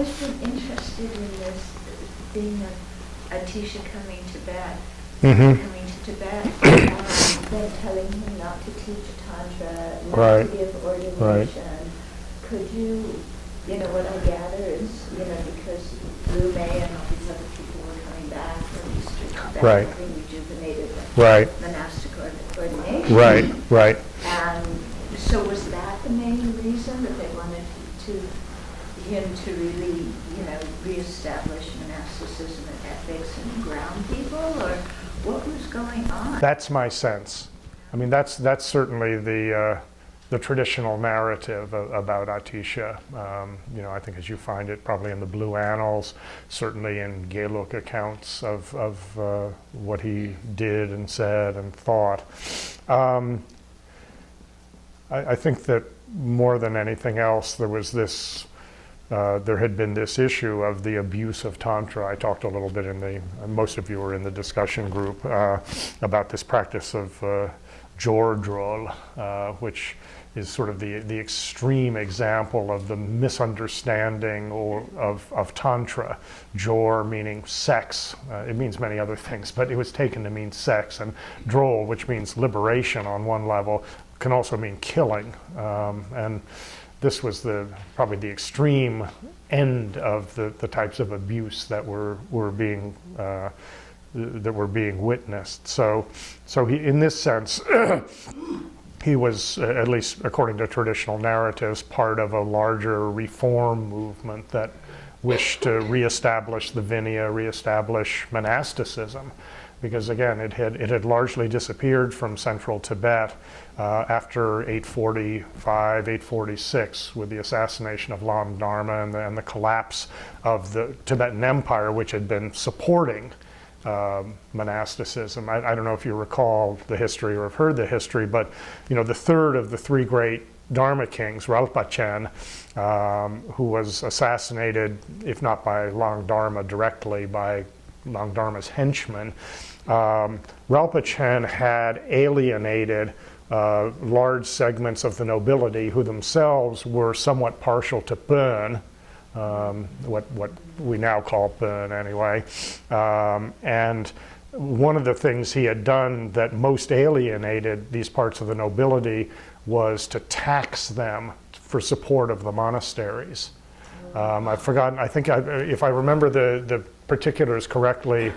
always been interested in this, being a teacher coming to Tibet, coming to Tibet, then telling him not to teach Tantra, not to give ordination. Right. Could you, what I gather is, because Liu Mei and all these other people were coming back from Eastern Tibet, having rejuvenated monastic ordination. Right. And so was that the main reason that they wanted him to really, reestablish monasticism and ethics and ground people, or what was going on? That's my sense. I mean, that's certainly the traditional narrative about Atisha. I think as you find it probably in the Blue Annals, certainly in Geluk accounts of what he did and said and thought. I think that more than anything else, there had been this issue of the abuse of Tantra. I talked a little bit most of you were in the discussion group, about this practice of Jordrol, which is sort of the extreme example of the misunderstanding of Tantra. Jor meaning sex. It means many other things, but it was taken to mean sex. And drol, which means liberation on one level, can also mean killing. And this was probably the extreme end of the types of abuse that were being witnessed. So he, in this sense, he was, at least according to traditional narratives, part of a larger reform movement that wished to reestablish the Vinaya, reestablish monasticism. Because again, it had largely disappeared from central Tibet after 845, 846, with the assassination of Lam Dharma and the collapse of the Tibetan Empire, which had been supporting monasticism. I don't know if you recall the history or have heard the history, but the third of the three great Dharma kings, Rinpoche, who was assassinated, if not by Lang Dharma directly, by Lang Dharma's henchmen. Rinpoche had alienated large segments of the nobility who themselves were somewhat partial to Bön, what we now call Bön anyway. And one of the things he had done that most alienated these parts of the nobility was to tax them for support of the monasteries. I've forgotten, I think if I remember the particulars correctly,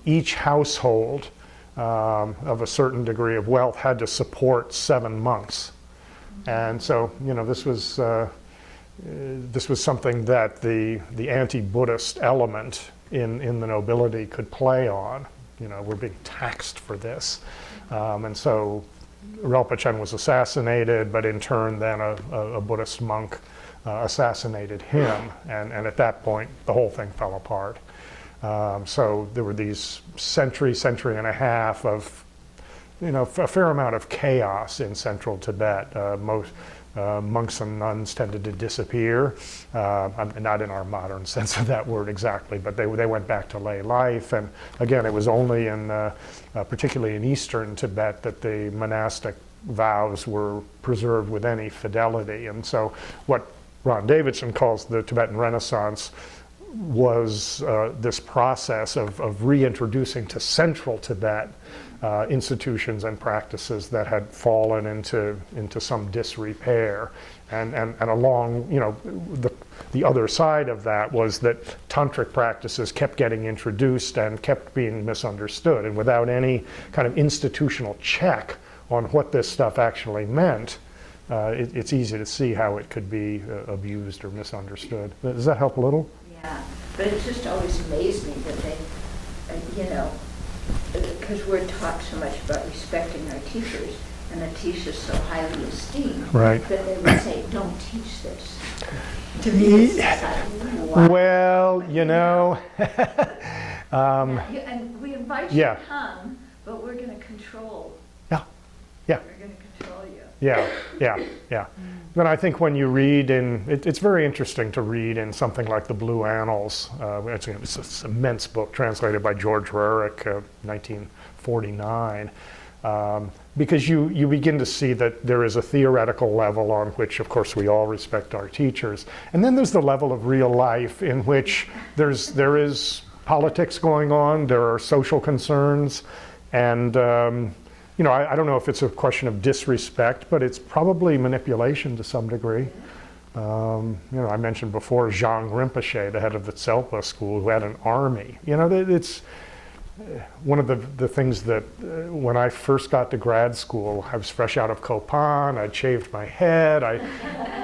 each household of a certain degree of wealth had to support 7 monks. And so, this was something that the anti-Buddhist element in the nobility could play on. We're being taxed for this. And so Rinpoche was assassinated, but in turn then a Buddhist monk assassinated him. And at that point, the whole thing fell apart. So there were these century and a half of, a fair amount of chaos in central Tibet. Most monks and nuns tended to disappear, not in our modern sense of that word exactly, but they went back to lay life. And again, it was only particularly in eastern Tibet, that the monastic vows were preserved with any fidelity. And so what Ron Davidson calls the Tibetan Renaissance was this process of reintroducing to central Tibet institutions and practices that had fallen into some disrepair, and along the other side of that was that tantric practices kept getting introduced and kept being misunderstood, and without any kind of institutional check on what this stuff actually meant, it's easy to see how it could be abused or misunderstood. Does that help a little? Yeah, but it just always amazed me that they, because we're taught so much about respecting our teachers, and the teacher's so highly esteemed, right, that they would say, don't teach this. To me, it's like, wow. Well, and we invite you to come, but we're going to control. Yeah. We're going to control you. Yeah. But I think when you read it's very interesting to read in something like the Blue Annals. It's this immense book translated by George Roerich, 1949. because you begin to see that there is a theoretical level on which, of course, we all respect our teachers. And then there's the level of real life in which there is politics going on, there are social concerns, and you know, I don't know if it's a question of disrespect, but it's probably manipulation to some degree. You know, I mentioned before Zhang Rinpoche, the head of the Tselpa school, who had an army. You know, it's one of the things that when I first got to grad school, I was fresh out of Kopan, I'd shaved my head.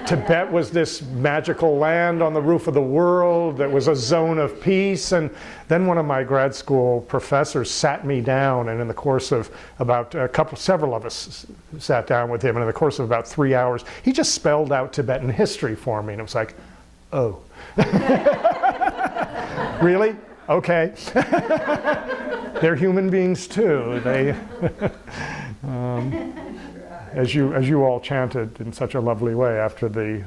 Tibet was this magical land on the roof of the world that was a zone of peace. And then one of my grad school professors sat me down, and in the course of about several of us sat down with him, and in the course of about 3 hours, he just spelled out Tibetan history for me. And it was like, oh. Really? Okay. They're human beings too. They, as you all chanted in such a lovely way after the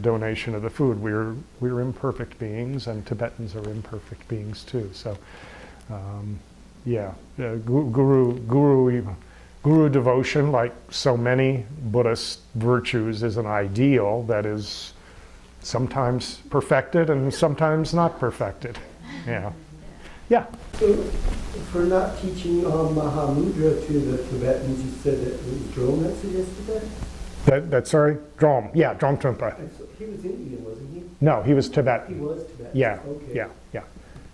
donation of the food, we're imperfect beings, and Tibetans are imperfect beings too. So, yeah, guru devotion, like so many Buddhist virtues, is an ideal that is sometimes perfected and sometimes not perfected. Yeah. Yeah. So, for not teaching Mahamudra to the Tibetans, you said that it was Drome that suggested that? Sorry? Drome. Yeah, Drome Trungpa. So he was Indian, wasn't he? No, he was Tibetan. He was Tibetan. Yeah. Okay.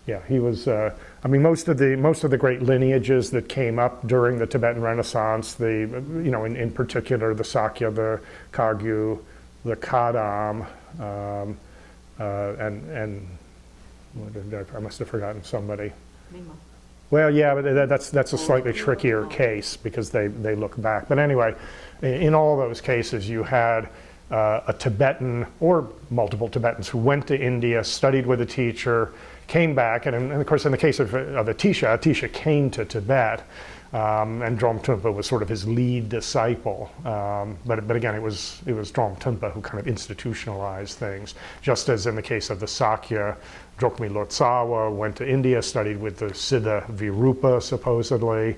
Yeah. He was. I mean, most of the great lineages that came up during the Tibetan Renaissance, in particular the Sakya, the Kagyu, the Kadam, and I must have forgotten somebody. Well, yeah, but that's a slightly trickier case because they look back. But anyway, in all those cases, you had a Tibetan or multiple Tibetans who went to India, studied with a teacher, came back, and of course, in the case of Atisha came to Tibet, and Drome Trungpa was sort of his lead disciple. But again, it was Drome Trungpa who kind of institutionalized things, just as in the case of the Sakya. Drokmi Lotsawa went to India, studied with the Siddha Virupa, supposedly,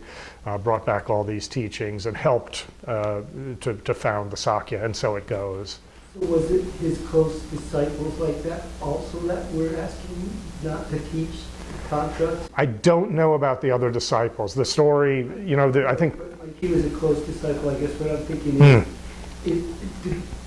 brought back all these teachings, and helped to found the Sakya, and so it goes. So was it his close disciples like that also that were asking not to teach Tantra? I don't know about the other disciples. The story, I think... Like he was a close disciple, I guess what I'm thinking is, did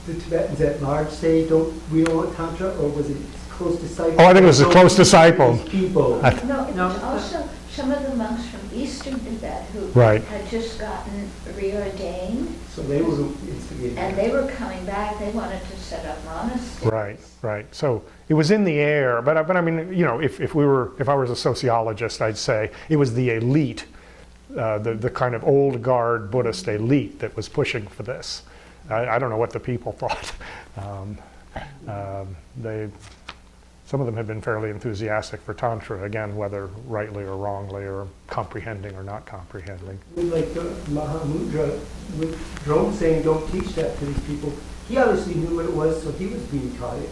the Tibetans at large say, we don't want Tantra, or was it close disciple? Oh, I think it was a close disciple. People. No, it was also some of the monks from eastern Tibet who had just gotten reordained. So they were instigating. And they were coming back. They wanted to set up monasteries. Right. So it was in the air. But I mean, if I was a sociologist, I'd say it was the elite, the kind of old guard Buddhist elite that was pushing for this. I don't know what the people thought. Some of them had been fairly enthusiastic for Tantra, again, whether rightly or wrongly, or comprehending or not comprehending. Like Mahamudra, with Drome saying don't teach that to these people, he obviously knew what it was, so he was being taught it.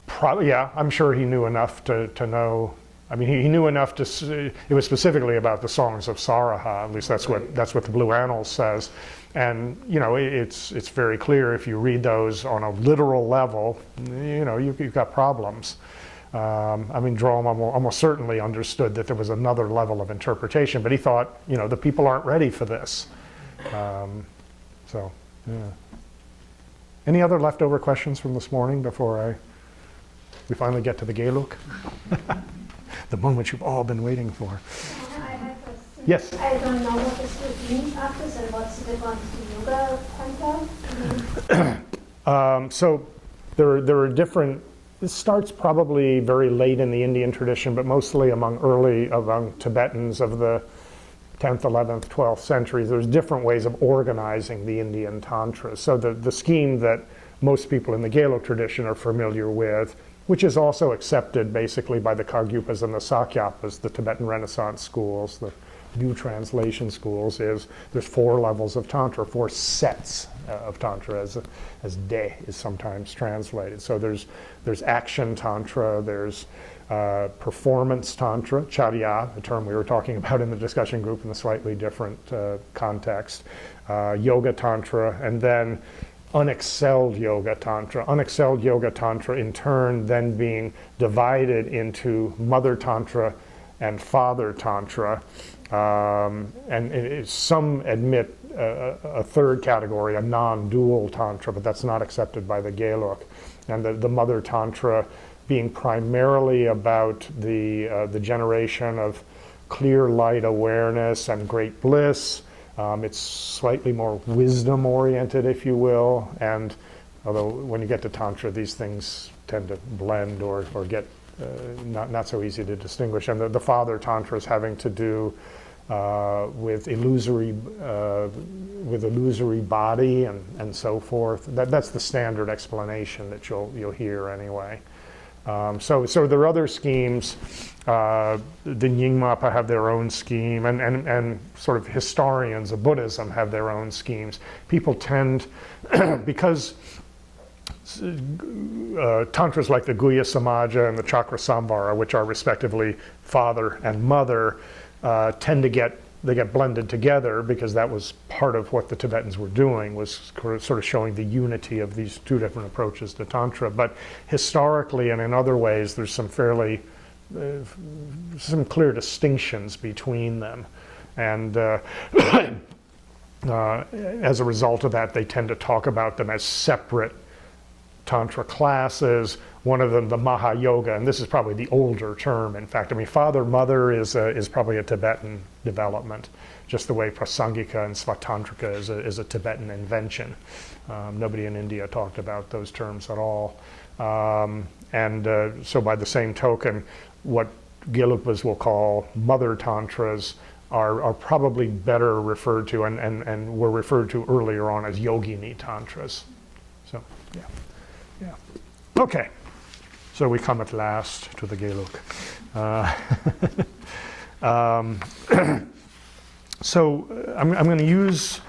Probably, yeah, I'm sure he knew enough to know. I mean, he knew enough to. It was specifically about the songs of Saraha. At least that's what the Blue Annals says. And it's very clear if you read those on a literal level, you've got problems. I mean, Drome almost certainly understood that there was another level of interpretation, but he thought, the people aren't ready for this. So, yeah. Any other leftover questions from this morning before we finally get to the Geluk? The moment you've all been waiting for. I have a question. Yes. I don't know what the student means after, so what's the difference to yoga Tantra? So there are different. This starts probably very late in the Indian tradition, but mostly among Tibetans of the 10th, 11th, 12th centuries. There's different ways of organizing the Indian Tantra. So the scheme that most people in the Geluk tradition are familiar with, which is also accepted basically by the Kagyupas and the Sakyapas, the Tibetan Renaissance schools, the new translation schools, is there's 4 levels of Tantra, 4 sets of Tantra, as De is sometimes translated. So there's action Tantra, there's performance Tantra, Charya, a term we were talking about in the discussion group in a slightly different context, Yoga Tantra, and then unexcelled Yoga Tantra. Unexcelled Yoga Tantra in turn then being divided into Mother Tantra and Father Tantra. Some admit a third category, a non-dual Tantra, but that's not accepted by the Geluk. And the Mother Tantra being primarily about the generation of clear light awareness and great bliss. It's slightly more wisdom-oriented, if you will, and although when you get to Tantra, these things tend to blend or get not so easy to distinguish. And the Father Tantra is having to do with illusory body and so forth. That's the standard explanation that you'll hear anyway. So there are other schemes. The Nyingmapa have their own scheme, and sort of historians of Buddhism have their own schemes. People tend, because tantras like the Guhya Samaja and the Chakra Samvara, which are respectively father and mother, tend to get blended together, because that was part of what the Tibetans were doing, was sort of showing the unity of these two different approaches to Tantra. But historically and in other ways, there's some fairly some clear distinctions between them, and as a result of that, they tend to talk about them as separate Tantra classes. One of them, the Mahayoga, and this is probably the older term. In fact, I mean, father-mother is probably a Tibetan development, just the way Prasangika and Svatantrika is a Tibetan invention. Nobody in India talked about those terms at all. So by the same token, what Gelugpas will call mother tantras are probably better referred to and were referred to earlier on as yogini tantras. So, yeah. Okay. So we come at last to the Gelug. So I'm going to use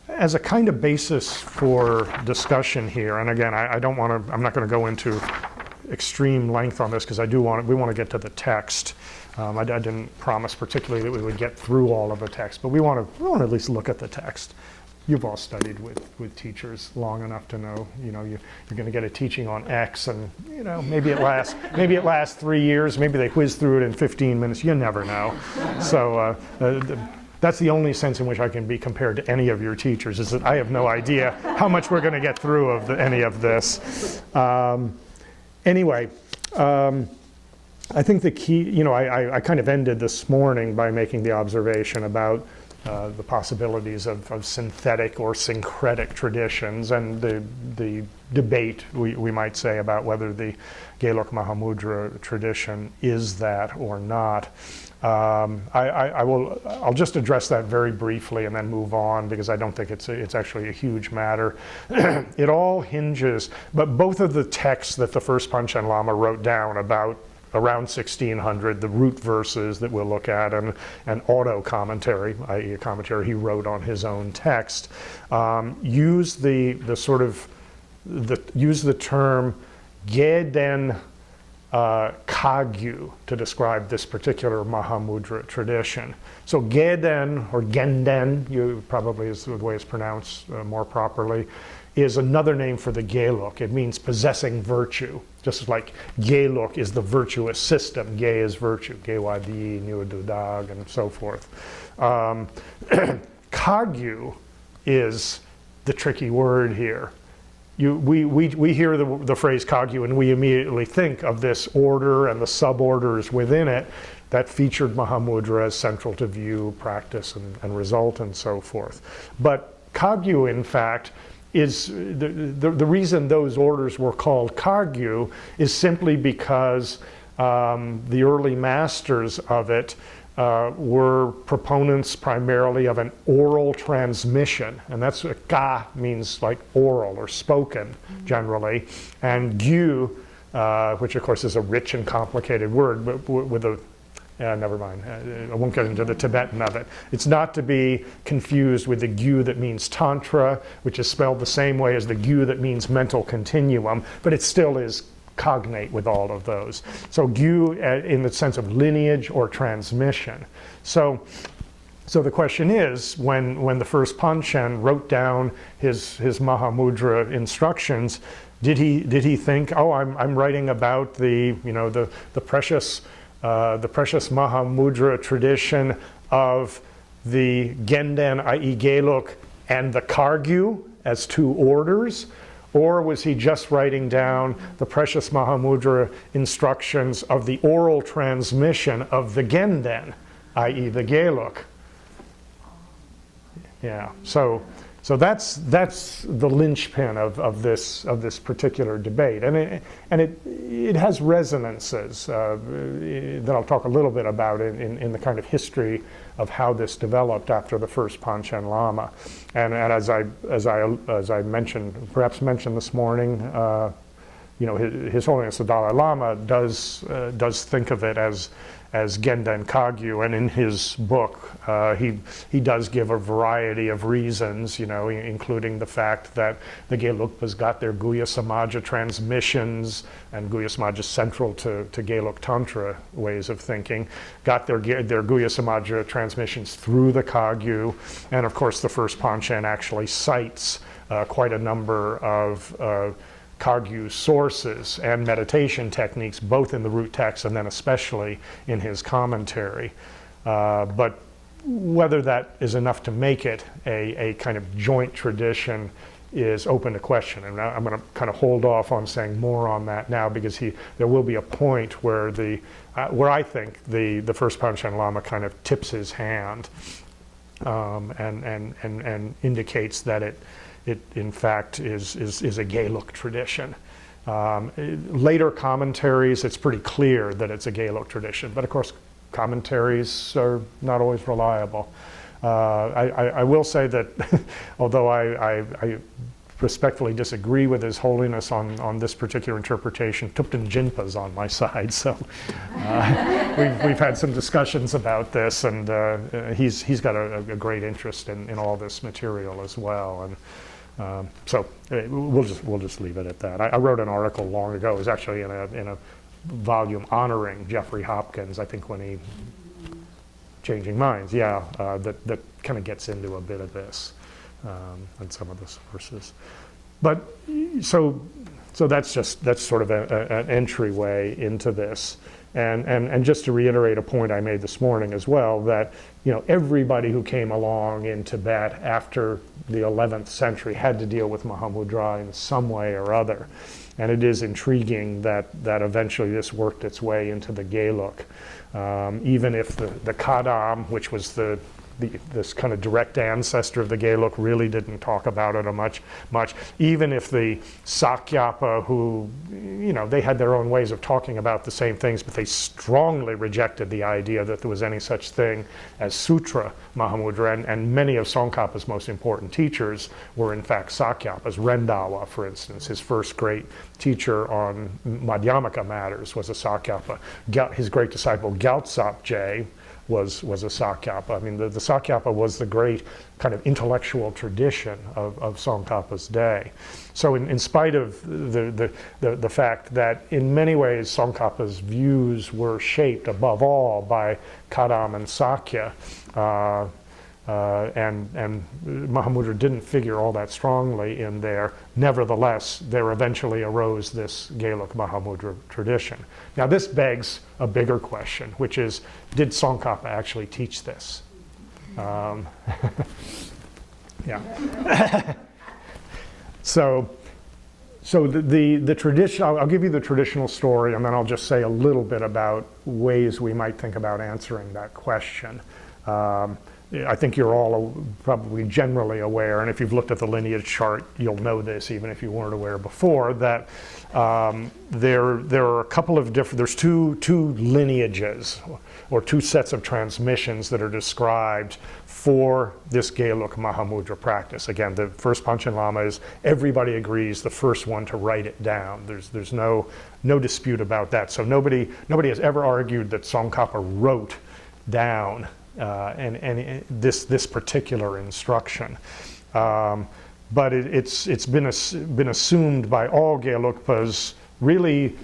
as a kind of basis for discussion here, and again, I'm not going to go into extreme length on this, because we want to get to the text. I didn't promise particularly that we would get through all of the text, but we want to at least look at the text. You've all studied with teachers long enough to know, you're going to get a teaching on X, and maybe it lasts 3 years, maybe they whiz through it in 15 minutes. You never know. So that's the only sense in which I can be compared to any of your teachers, is that I have no idea how much we're going to get through of any of this. Anyway, I think the key, I kind of ended this morning by making the observation about the possibilities of synthetic or syncretic traditions, and the debate, we might say, about whether the Gelug Mahamudra tradition is that or not. I'll just address that very briefly and then move on, because I don't think it's actually a huge matter. It all hinges, but both of the texts that the first Panchen Lama wrote down about around 1600, the root verses that we'll look at, and an auto commentary, i.e. a commentary he wrote on his own text, use the term Geden Kagyu to describe this particular Mahamudra tradition. So Geden, or Genden, probably is the way it's pronounced more properly, is another name for the Gelug. It means possessing virtue, just like Gelug is the virtuous system. Ge is virtue, Gewadi, Nyududag, and so forth. Kagyu is the tricky word here. We hear the phrase Kagyu, and we immediately think of this order and the suborders within it that featured Mahamudra as central to view, practice, and result, and so forth. But Kagyu, in fact, is the reason those orders were called Kagyu is simply because the early masters of it were proponents primarily of an oral transmission, and that's what Ka means, like oral or spoken generally, and Gyu, which of course is a rich and complicated word, but with a never mind. I won't get into the Tibetan of it. It's not to be confused with the gyu that means Tantra, which is spelled the same way as the gyu that means mental continuum, but it still is cognate with all of those. So gyu in the sense of lineage or transmission. So the question is, when the first Panchen wrote down his Mahamudra instructions, did he think, oh, I'm writing about the precious Mahamudra tradition of the Genden, i.e. Geluk, and the Kargyu as two orders? Or was he just writing down the precious Mahamudra instructions of the oral transmission of the Genden, i.e. the Geluk? Yeah, so that's the linchpin of this particular debate, and it has resonances that I'll talk a little bit about in the kind of history of how this developed after the first Panchen Lama, and as I mentioned, perhaps mentioned this morning, His Holiness the Dalai Lama does think of it as Genden Kagyu, and in his book he does give a variety of reasons, including the fact that the Gelugpas got their Guhya Samaja transmissions, and Guhya Samaja is central to Gelug Tantra ways of thinking, got their Guhya Samaja transmissions through the Kagyu, and of course the first Panchen actually cites quite a number of Kagyu sources and meditation techniques, both in the root text and then especially in his commentary. But whether that is enough to make it a kind of joint tradition is open to question. And I'm going to kind of hold off on saying more on that now, because there will be a point where where I think the first Panchen Lama kind of tips his hand and indicates that it in fact is a Gelug tradition. Later commentaries, it's pretty clear that it's a Gelug tradition, but of course commentaries are not always reliable. I will say that although I respectfully disagree with His Holiness on this particular interpretation, Thupten Jinpa's on my side, so we've had some discussions about this, and he's got a great interest in all this material as well, and so we'll just leave it at that. I wrote an article long ago. It was actually in a volume honoring Jeffrey Hopkins, I think, when he Changing Minds, that kind of gets into a bit of this and some of the sources. But so that's sort of an entryway into this. And just to reiterate a point I made this morning as well, that everybody who came along in Tibet after the 11th century had to deal with Mahamudra in some way or other. And it is intriguing that eventually this worked its way into the Gelug. Even if the Kadam, which was this kind of direct ancestor of the Gelug, really didn't talk about it much. Even if the Sakyapa, who, they had their own ways of talking about the same things, but they strongly rejected the idea that there was any such thing as Sutra Mahamudra, and many of Tsongkhapa's most important teachers were in fact Sakyapas. Rendawa, for instance, his first great teacher on Madhyamaka matters was a Sakyapa. His great disciple Gyaltsab Je was a Sakyapa. I mean, the Sakyapa was the great kind of intellectual tradition of Tsongkhapa's day. So in spite of the fact that in many ways Tsongkhapa's views were shaped above all by Kadam and Sakya, and Mahamudra didn't figure all that strongly in there, nevertheless, there eventually arose this Gelug Mahamudra tradition. Now this begs a bigger question, which is, did Tsongkhapa actually teach this? Yeah. So the tradition, I'll give you the traditional story, and then I'll just say a little bit about ways we might think about answering that question. I think you're all probably generally aware, and if you've looked at the lineage chart, you'll know this even if you weren't aware before, that there are a couple of different, there's two lineages or two sets of transmissions that are described for this Geluk Mahamudra practice. Again, the first Panchen Lama is, everybody agrees, the first one to write it down. There's no dispute about that. So nobody has ever argued that Tsongkhapa wrote down this particular instruction. But it's been assumed by all Gelugpas, really,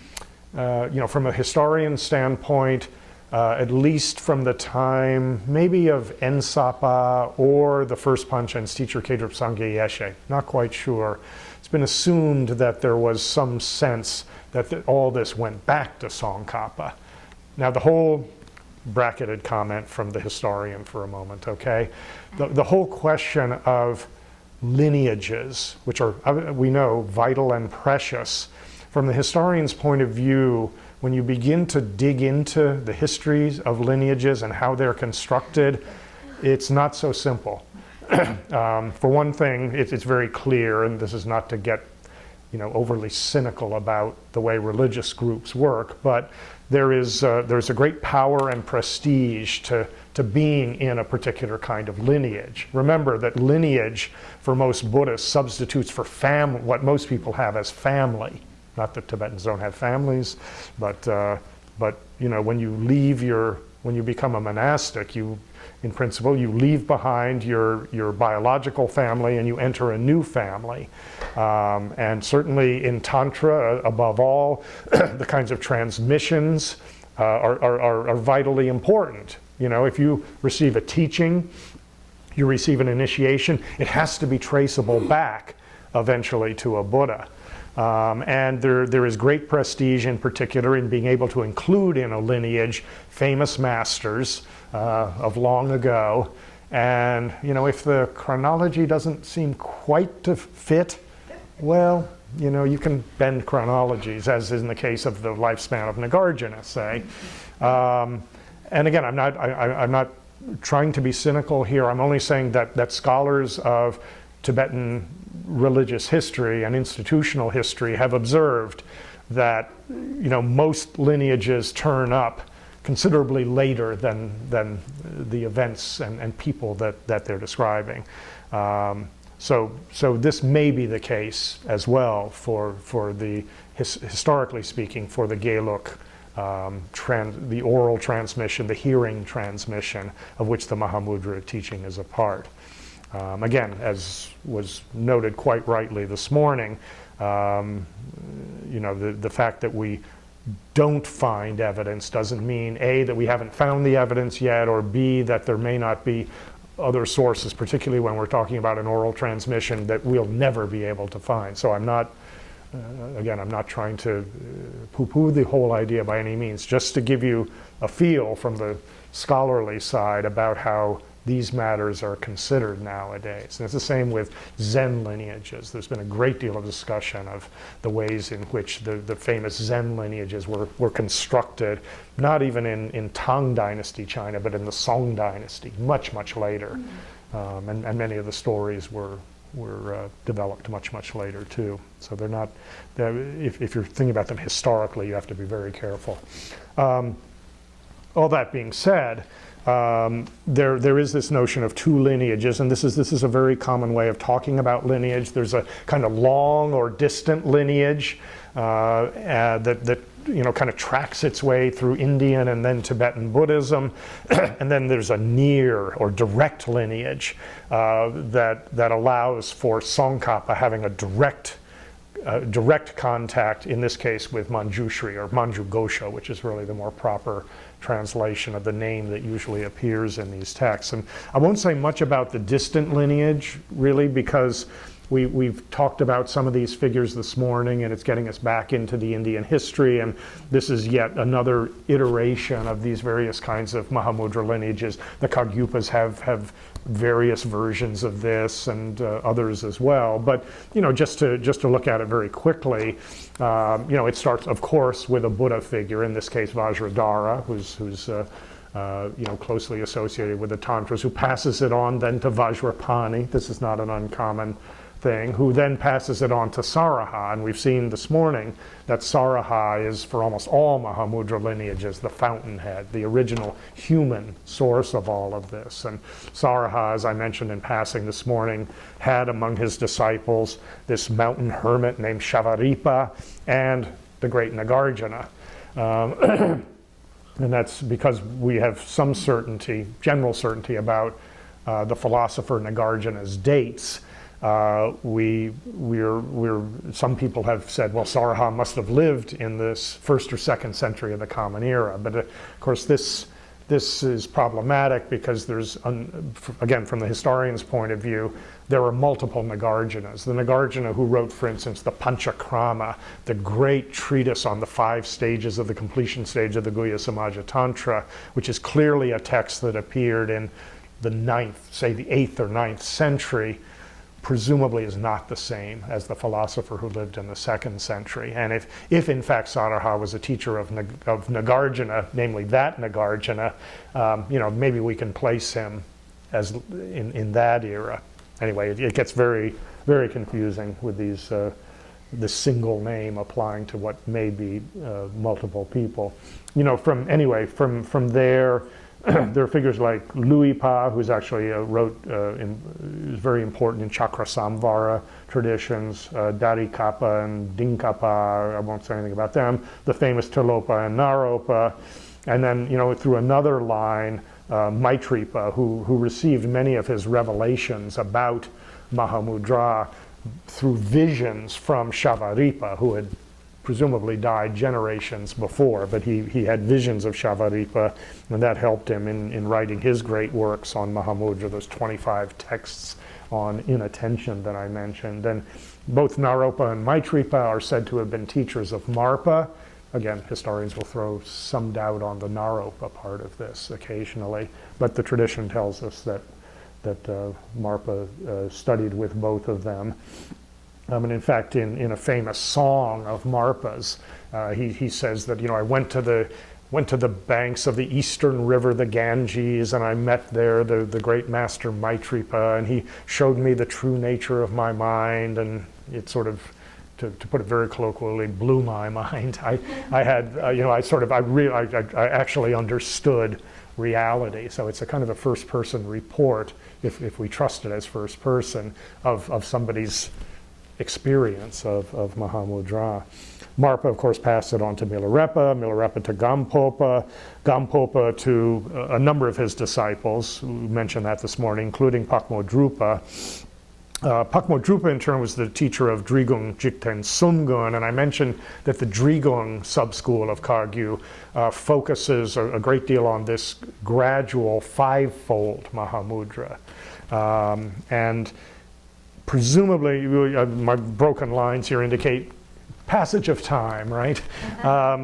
from a historian standpoint, at least from the time maybe of Ensapa or the first Panchen's teacher Kedrup Sangye Yeshe, not quite sure. It's been assumed that there was some sense that all this went back to Tsongkhapa. Now the whole bracketed comment from the historian for a moment, okay? The whole question of lineages, which are, we know, vital and precious, from the historian's point of view, when you begin to dig into the histories of lineages and how they're constructed, it's not so simple. For one thing, it's very clear, and this is not to get overly cynical about the way religious groups work, but there's a great power and prestige to being in a particular kind of lineage. Remember that lineage for most Buddhists substitutes for what most people have as family. Not that Tibetans don't have families, but when you become a monastic, in principle, you leave behind your biological family and you enter a new family. And certainly in Tantra, above all, the kinds of transmissions are vitally important. If you receive a teaching, you receive an initiation, it has to be traceable back eventually to a Buddha. And there is great prestige in particular in being able to include in a lineage famous masters of long ago. And if the chronology doesn't seem quite to fit, well, you can bend chronologies, as is in the case of the lifespan of Nagarjuna, say. And again, I'm not trying to be cynical here. I'm only saying that scholars of Tibetan religious history and institutional history have observed that most lineages turn up considerably later than the events and people that they're describing. So this may be the case as well for the historically speaking, for the Geluk, the oral transmission, the hearing transmission, of which the Mahamudra teaching is a part. Again, as was noted quite rightly this morning, the fact that we don't find evidence doesn't mean A, that we haven't found the evidence yet, or B, that there may not be other sources, particularly when we're talking about an oral transmission, that we'll never be able to find. So I'm not trying to poo-poo the whole idea by any means, just to give you a feel from the scholarly side about how these matters are considered nowadays. And it's the same with Zen lineages. There's been a great deal of discussion of the ways in which the famous Zen lineages were constructed, not even in Tang Dynasty China, but in the Song Dynasty, much, much later. And many of the stories were developed much, much later too. So they're not, if you're thinking about them historically, you have to be very careful. All that being said, there is this notion of two lineages, and this is a very common way of talking about lineage. There's a kind of long or distant lineage that kind of tracks its way through Indian and then Tibetan Buddhism, and then there's a near or direct lineage that allows for Tsongkhapa having a direct contact, in this case with Manjushri or Manju Gosha, which is really the more proper translation of the name that usually appears in these texts. And I won't say much about the distant lineage, really, because we've talked about some of these figures this morning, and it's getting us back into the Indian history, and this is yet another iteration of these various kinds of Mahamudra lineages. The Kagyupas have various versions of this, and others as well. But just to look at it very quickly, it starts, of course, with a Buddha figure, in this case Vajradhara, who's closely associated with the Tantras, who passes it on then to Vajrapani. This is not an uncommon thing, who then passes it on to Saraha. And we've seen this morning that Saraha is, for almost all Mahamudra lineages, the fountainhead, the original human source of all of this. And Saraha, as I mentioned in passing this morning, had among his disciples this mountain hermit named Shavaripa and the great Nagarjuna. And that's because we have some certainty, general certainty about the philosopher Nagarjuna's dates. Some people have said, well, Saraha must have lived in this 1st or 2nd century of the Common Era. But of course, this is problematic because there's, again, from the historian's point of view, there are multiple Nagarjunas. The Nagarjuna who wrote, for instance, the Panchakrama, the great treatise on the 5 stages of the completion stage of the Guhya Samaja Tantra, which is clearly a text that appeared in the 9th, say the 8th or 9th century, presumably is not the same as the philosopher who lived in the 2nd century. And if in fact Saraha was a teacher of Nagarjuna, namely that Nagarjuna, maybe we can place him as in that era. Anyway, it gets very, very confusing with these the single name applying to what may be multiple people. From there. There are figures like Luipa, who's actually wrote, is very important in Chakra Samvara traditions, Darikapa and Dinkapa, I won't say anything about them, the famous Tilopa and Naropa, and then, through another line, Maitripa, who received many of his revelations about Mahamudra through visions from Shavaripa, who had presumably died generations before, but he had visions of Shavaripa, and that helped him in writing his great works on Mahamudra, those 25 texts on inattention that I mentioned. And both Naropa and Maitripa are said to have been teachers of Marpa. Again, historians will throw some doubt on the Naropa part of this occasionally, but the tradition tells us that Marpa studied with both of them. And in fact, in a famous song of Marpa's, he says that, I went to the banks of the eastern river, the Ganges, and I met there the great master Maitripa, and he showed me the true nature of my mind, and it sort of, to put it very colloquially, blew my mind. I actually understood reality. So it's a kind of a first-person report, if we trust it as first person, of somebody's experience of Mahamudra. Marpa, of course, passed it on to Milarepa, Milarepa to Gampopa, Gampopa to a number of his disciples. We mentioned that this morning, including Pakmodrupa. Pakmodrupa, in turn, was the teacher of Drigung Jigten Sumgun, and I mentioned that the Drigung sub-school of Kagyu focuses a great deal on this gradual 5-fold Mahamudra. And presumably, my broken lines here indicate passage of time, right?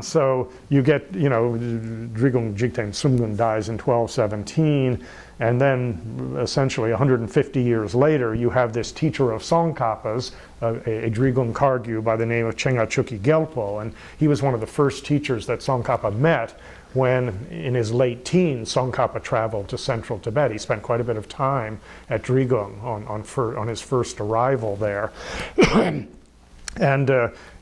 So you get, Drigung Jigten Sumgun dies in 1217, and then essentially 150 years later, you have this teacher of Tsongkhapas, a Drigung Kagyu by the name of Chenga Chuki Gelpo, and he was one of the first teachers that Tsongkhapa met when, in his late teens, Tsongkhapa traveled to central Tibet. He spent quite a bit of time at Drigung on his first arrival there. And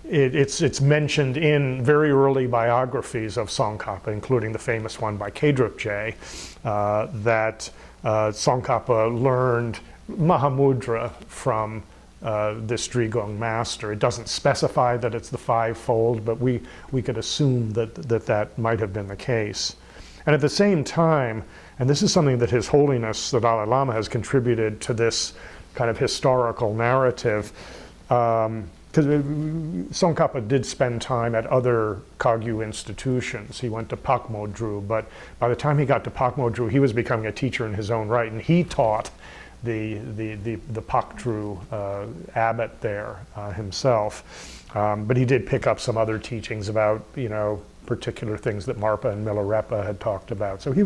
it's mentioned in very early biographies of Tsongkhapa, including the famous one by Kedrukje, that Tsongkhapa learned Mahamudra from this Drigung master. It doesn't specify that it's the 5-fold, but we could assume that might have been the case. And at the same time, and this is something that His Holiness the Dalai Lama has contributed to this kind of historical narrative, because Tsongkhapa did spend time at other Kagyu institutions. He went to Pakmodru, but by the time he got to Pakmodru, he was becoming a teacher in his own right, and he taught the Pakdru abbot there himself. But he did pick up some other teachings about, particular things that Marpa and Milarepa had talked about. So he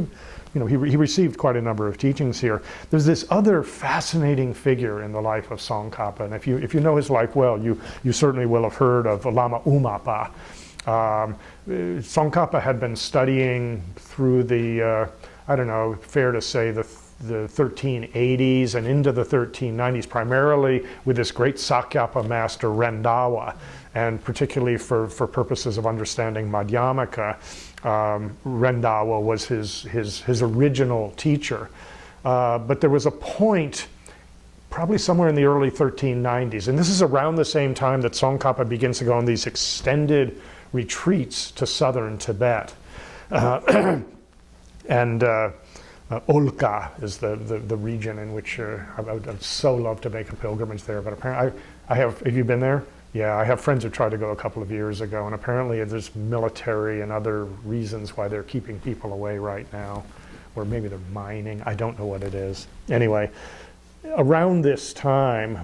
received quite a number of teachings here. There's this other fascinating figure in the life of Tsongkhapa, and if you know his life well, you certainly will have heard of Lama Umapa. Tsongkhapa had been studying through the, fair to say, the the 1380s and into the 1390s, primarily with this great Sakyapa master Rendawa, and particularly for purposes of understanding Madhyamaka, Rendawa was his original teacher. But there was a point, probably somewhere in the early 1390s, and this is around the same time that Tsongkhapa begins to go on these extended retreats to southern Tibet. And Olka is the region in which I would so love to make a pilgrimage there, but apparently have you been there? Yeah, I have friends who tried to go a couple of years ago, and apparently there's military and other reasons why they're keeping people away right now, or maybe they're mining, I don't know what it is. Anyway, around this time,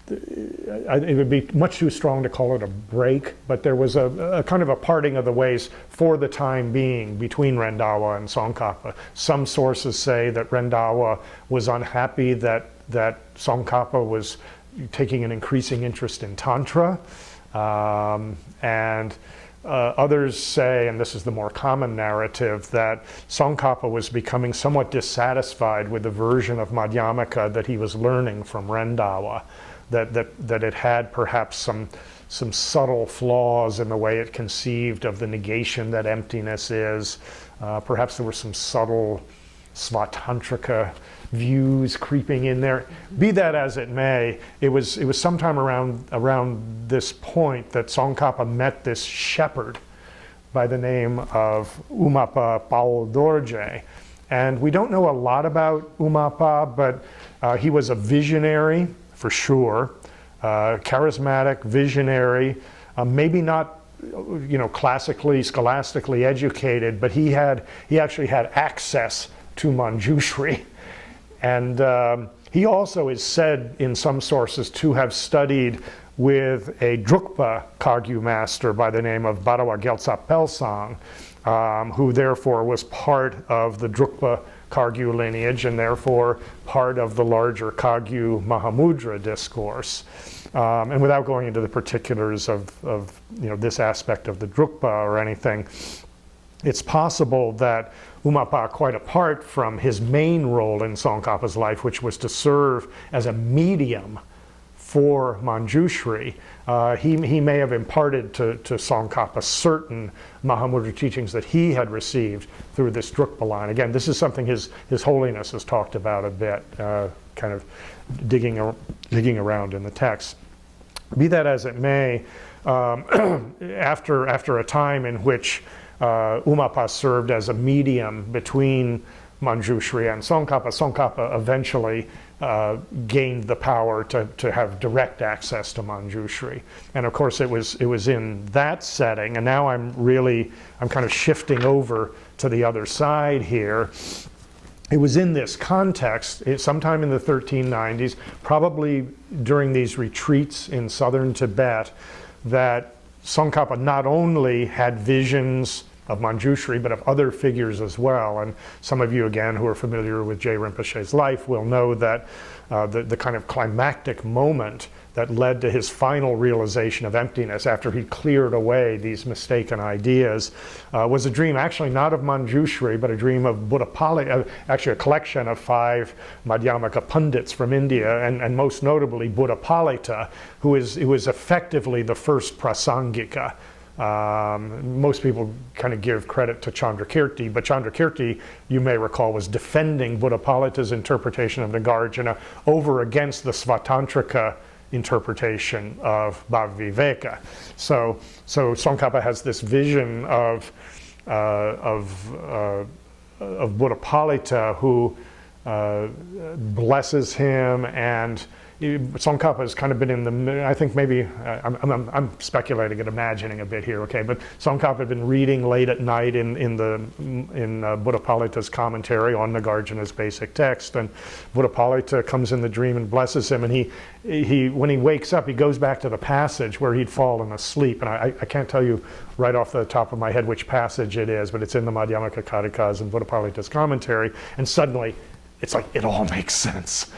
it would be much too strong to call it a break, but there was a kind of a parting of the ways for the time being between Rendawa and Tsongkhapa. Some sources say that Rendawa was unhappy that Tsongkhapa was taking an increasing interest in Tantra, and others say, and this is the more common narrative, that Tsongkhapa was becoming somewhat dissatisfied with the version of Madhyamaka that he was learning from Rendawa. That it had perhaps some subtle flaws in the way it conceived of the negation that emptiness is. Perhaps there were some subtle Svatantrika views creeping in there. Be that as it may, it was sometime around this point that Tsongkhapa met this shepherd by the name of Umapa Pao Dorje. And we don't know a lot about Umapa, but he was a visionary, for sure, charismatic, visionary, maybe not, classically, scholastically educated, but he actually had access to Manjushri, and he also is said in some sources to have studied with a Drukpa Kagyu master by the name of Barawa Gyaltsa Pelsang, who therefore was part of the Drukpa Kagyu lineage and therefore part of the larger Kagyu Mahamudra discourse. And without going into the particulars of this aspect of the Drukpa or anything, it's possible that Umapa, quite apart from his main role in Tsongkhapa's life, which was to serve as a medium for Manjushri, he may have imparted to Tsongkhapa certain Mahamudra teachings that he had received through this Drukpa line. Again, this is something His Holiness has talked about a bit, kind of digging around in the text. Be that as it may, after a time in which Umapa served as a medium between Manjushri and Tsongkhapa eventually gained the power to have direct access to Manjushri. And of course it was in that setting, and now I'm kind of shifting over to the other side here. It was in this context, sometime in the 1390s, probably during these retreats in southern Tibet, that Tsongkhapa not only had visions of Manjushri, but of other figures as well. And some of you, again, who are familiar with J. Rinpoche's life will know that the kind of climactic moment that led to his final realization of emptiness after he cleared away these mistaken ideas was a dream actually not of Manjushri, but a dream of Buddhapali, actually a collection of 5 Madhyamaka pundits from India, and most notably Buddhapalita, who is effectively the first prasangika. Most people kind of give credit to Chandrakirti, but Chandrakirti, you may recall, was defending Buddhapalita's interpretation of Nagarjuna over against the Svatantrika interpretation of Bhava-viveka. So Tsongkhapa has this vision of Buddhapalita who blesses him, and Tsongkhapa has kind of been in the, I think maybe, I'm speculating and imagining a bit here, okay, but Tsongkhapa had been reading late at night in Buddhapalita's commentary on Nagarjuna's basic text, and Buddhapalita comes in the dream and blesses him, and he when he wakes up, he goes back to the passage where he'd fallen asleep, and I can't tell you right off the top of my head which passage it is, but it's in the Madhyamaka Karikas and Buddhapalita's commentary, and suddenly it's like it all makes sense.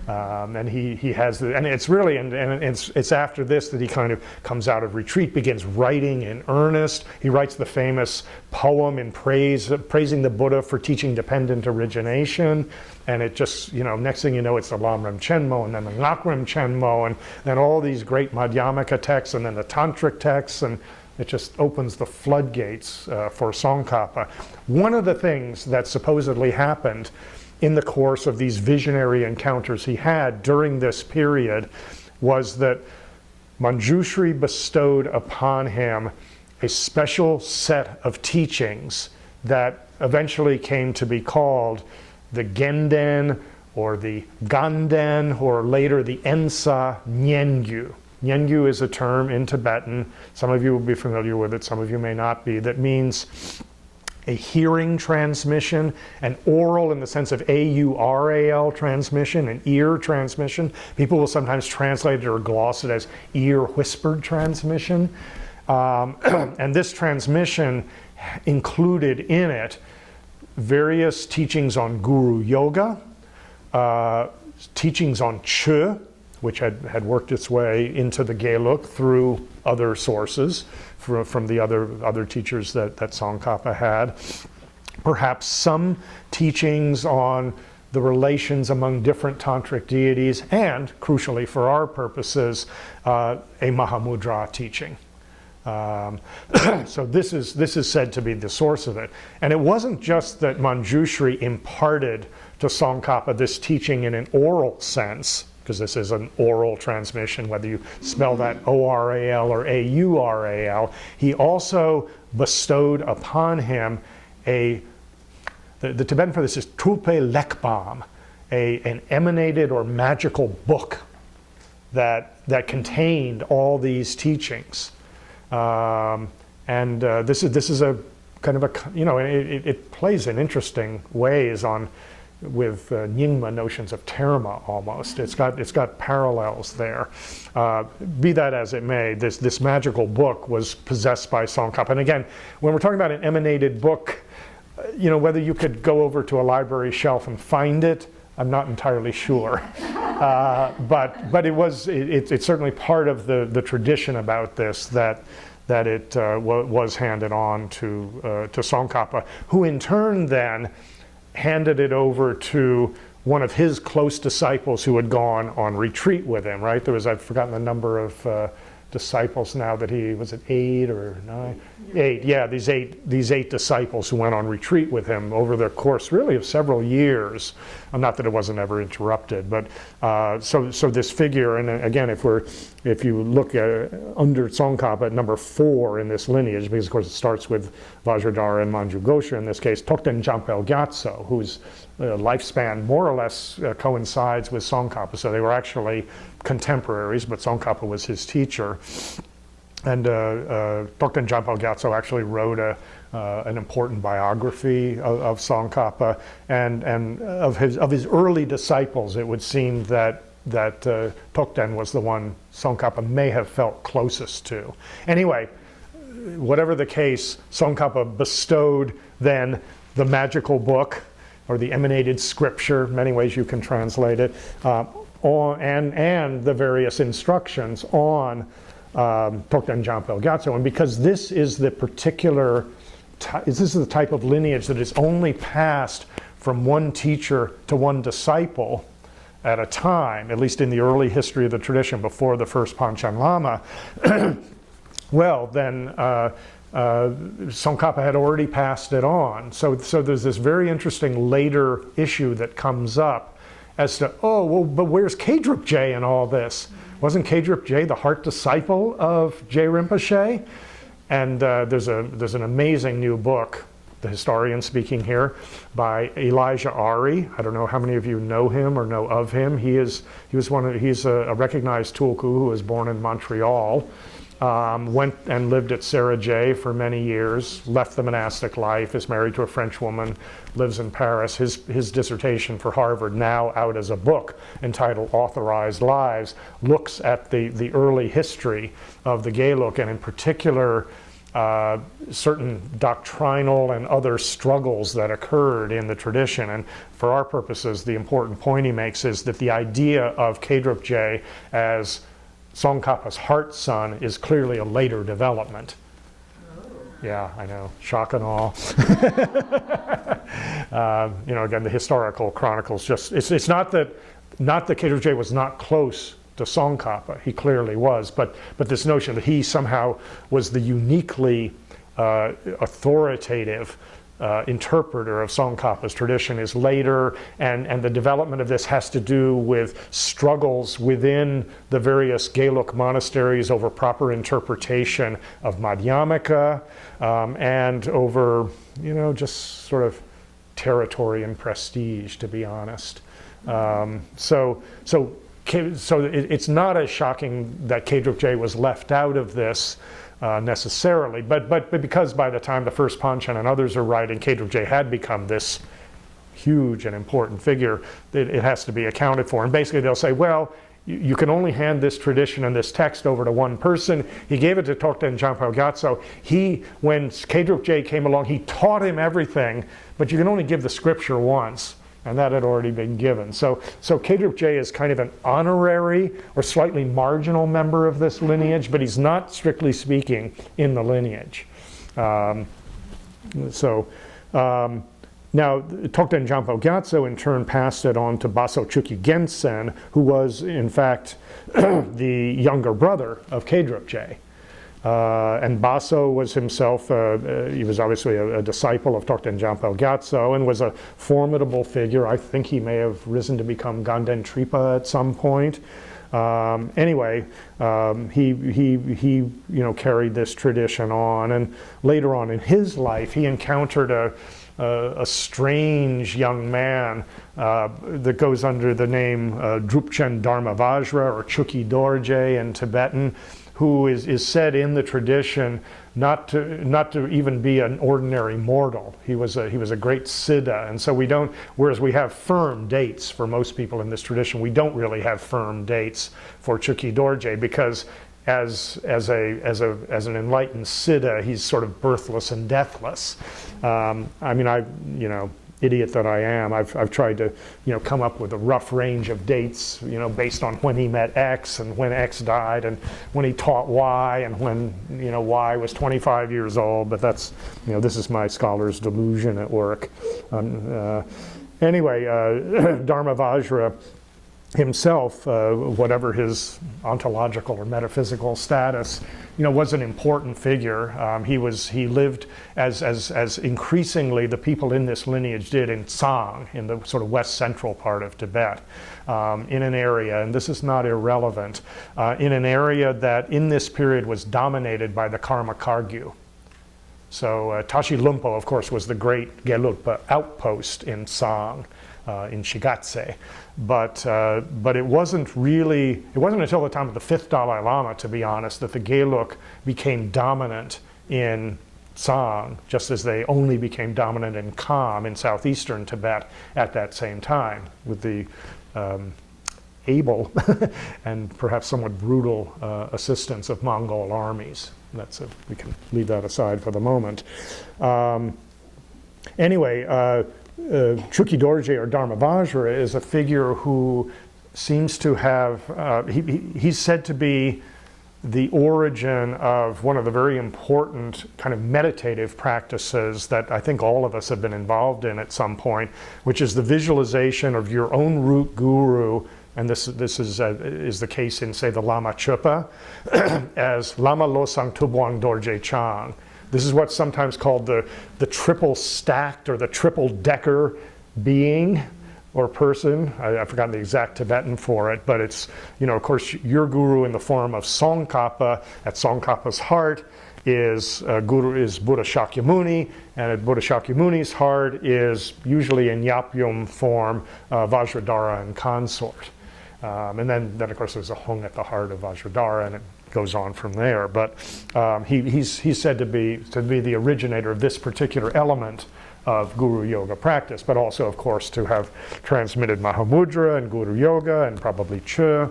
And he has and it's really, and it's after this that he kind of comes out of retreat, begins writing in earnest. He writes the famous poem in praising the Buddha for teaching dependent origination. And it just, next thing you know, it's the Lamrim Chenmo, and then the Ngakrim Chenmo, and then all these great Madhyamaka texts, and then the Tantric texts, and it just opens the floodgates for Tsongkhapa. One of the things that supposedly happened in the course of these visionary encounters he had during this period was that Manjushri bestowed upon him a special set of teachings that eventually came to be called the Genden, or the Ganden, or later the Ensa Nyengyu. Nyengyu is a term in Tibetan, some of you will be familiar with it, some of you may not be, that means a hearing transmission, an oral in the sense of A-U-R-A-L transmission, an ear transmission. People will sometimes translate it or gloss it as ear whispered transmission. And this transmission included in it various teachings on Guru Yoga, teachings on Chö, which had worked its way into the Gelug through other sources, from the other teachers that Tsongkhapa had. Perhaps some teachings on the relations among different tantric deities, and, crucially for our purposes, a Mahamudra teaching. So this is said to be the source of it. And it wasn't just that Manjushri imparted to Tsongkhapa this teaching in an oral sense, because this is an oral transmission, whether you spell that O-R-A-L or A-U-R-A-L. He also bestowed upon him the Tibetan for this is Tulpe Lekbam, an emanated or magical book that contained all these teachings. This is a kind of it plays in interesting ways with Nyingma notions of terma almost. It's got parallels there. Be that as it may, this magical book was possessed by Tsongkhapa. And again, when we're talking about an emanated book, whether you could go over to a library shelf and find it, I'm not entirely sure. But it's certainly part of the tradition about this that it was handed on to Tsongkhapa, who in turn then handed it over to one of his close disciples who had gone on retreat with him, right? I've forgotten the number of disciples now that was it 8 or 9? 8, yeah, these eight disciples who went on retreat with him over the course really of several years. Not that it wasn't ever interrupted, but so this figure, and again, if you look at under Tsongkhapa at number 4 in this lineage, because of course it starts with Vajradhara and Manju Gosha, in this case Tokten Jampel Gyatso, whose lifespan more or less coincides with Tsongkhapa, so they were actually contemporaries, but Tsongkhapa was his teacher. And Tokten Jampel Gyatso actually wrote an important biography of Tsongkhapa, and of his early disciples. It would seem that Tokten was the one Tsongkhapa may have felt closest to. Anyway, whatever the case, Tsongkhapa bestowed then the magical book, or the emanated scripture, many ways you can translate it, and the various instructions on Tokten Jampel Gyatso. And because this is the particular, this is the type of lineage that is only passed from one teacher to one disciple at a time, at least in the early history of the tradition before the first Panchen Lama, well, then Tsongkhapa had already passed it on. So there's this very interesting later issue that comes up as to, but where's Kadrup J in all this? Wasn't Kadrup J the heart disciple of J Rinpoche? And there's an amazing new book, the historian speaking here, by Elijah Ari. I don't know how many of you know him or know of him. He's a recognized Tulku who was born in Montreal. Went and lived at Sarah J for many years, left the monastic life, is married to a French woman, lives in Paris. His dissertation for Harvard, now out as a book entitled Authorized Lives, looks at the early history of the Gelug, and in particular certain doctrinal and other struggles that occurred in the tradition. And for our purposes, the important point he makes is that the idea of Kedrukje as Tsongkhapa's heart son is clearly a later development. Yeah, I know, shock and awe. You know, again, the historical chronicles just, it's not that Kedrukje was not close to Tsongkhapa, he clearly was, but this notion that he somehow was the uniquely authoritative interpreter of Tsongkhapa's tradition is later, and the development of this has to do with struggles within the various Gelug monasteries over proper interpretation of Madhyamaka, and over, you know, just sort of territory and prestige, to be honest. So it's not as shocking that Kedrukje was left out of this necessarily, but because by the time the first Panchen and others are writing, Kedrukje had become this huge and important figure, it has to be accounted for. And basically they'll say, well, you can only hand this tradition and this text over to one person. He gave it to Tokten Jampo Gyatso. When Kedrukje came along, he taught him everything, but you can only give the scripture once. And that had already been given. So Kedrukje is kind of an honorary or slightly marginal member of this lineage, but he's not, strictly speaking, in the lineage. Now, Tokten Jampo Gyatso in turn passed it on to Baso Chukyi Gensen, who was, in fact, the younger brother of Kedrukje. And Baso was himself, he was obviously a disciple of Tokten Jampo Gyatso and was a formidable figure. I think he may have risen to become Ganden Tripa at some point. Anyway, he carried this tradition on, and later on in his life he encountered a strange young man that goes under the name Drupchen Dharmavajra or Chukyi Dorje in Tibetan, who is said in the tradition not to even be an ordinary mortal. He was a great siddha, and so whereas we have firm dates for most people in this tradition, we don't really have firm dates for Chukyi Dorje, because as an enlightened siddha, he's sort of birthless and deathless. I mean, idiot that I am, I've tried to come up with a rough range of dates, based on when he met X and when X died and when he taught Y and when Y was 25 years old. But that's this is my scholar's delusion at work. Anyway, Dharmavajra himself, whatever his ontological or metaphysical status, was an important figure. He lived as increasingly the people in this lineage did in Tsang, in the sort of west central part of Tibet, in an area, and this is not irrelevant, in an area that in this period was dominated by the Karma Kargyu. So Tashi Lumpo, of course, was the great Gelugpa outpost in Tsang, in Shigatse. But it wasn't until the time of the fifth Dalai Lama, to be honest, that the Gelug became dominant in Tsang, just as they only became dominant in Kham in southeastern Tibet at that same time, with the able and perhaps somewhat brutal assistance of Mongol armies. We can leave that aside for the moment. Anyway, Chukyi Dorje or Dharmavajra is a figure who seems to have, he's said to be the origin of one of the very important kind of meditative practices that I think all of us have been involved in at some point, which is the visualization of your own root guru, and this is the case in, say, the Lama Chupa, as Lama Losang Tubwang Dorje Chang. This is what's sometimes called the triple stacked or the triple decker being or person. I've forgotten the exact Tibetan for it, but it's, of course, your guru in the form of Tsongkhapa. At Tsongkhapa's heart is Buddha Shakyamuni, and at Buddha Shakyamuni's heart is usually in Yapyum form Vajradhara and consort. And then of course there's a hung at the heart of Vajradhara, and it goes on from there. But he's said to be the originator of this particular element of Guru Yoga practice, but also, of course, to have transmitted Mahamudra and Guru Yoga and probably Che.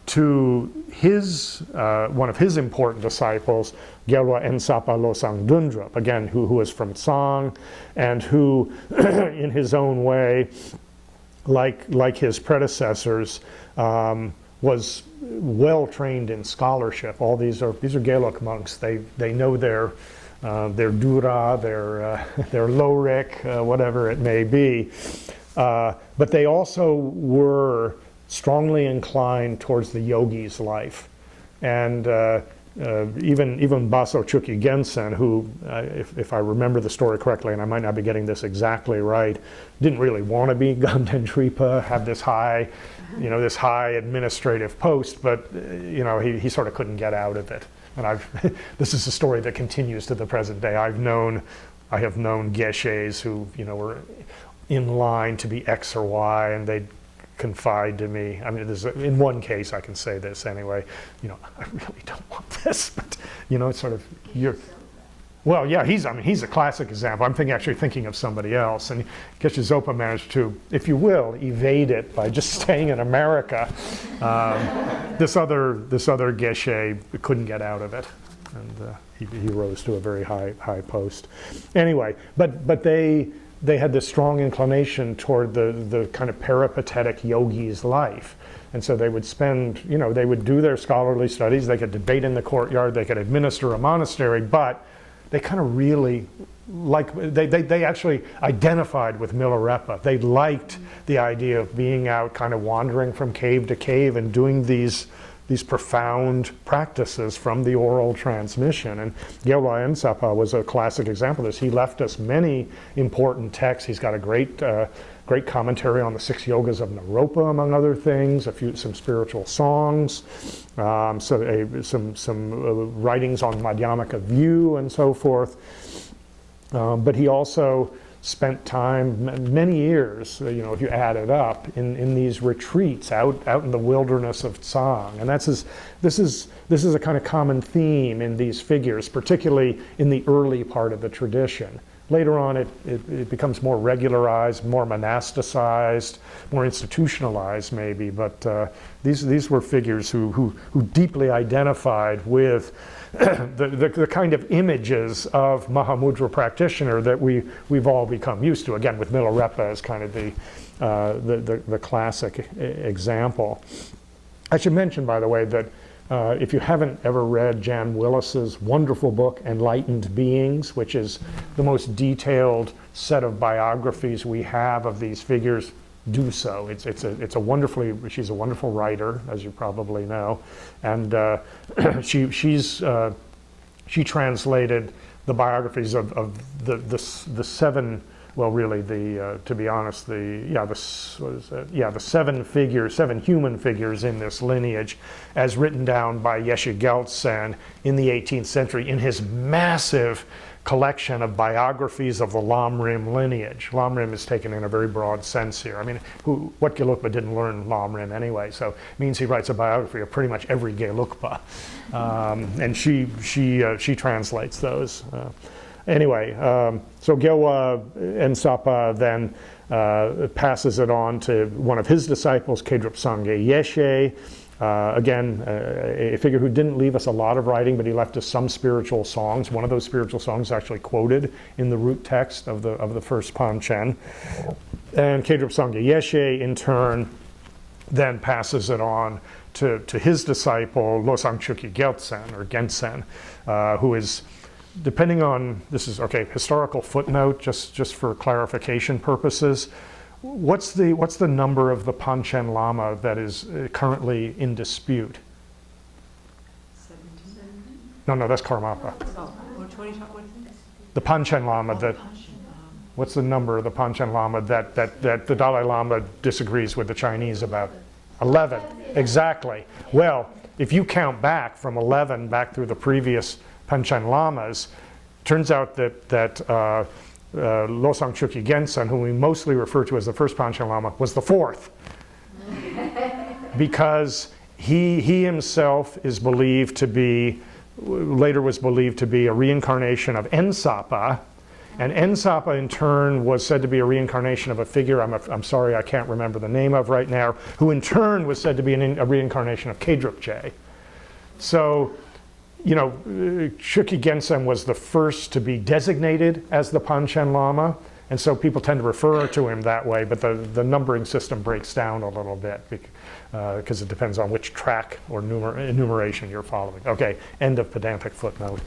to his, one of his important disciples, Gyalwa Ensapa Losang Dundrup, again, who was from Tsang, and who, in his own way, like his predecessors, was well trained in scholarship. All these are Gelug monks. They know their Dura, their Lorik, whatever it may be. But they also were strongly inclined towards the yogi's life. And even Baso Chukyi Gensen, who, if I remember the story correctly, and I might not be getting this exactly right, didn't really want to be Gamden Tripa, have this high administrative post, but he sort of couldn't get out of it. And this is a story that continues to the present day. I have known geshes who were in line to be X or Y, and they'd confide to me. I mean, in one case I can say this anyway. I really don't want this, but it's sort of Well, yeah, he's a classic example. I'm actually thinking of somebody else, and Geshe Zopa managed to, if you will, evade it by just staying in America. This other Geshe couldn't get out of it, and he rose to a very high post. Anyway, but they had this strong inclination toward the kind of peripatetic yogi's life. And so they would they would do their scholarly studies, they could debate in the courtyard, they could administer a monastery, but they kind of really they actually identified with Milarepa. They liked the idea of being out kind of wandering from cave to cave and doing these profound practices from the oral transmission. And Gyalwa Ensapa was a classic example of this. He left us many important texts. He's got a great commentary on the 6 yogas of Naropa, among other things, some spiritual songs, some writings on Madhyamaka view and so forth. But he also spent time, many years, if you add it up, in these retreats out in the wilderness of Tsang. And this is a kind of common theme in these figures, particularly in the early part of the tradition. Later on, it becomes more regularized, more monasticized, more institutionalized, maybe. But these were figures who deeply identified with the kind of images of Mahamudra practitioner that we've all become used to. Again, with Milarepa as kind of the classic example. I should mention, by the way, that if you haven't ever read Jan Willis's wonderful book, Enlightened Beings, which is the most detailed set of biographies we have of these figures, do so. She's a wonderful writer, as you probably know, and she translated the biographies of the 7. Well, really, to be honest, the 7 human figures in this lineage, as written down by Yeshe Geltsen in the 18th century in his massive collection of biographies of the Lamrim lineage. Lamrim is taken in a very broad sense here. I mean, what Gelugpa didn't learn Lamrim anyway, so it means he writes a biography of pretty much every Gelugpa, and she translates those. Anyway, so Gyalwa Ensapa then passes it on to one of his disciples, Kedrup Sangye Yeshe. Again, a figure who didn't leave us a lot of writing, but he left us some spiritual songs. One of those spiritual songs is actually quoted in the root text of the first Panchen. And Kedrup Sangye Yeshe, in turn, then passes it on to his disciple, Losang Chukyi Geltsen, or Gensen, who is, depending on, this is, okay, historical footnote, just for clarification purposes, what's the number of the Panchen Lama that is currently in dispute? 17. No, that's Karmapa. The Panchen Lama what's the number of the Panchen Lama that the Dalai Lama disagrees with the Chinese about? 11, exactly. Well, if you count back from 11 back through the previous Panchen Lamas, turns out that Losang Chukyi Gensen, whom we mostly refer to as the first Panchen Lama, was the 4th. Because he himself is believed to be, later was believed to be a reincarnation of Ensapa, And Ensapa, in turn, was said to be a reincarnation of a figure I'm sorry, I can't remember the name of right now, who in turn was said to be a reincarnation of Kedrukje. So, you know, Chukyi Gensen was the first to be designated as the Panchen Lama, and so people tend to refer to him that way, but the numbering system breaks down a little bit because it depends on which track or enumeration you're following. Okay, end of pedantic footnote.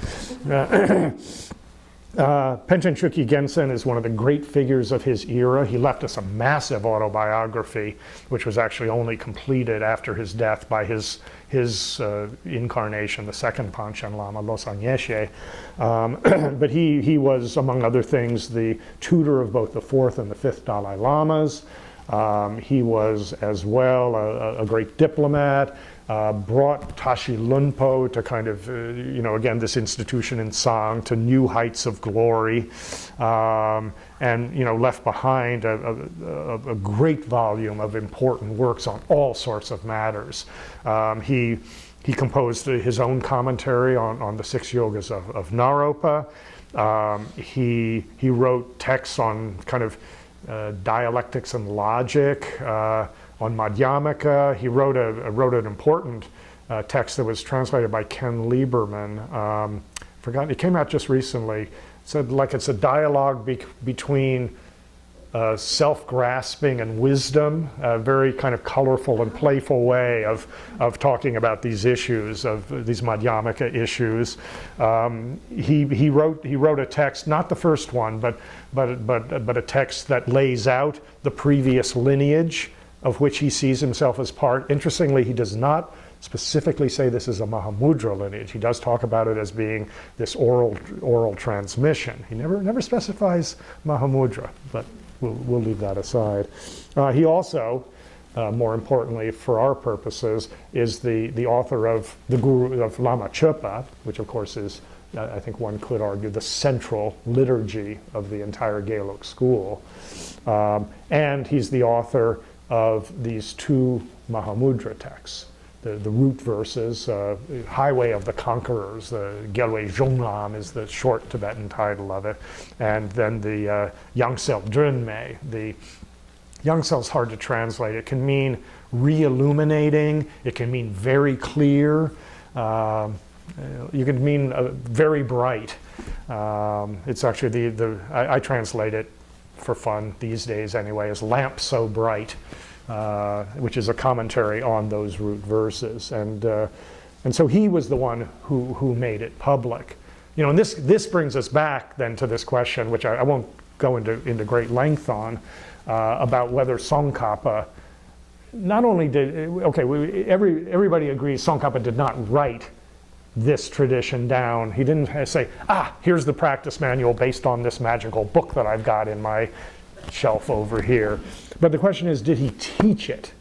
Panchen Chukyi Gensen is one of the great figures of his era. He left us a massive autobiography, which was actually only completed after his death by his incarnation, the second Panchen Lama, Losang Yeshe. But he was, among other things, the tutor of both the fourth and the fifth Dalai Lamas. He was as well a great diplomat, brought Tashi Lunpo to kind of, you know, again, this institution in Sang to new heights of glory, and, you know, left behind a great volume of important works on all sorts of matters. He composed his own commentary on the six yogas of Naropa. He wrote texts on kind of dialectics and logic, on Madhyamaka. He wrote an important text that was translated by Ken Lieberman. It came out just recently. It said like it's a dialogue between self-grasping and wisdom, a very kind of colorful and playful way of talking about these issues, of these Madhyamaka issues. He wrote a text, not the first one, but a text that lays out the previous lineage of which he sees himself as part. Interestingly, he does not specifically say this is a Mahamudra lineage. He does talk about it as being this oral transmission. He never specifies Mahamudra, but we'll leave that aside. He also, more importantly for our purposes, is the author of the Guru of Lama Chöpa, which of course is, I think one could argue, the central liturgy of the entire Gelug school. And he's the author of these two Mahamudra texts, the root verses, Highway of the Conquerors, the Gelwe Zhongnam is the short Tibetan title of it, and then the Yangsel Drunme. The Yangsel's hard to translate. It can mean re-illuminating, it can mean very clear, you can mean very bright. It's actually I translate it for fun these days anyway, is lamp so bright, which is a commentary on those root verses. And so he was the one who made it public. You know, and this brings us back then to this question, which I won't go into great length on, about whether Tsongkhapa not only did, everybody agrees Tsongkhapa did not write this tradition down. He didn't say, here's the practice manual based on this magical book that I've got in my shelf over here. But the question is, did he teach it?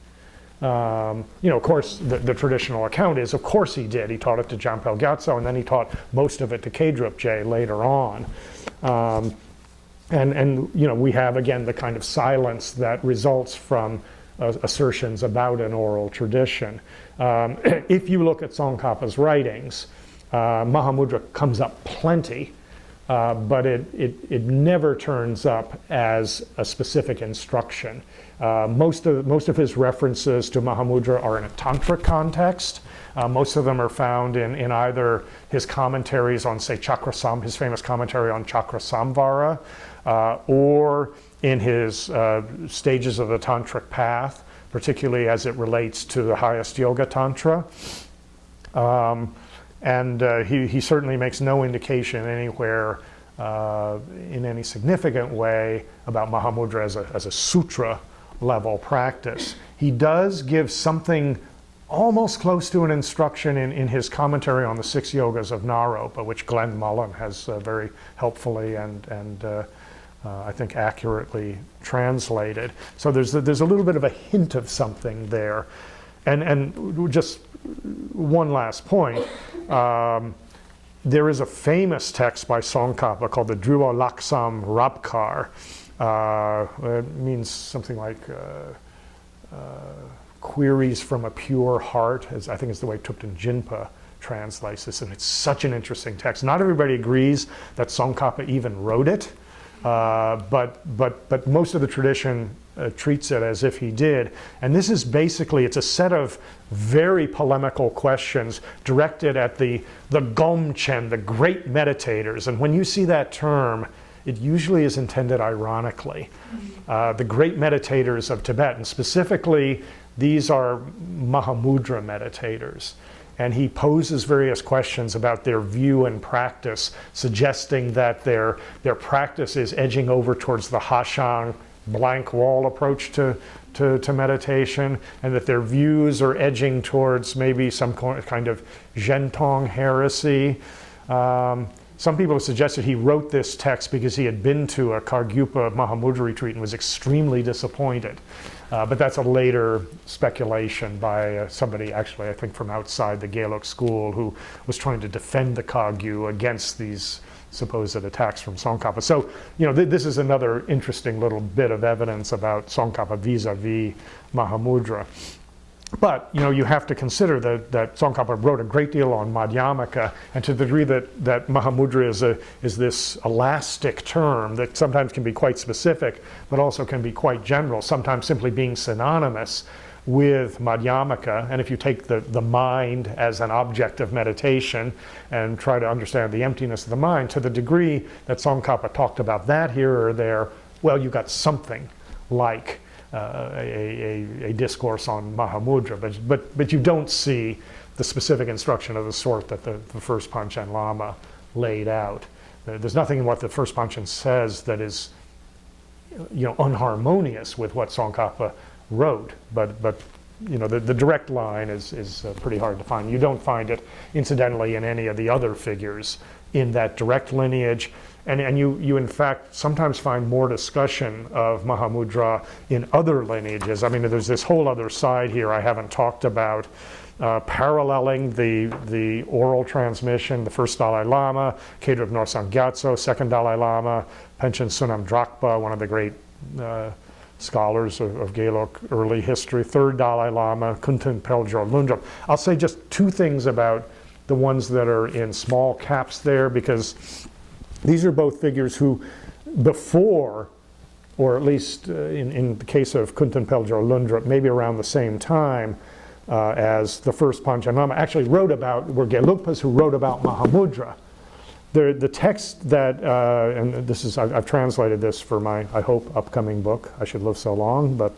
You know, of course, the traditional account is, of course he did. He taught it to Jampel Gyatso, and then he taught most of it to Kedrupje later on. And you know, we have, again, the kind of silence that results from assertions about an oral tradition. If you look at Tsongkhapa's writings, Mahamudra comes up plenty, but it never turns up as a specific instruction. Most of his references to Mahamudra are in a tantric context. Most of them are found in either his commentaries on, say, his famous commentary on Chakrasamvara, or in his stages of the tantric path, particularly as it relates to the highest yoga tantra. He certainly makes no indication anywhere in any significant way about Mahamudra as a sutra level practice. He does give something almost close to an instruction in his commentary on the six yogas of Naropa, which Glenn Mullen has very helpfully and I think accurately translated. So there's a little bit of a hint of something there. And just one last point. There is a famous text by Tsongkhapa called the Drua Laksam Rabkar. It means something like queries from a pure heart, I think is the way Thupten Jinpa translates this, and it's such an interesting text. Not everybody agrees that Tsongkhapa even wrote it. But most of the tradition treats it as if he did. And this is basically, it's a set of very polemical questions directed at the Gomchen, the great meditators. And when you see that term, it usually is intended ironically. The great meditators of Tibet, and specifically, these are Mahamudra meditators. And he poses various questions about their view and practice, suggesting that their practice is edging over towards the Hashang, blank wall approach to meditation, and that their views are edging towards maybe some kind of Zhentong heresy. Some people have suggested he wrote this text because he had been to a Kargyupa Mahamudra retreat and was extremely disappointed. But that's a later speculation by somebody, actually, I think from outside the Gelug school, who was trying to defend the Kagyu against these supposed attacks from Tsongkhapa. So, this is another interesting little bit of evidence about Tsongkhapa vis-a-vis Mahamudra. But, you have to consider that Tsongkhapa wrote a great deal on Madhyamaka, and to the degree that Mahamudra is this elastic term that sometimes can be quite specific, but also can be quite general, sometimes simply being synonymous with Madhyamaka. And if you take the mind as an object of meditation and try to understand the emptiness of the mind, to the degree that Tsongkhapa talked about that here or there, well, you got something like a discourse on Mahamudra, but you don't see the specific instruction of the sort that the first Panchen Lama laid out. There's nothing in what the first Panchen says that is unharmonious with what Tsongkhapa wrote, but the direct line is pretty hard to find. You don't find it, incidentally, in any of the other figures in that direct lineage. And you in fact sometimes find more discussion of Mahamudra in other lineages. I mean, there's this whole other side here I haven't talked about, paralleling the oral transmission, the first Dalai Lama, Kedrup Norsang Gyatso, second Dalai Lama, Panchen Sunam Drakpa, one of the great scholars of Gelug early history, third Dalai Lama, Kunten Peljor Lundrup. I'll say just two things about the ones that are in small caps there, because these are both figures who, before, or at least in the case of Kunten Peljor Lundrup, maybe around the same time as the first Panchen Lama, actually were Gelugpas who wrote about Mahamudra. The text that, and this is, I've translated this for my, I hope, upcoming book. I should live so long, but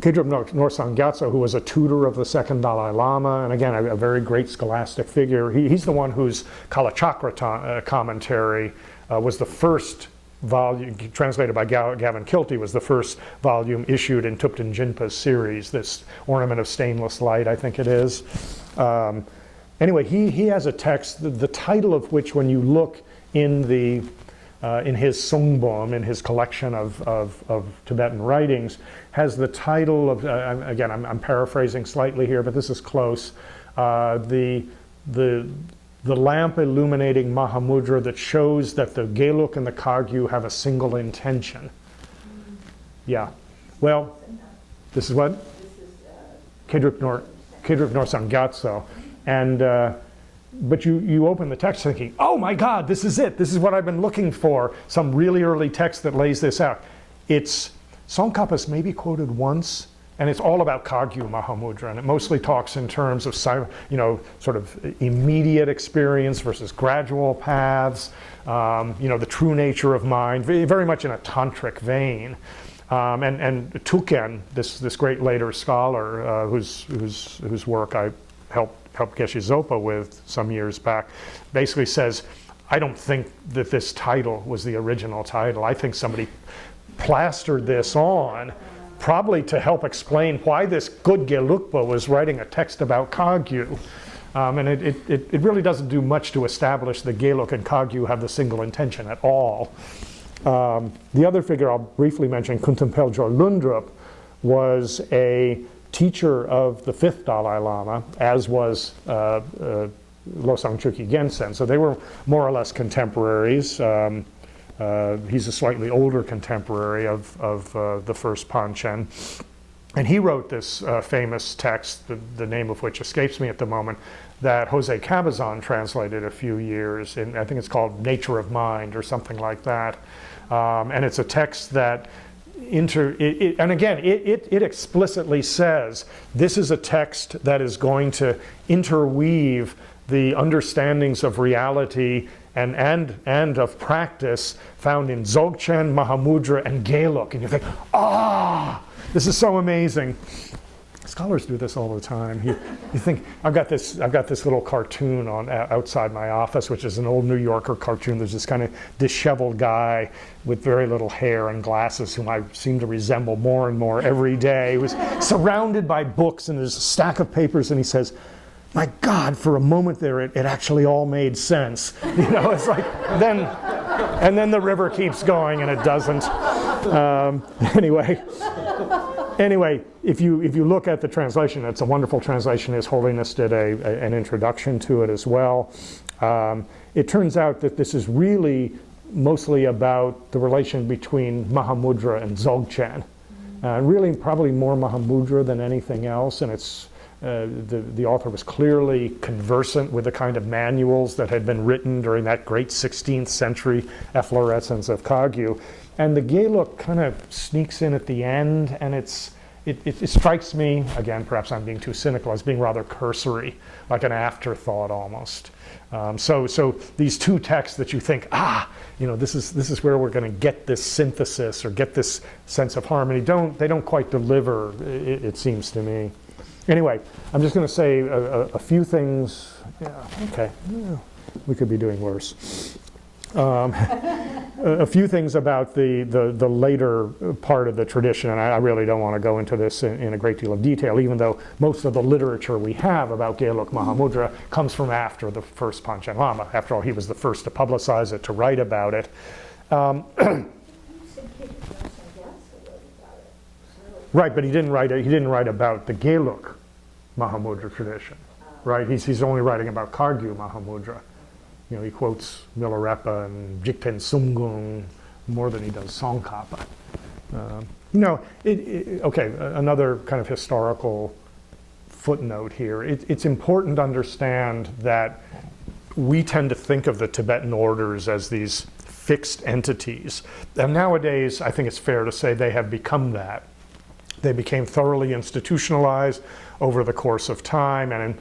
Kedrup Norsang Gyatso, who was a tutor of the second Dalai Lama, and again, a very great scholastic figure. He's the one whose Kalachakra commentary was the first volume, translated by Gavin Kilty, was the first volume issued in Thupten Jinpa's series, this Ornament of Stainless Light, I think it is. Anyway, he has a text, the title of which, when you look in his Sungbom, in his collection of Tibetan writings, has the title of, again, I'm paraphrasing slightly here, but this is close, the lamp illuminating Mahamudra that shows that the Gelug and the Kagyu have a single intention. Yeah. Well, this is what? Kedrup Norsang Gyatso. And but you open the text thinking, oh my God, this is it. This is what I've been looking for. Some really early text that lays this out. It's Tsongkhapa's maybe quoted once, and it's all about Kagyu Mahamudra, and it mostly talks in terms of sort of immediate experience versus gradual paths. The true nature of mind, very much in a tantric vein. And Tuken, this great later scholar whose work I helped Geshe Zopa with some years back, basically says, I don't think that this title was the original title. I think somebody plastered this on, probably to help explain why this good Gelugpa was writing a text about Kagyu. And it really doesn't do much to establish that Gelug and Kagyu have the single intention at all. The other figure I'll briefly mention, Kunten Peljor Lundrup, was a teacher of the fifth Dalai Lama, as was Losang Chukyi Gensen. So they were more or less contemporaries. He's a slightly older contemporary of the first Panchen. And he wrote this famous text, the name of which escapes me at the moment, that Jose Cabazon translated a few years, and I think it's called Nature of Mind or something like that. And it's a text that, and again, it explicitly says this is a text that is going to interweave the understandings of reality and of practice found in Dzogchen, Mahamudra, and Geluk. And you think, this is so amazing. Scholars do this all the time. You think, I've got this little cartoon outside my office, which is an old New Yorker cartoon. There's this kind of disheveled guy with very little hair and glasses whom I seem to resemble more and more every day. He was surrounded by books, and there's a stack of papers, and he says, my God, for a moment there, it actually all made sense. It's like, then the river keeps going, and it doesn't. Anyway, if you look at the translation, it's a wonderful translation. His Holiness did an introduction to it as well. It turns out that this is really mostly about the relation between Mahamudra and Dzogchen. Really, probably more Mahamudra than anything else, and it's the author was clearly conversant with the kind of manuals that had been written during that great 16th century efflorescence of Kagyu. And the Geluk kind of sneaks in at the end, and it strikes me, again, perhaps I'm being too cynical, as being rather cursory, like an afterthought almost. So these two texts that you think, this is where we're going to get this synthesis or get this sense of harmony, they don't quite deliver, it seems to me. Anyway, I'm just going to say a few things. We could be doing worse. A few things about the later part of the tradition, and I really don't want to go into this in a great deal of detail, even though most of the literature we have about Geluk Mahamudra comes from after the first Panchen Lama. After all, he was the first to publicize it, to write about it. Right, but he didn't write about the Geluk Mahamudra tradition, right? He's only writing about Kagyu Mahamudra. He quotes Milarepa and Jigten Sumgung more than he does Tsongkhapa. Another kind of historical footnote here. It's important to understand that we tend to think of the Tibetan orders as these fixed entities. And nowadays, I think it's fair to say they have become that. They became thoroughly institutionalized over the course of time, and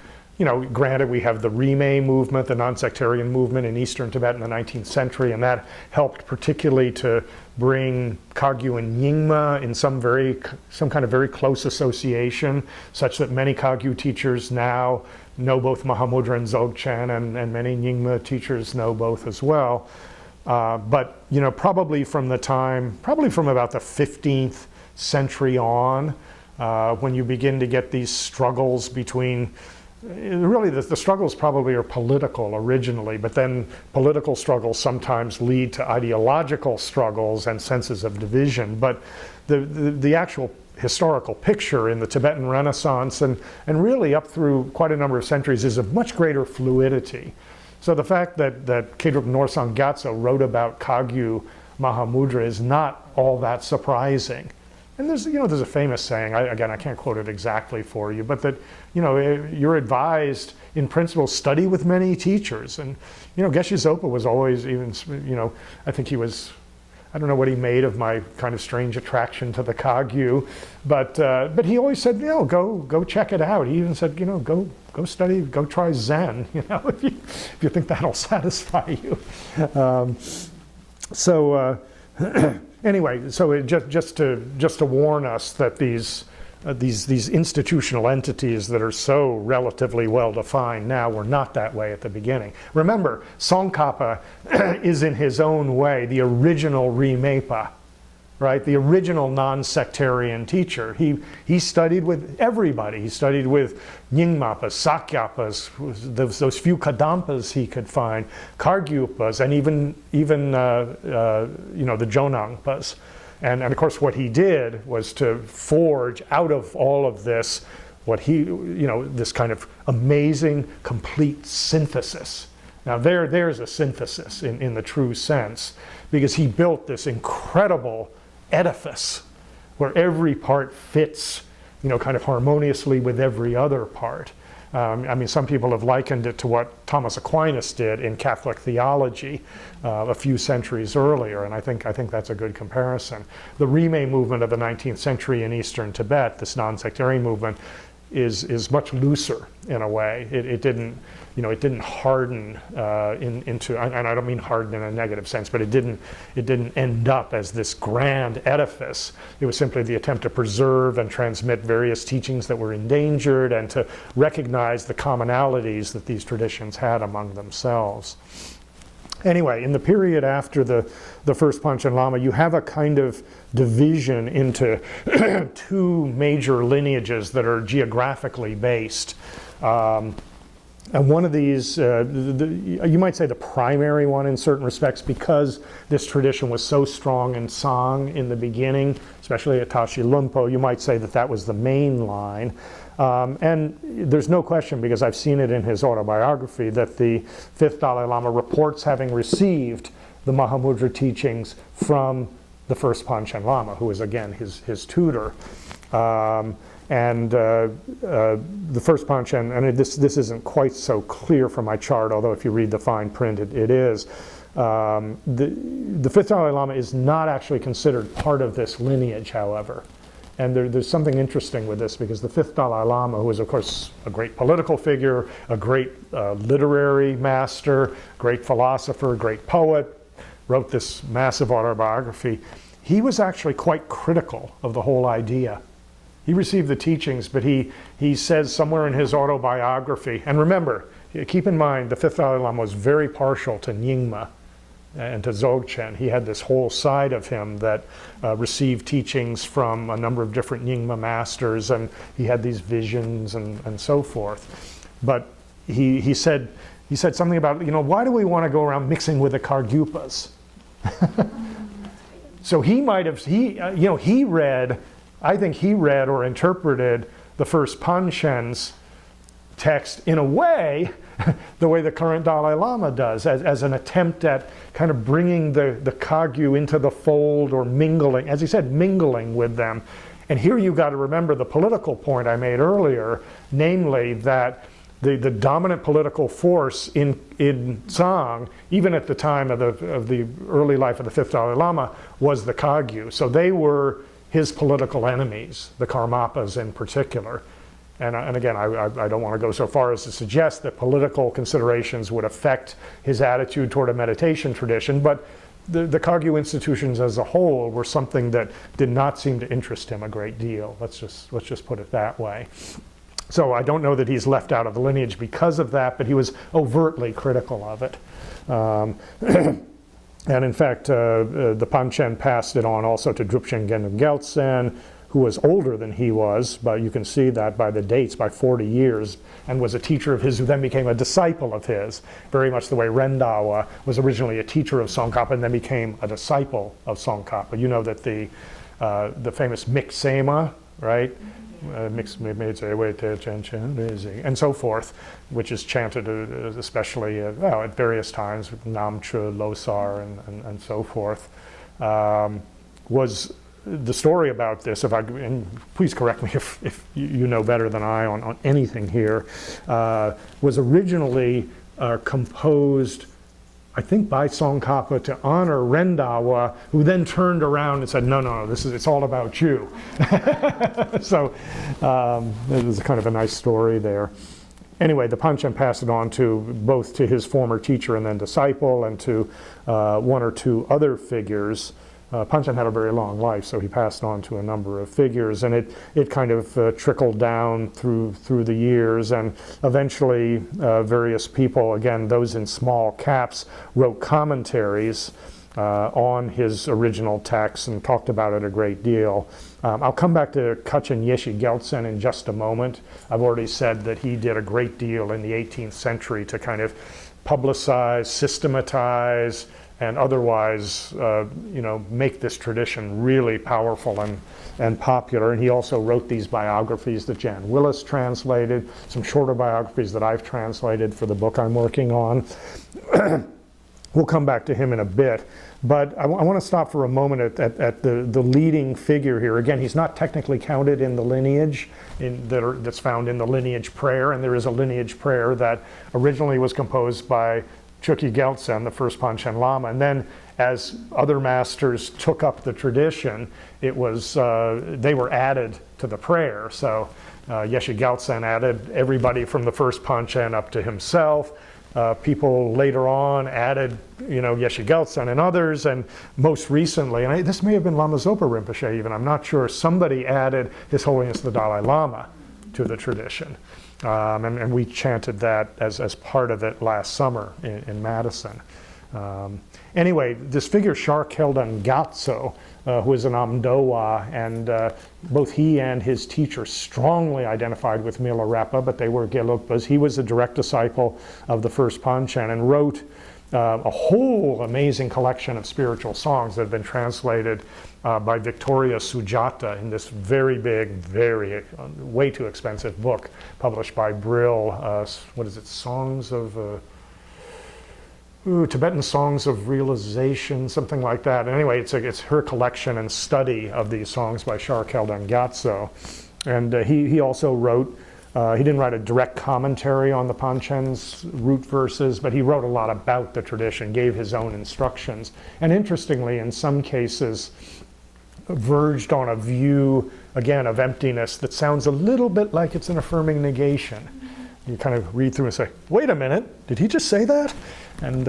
granted, we have the Rimé movement, the non-sectarian movement in Eastern Tibet in the 19th century, and that helped particularly to bring Kagyu and Nyingma in some kind of very close association, such that many Kagyu teachers now know both Mahamudra and Dzogchen, and many Nyingma teachers know both as well. But probably from about the 15th century on, when you begin to get these struggles between, really the struggles probably are political originally, but then political struggles sometimes lead to ideological struggles and senses of division. But the actual historical picture in the Tibetan Renaissance and really up through quite a number of centuries is of much greater fluidity. So the fact that Kedrup Norsang Gyatso wrote about Kagyu Mahamudra is not all that surprising. And there's a famous saying, I can't quote it exactly for you, but that, you're advised, in principle, study with many teachers. And, Geshe Zopa was always even, I think he was, I don't know what he made of my kind of strange attraction to the Kagyu, but he always said, go check it out. He even said, go study, go try Zen, if you think that'll satisfy you. Anyway, so just to warn us that these institutional entities that are so relatively well defined now were not that way at the beginning. Remember, Tsongkhapa is in his own way the original Rimépa, right? The original non-sectarian teacher. He studied with everybody. He studied with Nyingmapas, Sakyapas, those few Kadampas he could find, Kargyupas, and even the Jonangpas. And of course, what he did was to forge out of all of this this kind of amazing, complete synthesis. Now there's a synthesis in the true sense, because he built this incredible edifice where every part fits kind of harmoniously with every other part. I mean, some people have likened it to what Thomas Aquinas did in Catholic theology a few centuries earlier, and I think that's a good comparison. The Rimé movement of the 19th century in Eastern Tibet, this non-sectarian movement, is much looser in a way. It didn't harden into, and I don't mean harden in a negative sense, but it didn't end up as this grand edifice. It was simply the attempt to preserve and transmit various teachings that were endangered and to recognize the commonalities that these traditions had among themselves. Anyway, in the period after the first Panchen Lama, you have a kind of division into two major lineages that are geographically based. And one of these, you might say the primary one in certain respects, because this tradition was so strong in Song in the beginning, especially at Tashi Lumpo, you might say that was the main line. And there's no question, because I've seen it in his autobiography, that the fifth Dalai Lama reports having received the Mahamudra teachings from the first Panchen Lama, who was again his tutor. The first Panchen, and this isn't quite so clear from my chart, although if you read the fine print, it is. The fifth Dalai Lama is not actually considered part of this lineage, however. And there's something interesting with this, because the fifth Dalai Lama, who is of course a great political figure, a great literary master, great philosopher, great poet, wrote this massive autobiography, he was actually quite critical of the whole idea. He received the teachings, but he says somewhere in his autobiography, and remember, keep in mind, the fifth Dalai Lama was very partial to Nyingma and to Dzogchen. He had this whole side of him that received teachings from a number of different Nyingma masters, and he had these visions and so forth. But he said something about, why do we want to go around mixing with the Kargyupas? So he read, I think he read or interpreted the first Panchen's text in a way, the way the current Dalai Lama does, as an attempt at kind of bringing the Kagyu into the fold, or mingling, as he said, mingling with them. And here you've got to remember the political point I made earlier, namely that the dominant political force in Tsang, even at the time of the early life of the fifth Dalai Lama, was the Kagyu. So they were his political enemies, the Karmapas in particular. And again, I don't want to go so far as to suggest that political considerations would affect his attitude toward a meditation tradition, but the Kagyu institutions as a whole were something that did not seem to interest him a great deal. Let's just put it that way. So I don't know that he's left out of the lineage because of that, but he was overtly critical of it. And in fact, the Panchen passed it on also to Drupchen Genum Geltsen, who was older than he was, but you can see that by the dates, by 40 years, and was a teacher of his who then became a disciple of his, very much the way Rendawa was originally a teacher of Tsongkhapa and then became a disciple of Tsongkhapa. You know that the famous Miksema, right? And so forth, which is chanted especially at various times, Namchu, Losar, and so forth, was the story about this, and please correct me if you know better than I on anything here, was originally composed, I think, by Tsongkhapa to honor Rendawa, who then turned around and said, no, it's all about you. So it was kind of a nice story there. Anyway, the Panchen passed it on both to his former teacher and then disciple, and to one or two other figures. Panchen had a very long life, so he passed on to a number of figures, and it kind of trickled down through the years, and eventually various people, again those in small caps, wrote commentaries on his original text and talked about it a great deal. I'll come back to Kachin Yeshi Geltsen in just a moment. I've already said that he did a great deal in the 18th century to kind of publicize, systematize, and otherwise, make this tradition really powerful and popular. And he also wrote these biographies that Jan Willis translated, some shorter biographies that I've translated for the book I'm working on. We'll come back to him in a bit. But I want to stop for a moment at the leading figure here. Again, he's not technically counted in the lineage that's found in the lineage prayer, and there is a lineage prayer that originally was composed by Chökyi Gyaltsen, the first Panchen Lama, and then as other masters took up the tradition, it was they were added to the prayer. So Yeshe Gyaltsen added everybody from the first Panchen up to himself. People later on added, Yeshe Gyaltsen and others, and most recently, and this may have been Lama Zopa Rinpoche even, I'm not sure, somebody added His Holiness the Dalai Lama to the tradition. And we chanted that as part of it last summer in Madison. Anyway, this figure Shar Keldan Gyatso, who is an Amdowa, and both he and his teacher strongly identified with Milarepa, but they were Gelugpas. He was a direct disciple of the first Panchen and wrote a whole amazing collection of spiritual songs that have been translated by Victoria Sujata in this very big, way too expensive book published by Brill. What is it? Songs of... Tibetan Songs of Realization, something like that. Anyway, it's her collection and study of these songs by Shar Keldan Gyatso. And he also wrote, he didn't write a direct commentary on the Panchen's root verses, but he wrote a lot about the tradition, gave his own instructions. And interestingly, in some cases, verged on a view, again, of emptiness that sounds a little bit like it's an affirming negation. You kind of read through and say, wait a minute, did he just say that? And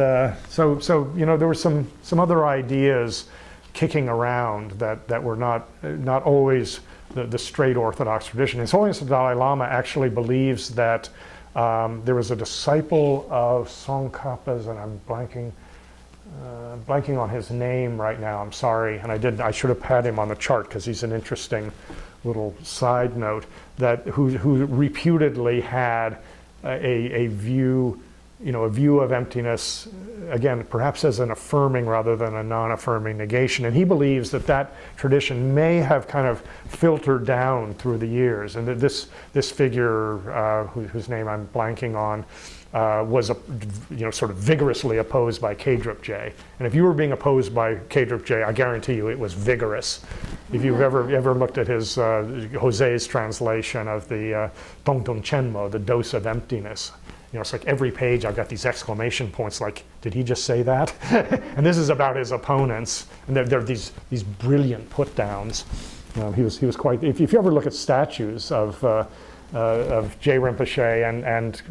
so there were some other ideas kicking around that were not always the straight Orthodox tradition. His Holiness the Dalai Lama actually believes that there was a disciple of Tsongkhapa's, and I'm blanking on his name right now, I'm sorry, and I should have had him on the chart because he's an interesting little side note, who reputedly had a view, a view of emptiness, again, perhaps as an affirming rather than a non-affirming negation. And he believes that tradition may have kind of filtered down through the years. And that this figure, whose name I'm blanking on, was sort of vigorously opposed by Kadrup J. And if you were being opposed by Kadrup J, I guarantee you it was vigorous. If you've ever looked at his Jose's translation of the Tongtong Chenmo, the dose of emptiness, it's like every page I've got these exclamation points like, did he just say that? And this is about his opponents, and they're these brilliant put downs. He was quite. If you ever look at statues of J. Rinpoche and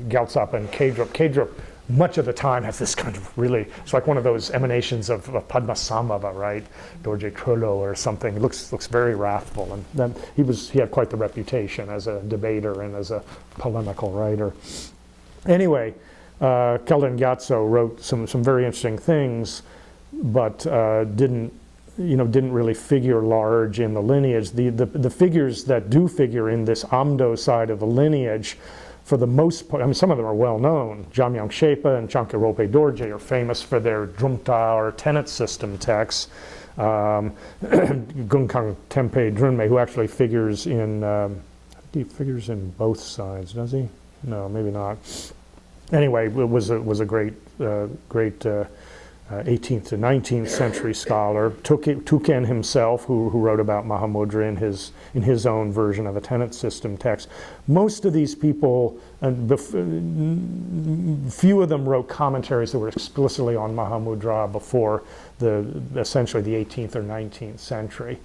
Gyaltsap and Kadrup much of the time has this kind of really, it's like one of those emanations of Padmasambhava, right? Dorje Trullo or something. It looks very wrathful. And then he had quite the reputation as a debater and as a polemical writer. Anyway, Keldan Gyatso wrote some very interesting things, but didn't really figure large in the lineage. The figures that do figure in this Amdo side of the lineage, for the most part, some of them are well known. Jamyang Shepa and Chanke Rope Dorje are famous for their Drumta or tenet system texts. Gunkang Tempe Drunme, who actually figures in, he figures in both sides, does he? No, maybe not. Anyway, it was a great 18th to 19th century scholar. Tuken himself, who wrote about Mahamudra in his own version of a tenet system text. Most of these people, few of them wrote commentaries that were explicitly on Mahamudra before essentially the 18th or 19th century.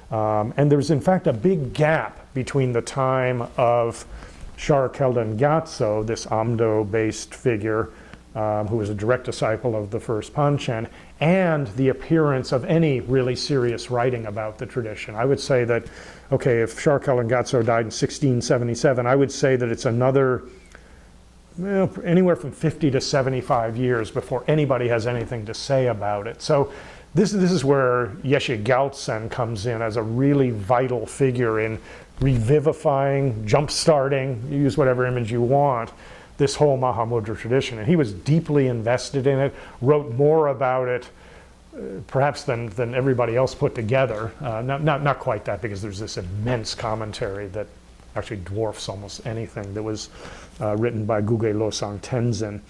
And there's in fact a big gap between the time of Shar Keldan Gyatso, this Amdo-based figure, who was a direct disciple of the first Panchen, and the appearance of any really serious writing about the tradition. I would say that, okay, if Shar Keldan Gyatso died in 1677, I would say that it's another, anywhere from 50 to 75 years before anybody has anything to say about it. So this is where Yeshe Gyaltsen comes in as a really vital figure in revivifying, jump-starting, use whatever image you want, this whole Mahamudra tradition. And he was deeply invested in it, wrote more about it perhaps than everybody else put together. Not quite that, because there's this immense commentary that actually dwarfs almost anything that was written by Guge Losang Tenzin.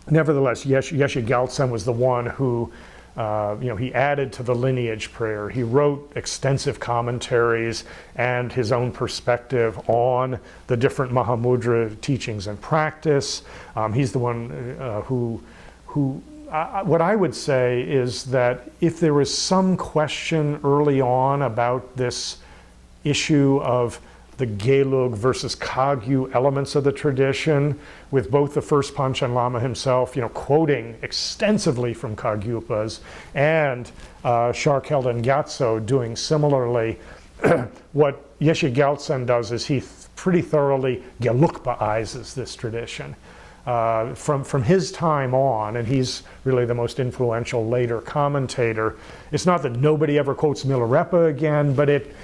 nevertheless, Yeshe Gyaltsen was the one who, he added to the lineage prayer. He wrote extensive commentaries and his own perspective on the different Mahamudra teachings and practice. He's the one who what I would say is that if there was some question early on about this issue of the Gelug versus Kagyu elements of the tradition, with both the first Panchen Lama himself, quoting extensively from Kagyupas, and Sharkeld and Gyatso doing similarly, what Yeshe Gyaltsen does is he pretty thoroughly Gelugpaizes this tradition. From his time on, and he's really the most influential later commentator. It's not that nobody ever quotes Milarepa again, but it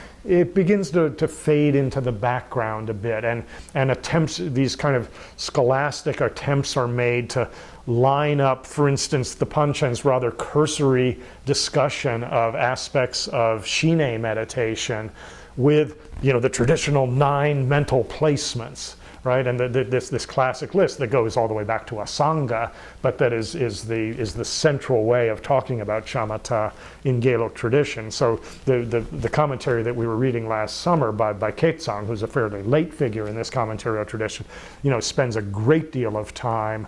begins to fade into the background a bit, and attempts, these kind of scholastic attempts are made to line up, for instance, the Panchen's rather cursory discussion of aspects of Shine meditation with the traditional 9 mental placements. Right, and this classic list that goes all the way back to Asanga, but that is the central way of talking about shamatha in Gelug tradition. So the commentary that we were reading last summer by Ketsang, who's a fairly late figure in this commentarial tradition, spends a great deal of time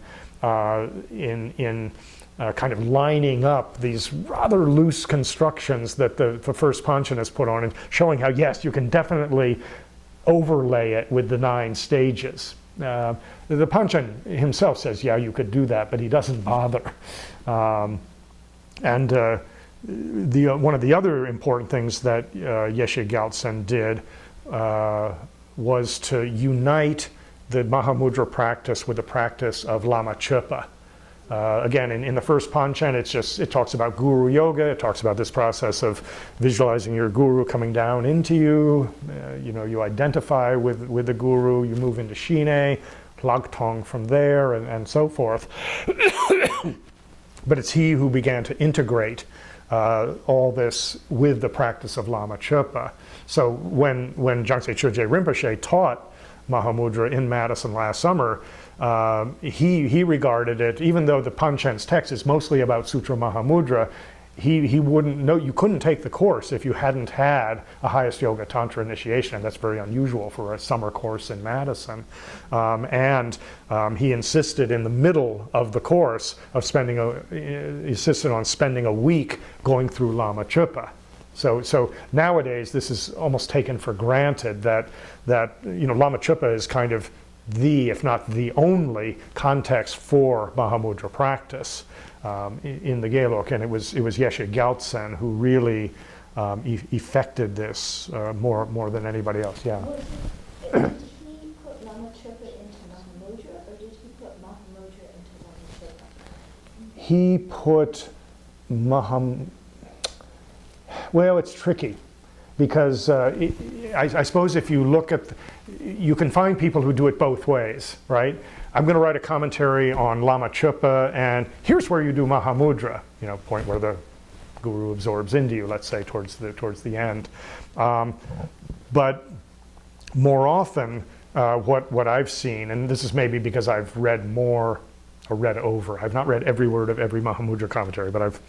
in kind of lining up these rather loose constructions that the first Panchen has put on, and showing how yes, you can definitely overlay it with the 9 stages. The Panchen himself says, yeah, you could do that, but he doesn't bother. One of the other important things that Yeshe Gyaltsen did was to unite the Mahamudra practice with the practice of Lama Chöpa. Again, in the first Panchen, it talks about Guru Yoga. It talks about this process of visualizing your Guru coming down into you. You identify with the Guru. You move into Shine, Lagtong from there, and so forth. But it's he who began to integrate all this with the practice of Lama Chöpa. So when Jangse Chögyé Rinpoche taught Mahamudra in Madison last summer, he regarded it, even though the Panchen's text is mostly about Sutra Mahamudra, he wouldn't know, you couldn't take the course if you hadn't had a highest yoga tantra initiation, and that's very unusual for a summer course in Madison. He insisted in the middle of the course of insisted on spending a week going through Lama Chöpa. So nowadays this is almost taken for granted that Lama Chöpa is kind of if not the only context for Mahamudra practice in the Gelug, and it was Yeshe Gyaltsen who really effected this more than anybody else. Yeah. Did he put Lama Chöpa into Mahamudra, or did he put Mahamudra into Lama Chöpa? He put well, it's tricky, because I suppose if you look at, you can find people who do it both ways, right? I'm going to write a commentary on Lama Chöpa, and here's where you do Mahamudra, point where the Guru absorbs into you, let's say, towards the end. But more often, what I've seen, and this is maybe because I've read more, or read over, I've not read every word of every Mahamudra commentary, but I've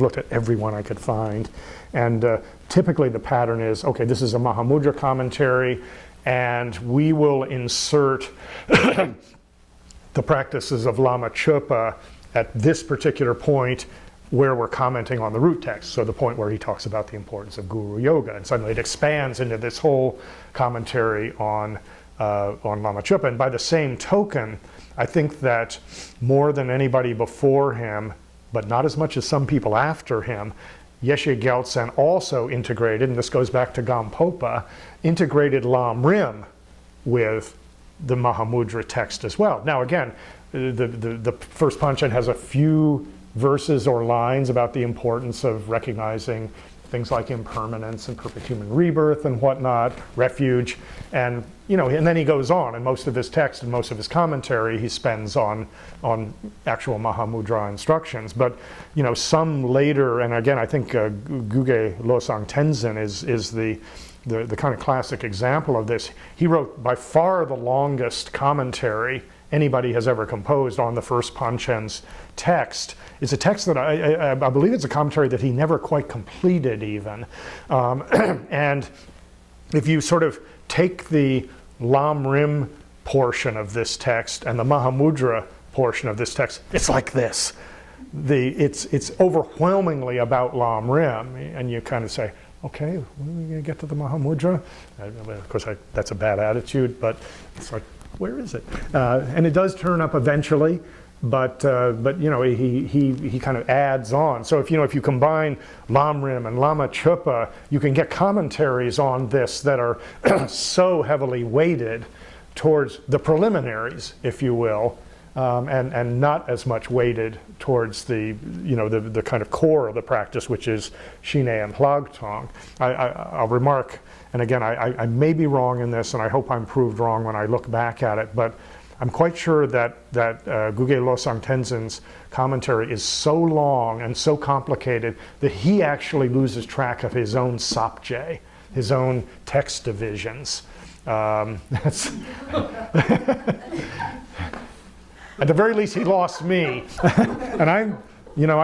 looked at every one I could find, and typically the pattern is, okay, this is a Mahamudra commentary, and we will insert the practices of Lama Chöpa at this particular point where we're commenting on the root text, so the point where he talks about the importance of Guru Yoga, and suddenly it expands into this whole commentary on Lama Chöpa. And by the same token, I think that more than anybody before him, but not as much as some people after him, Yeshe Gyaltsen also integrated, and this goes back to Gampopa, integrated Lam Rim with the Mahamudra text as well. Now again, the first Panchen has a few verses or lines about the importance of recognizing things like impermanence and perfect human rebirth and whatnot, refuge, and and then he goes on, and most of his text and most of his commentary he spends on actual Mahamudra instructions. But some later, and again I think Guge Losang Tenzin is the kind of classic example of this. He wrote by far the longest commentary anybody has ever composed on the first Panchen's text. It's a text that I believe it's a commentary that he never quite completed even. And if you sort of take the Lam Rim portion of this text and the Mahamudra portion of this text, it's like this. It's overwhelmingly about Lam Rim, and you kind of say, okay, when are we going to get to the Mahamudra? Of course, that's a bad attitude, but it's like, where is it? And it does turn up eventually, but you know, he kind of adds on. So if you combine Lam Rim and Lama Chupa, you can get commentaries on this that are so heavily weighted towards the preliminaries, if you will, and not as much weighted towards the kind of core of the practice, which is Shine and Plagtong. I'll remark, and again, I may be wrong in this, and I hope I'm proved wrong when I look back at it, but I'm quite sure that Guge Losang Tenzin's commentary is so long and so complicated that he actually loses track of his own sapje, his own text divisions. That's at the very least, he lost me. And I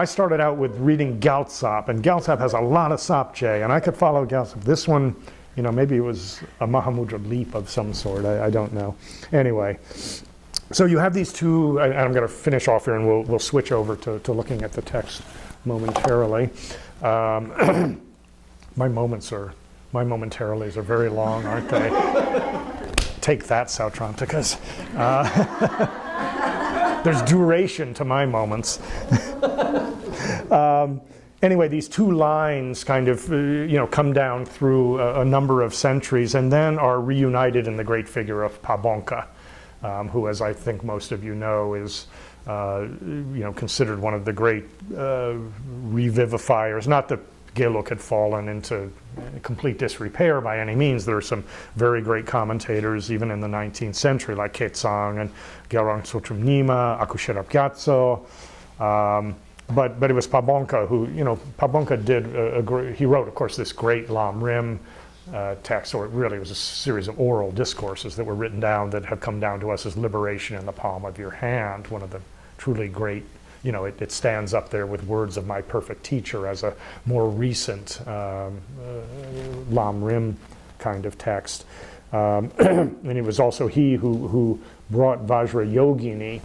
started out with reading Gyaltsap, and Gyaltsap has a lot of sapje, and I could follow Gyaltsap. This one, maybe it was a Mahamudra leap of some sort. I don't know. Anyway, so you have these two, and I'm going to finish off here, and we'll switch over to looking at the text momentarily. My momentarilies are very long, aren't they? Take that, Sautranticus. There's duration to my moments. Anyway, these two lines kind of, come down through a number of centuries and then are reunited in the great figure of Pabonka, who, as I think most of you know, is, considered one of the great revivifiers. Not that Geluk had fallen into complete disrepair by any means. There are some very great commentators, even in the 19th century, like Ketsang and Gyalrang Sotrim Nima, Akushirap Gyatso. But it was Pabonka who, Pabonka did he wrote, of course, this great Lam Rim text, or it really was a series of oral discourses that were written down that have come down to us as Liberation in the Palm of Your Hand, one of the truly great. It stands up there with Words of My Perfect Teacher as a more recent Lam Rim kind of text. And it was also he who brought Vajra Yogini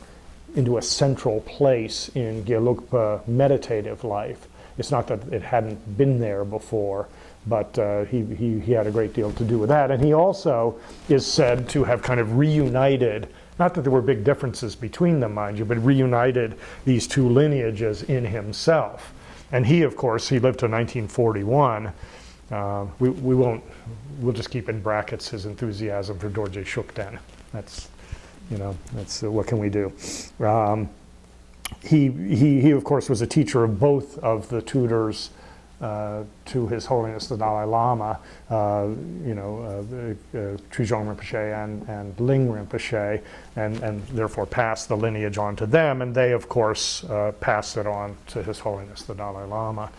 into a central place in Gelugpa meditative life. It's not that it hadn't been there before, but he had a great deal to do with that. And he also is said to have kind of reunited, not that there were big differences between them, mind you, but reunited these two lineages in himself. And he, of course, he lived to 1941. We'll just keep in brackets his enthusiasm for Dorje Shukden. That's what can we do? He, of course, was a teacher of both of the tutors to His Holiness the Dalai Lama, Trijong Rinpoche and Ling Rinpoche, and therefore passed the lineage on to them, and they, of course, passed it on to His Holiness the Dalai Lama.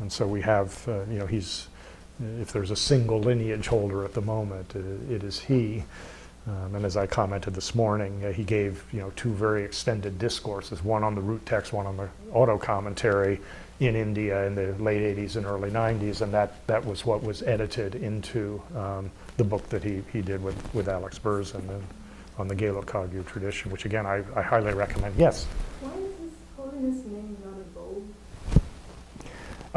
And so we have, if there's a single lineage holder at the moment, it is he. And as I commented this morning, he gave two very extended discourses, one on the root text, one on the auto commentary in India in the late 80s and early 90s, and that was what was edited into the book that he did with Alex Berzin on the Gelug Kagyu tradition, which again I highly recommend. Yes? Why is His Holiness name not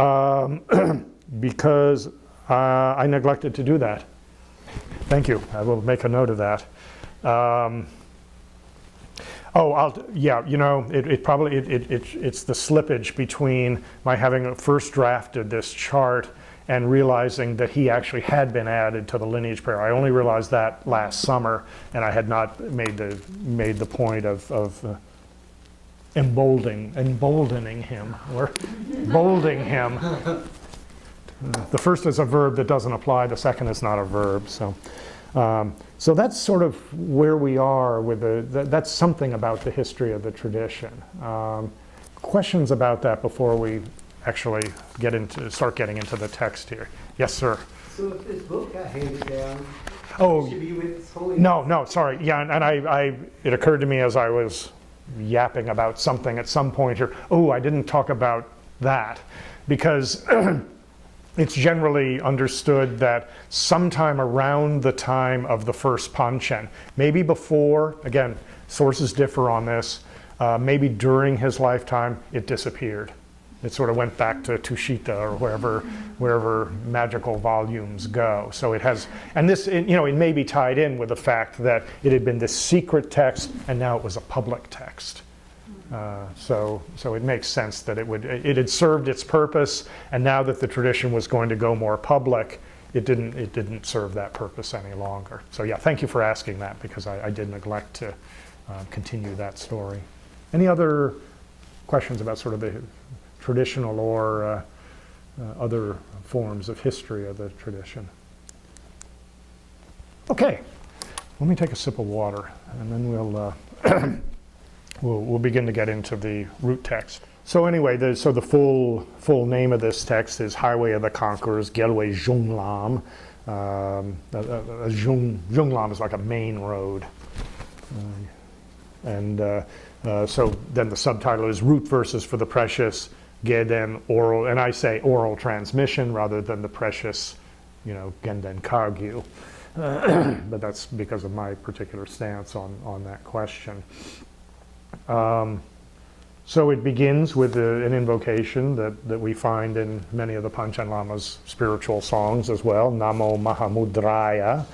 in bold? Because I neglected to do that. Thank you. I will make a note of that. It's the slippage between my having first drafted this chart and realizing that he actually had been added to the lineage pair. I only realized that last summer, and I had not made the point of emboldening him or bolding him. The first is a verb that doesn't apply. The second is not a verb. So that's sort of where we are with that's something about the history of the tradition. Questions about that before we actually start getting into the text here? Yes, sir. So if this book got handed down, Oh, Should be with His Holiness. no, sorry. Yeah, and it occurred to me as I was yapping about something at some point here, oh, I didn't talk about that, because it's generally understood that sometime around the time of the first Panchen, maybe before, again, sources differ on this, maybe during his lifetime, it disappeared. It sort of went back to Tushita or wherever magical volumes go. So it has, and this, it may be tied in with the fact that it had been this secret text and now it was a public text. So it makes sense that it had served its purpose, and now that the tradition was going to go more public, it didn't serve that purpose any longer. So yeah, thank you for asking that, because I did neglect to continue that story. Any other questions about sort of the traditional or other forms of history of the tradition? Okay, let me take a sip of water, and then we'll begin to get into the root text. So anyway, the full name of this text is Highway of the Conquerors, Gelway Zhonglam. Zhonglam is like a main road. So then the subtitle is Root Verses for the Precious, Geden Oral, and I say oral transmission rather than the precious, Genden Kagyu. But that's because of my particular stance on that question. So it begins with an invocation that we find in many of the Panchen Lama's spiritual songs as well, Namo Mahamudraya,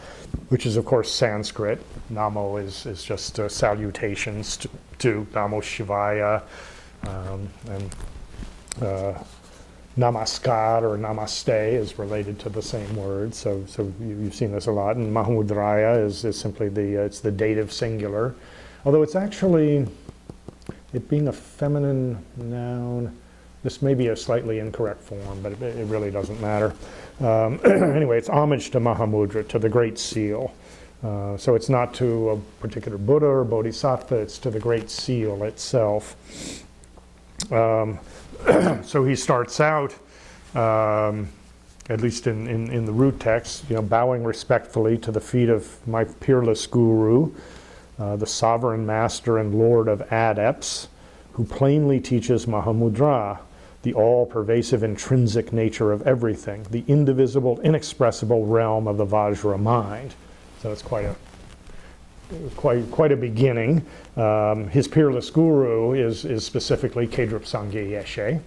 which is of course Sanskrit. Namo is just salutations to Namo Shivaya, and Namaskar or Namaste is related to the same word. So you've seen this a lot. And Mahamudraya is simply it's the dative singular, although it's actually, it being a feminine noun, this may be a slightly incorrect form, but it really doesn't matter. Anyway, it's homage to Mahamudra, to the Great Seal. So it's not to a particular Buddha or Bodhisattva, it's to the Great Seal itself. So he starts out, at least in the root text, bowing respectfully to the feet of my peerless guru, the sovereign master and lord of adepts, who plainly teaches Mahamudra, the all-pervasive intrinsic nature of everything, the indivisible, inexpressible realm of the Vajra mind. So it's quite a beginning. His peerless guru is specifically Kedrup Sangye Yeshe,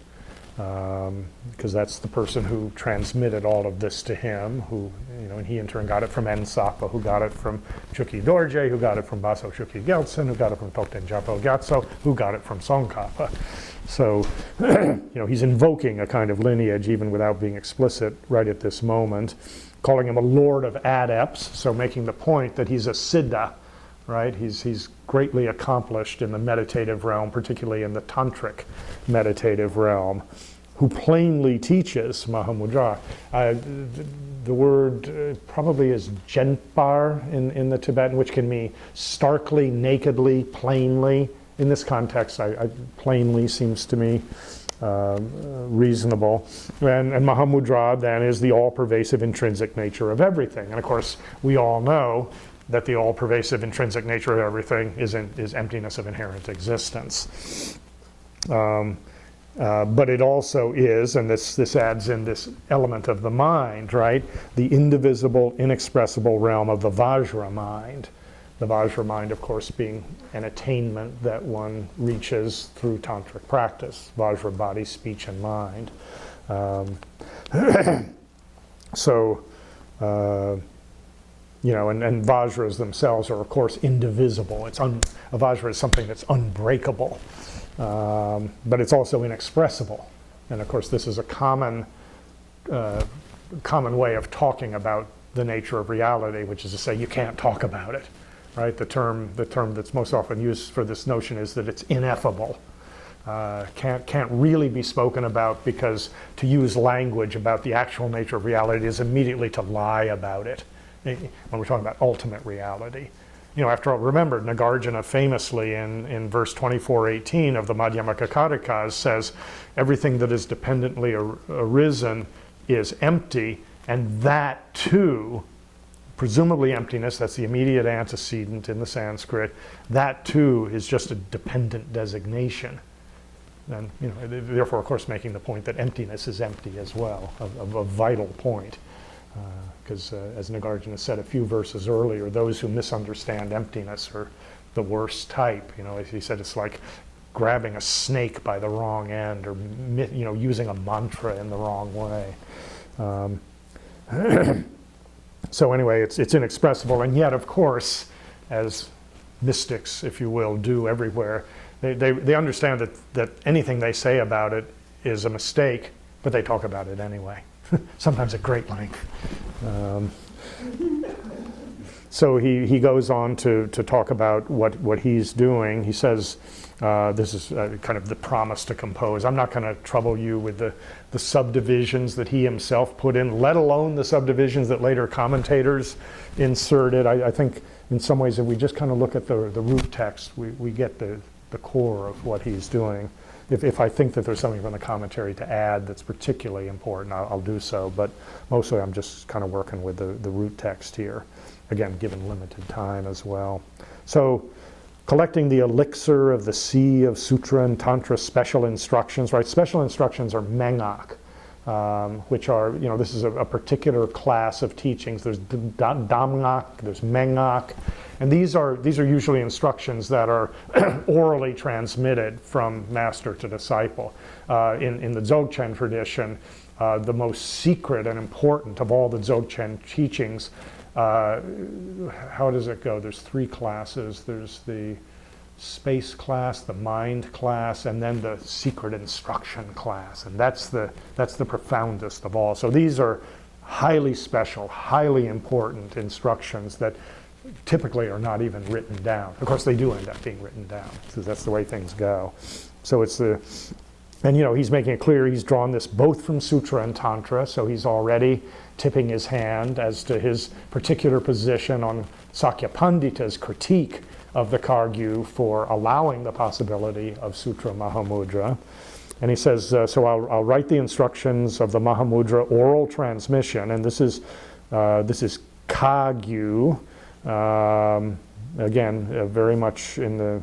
because that's the person who transmitted all of this to him, and he in turn got it from Ensapa, who got it from Chukyi Dorje, who got it from Baso Chukyi Geltsen, who got it from Tokten Japo Gyatso, who got it from Tsongkhapa. So, he's invoking a kind of lineage even without being explicit right at this moment, calling him a lord of adepts, so making the point that he's a siddha, right? He's greatly accomplished in the meditative realm, particularly in the tantric meditative realm, who plainly teaches Mahamudra. The word probably is Jenpar in the Tibetan, which can mean starkly, nakedly, plainly. In this context, plainly seems to me reasonable. And Mahamudra then is the all-pervasive intrinsic nature of everything. And of course, we all know that the all-pervasive intrinsic nature of everything is emptiness of inherent existence. But it also is, and this adds in this element of the mind, right? The indivisible, inexpressible realm of the Vajra mind. The Vajra mind, of course, being an attainment that one reaches through tantric practice, Vajra body, speech, and mind. And Vajras themselves are, of course, indivisible. A Vajra is something that's unbreakable, but it's also inexpressible. And of course, this is a common way of talking about the nature of reality, which is to say you can't talk about it, right? The term that's most often used for this notion is that it's ineffable. Can't really be spoken about, because to use language about the actual nature of reality is immediately to lie about it when we're talking about ultimate reality. After all, remember, Nagarjuna famously in verse 24:18 of the Madhyamaka Karikas says, everything that is dependently arisen is empty, and that too presumably emptiness, that's the immediate antecedent in the Sanskrit. That too is just a dependent designation. And therefore, of course, making the point that emptiness is empty as well, a vital point. Because as Nagarjuna said a few verses earlier, those who misunderstand emptiness are the worst type. As he said, it's like grabbing a snake by the wrong end, or using a mantra in the wrong way. So anyway, it's inexpressible, and yet, of course, as mystics, if you will, do everywhere, they understand that anything they say about it is a mistake, but they talk about it anyway, sometimes at great length. So he goes on to talk about what he's doing. He says, this is kind of the promise to compose. I'm not going to trouble you with the subdivisions that he himself put in, let alone the subdivisions that later commentators inserted. I think in some ways if we just kind of look at the root text, we get the core of what he's doing. If I think that there's something from the commentary to add that's particularly important, I'll do so, but mostly I'm just kind of working with the root text here, again, given limited time as well. So, collecting the elixir of the sea of Sutra and Tantra special instructions, right? Special instructions are mengak, which are, this is a particular class of teachings. There's damngak, there's mengak, and these are usually instructions that are orally transmitted from master to disciple. In the Dzogchen tradition, the most secret and important of all the Dzogchen teachings, how does it go? There's 3 classes. There's the space class, the mind class, and then the secret instruction class. And that's the profoundest of all. So these are highly special, highly important instructions that typically are not even written down. Of course, they do end up being written down, because that's the way things go. So it's and he's making it clear he's drawn this both from Sutra and Tantra, so he's already tipping his hand as to his particular position on Sakya Pandita's critique of the Kargyu for allowing the possibility of Sutra Mahamudra. And he says, so I'll write the instructions of the Mahamudra oral transmission, and this is Kagyu, again, very much in the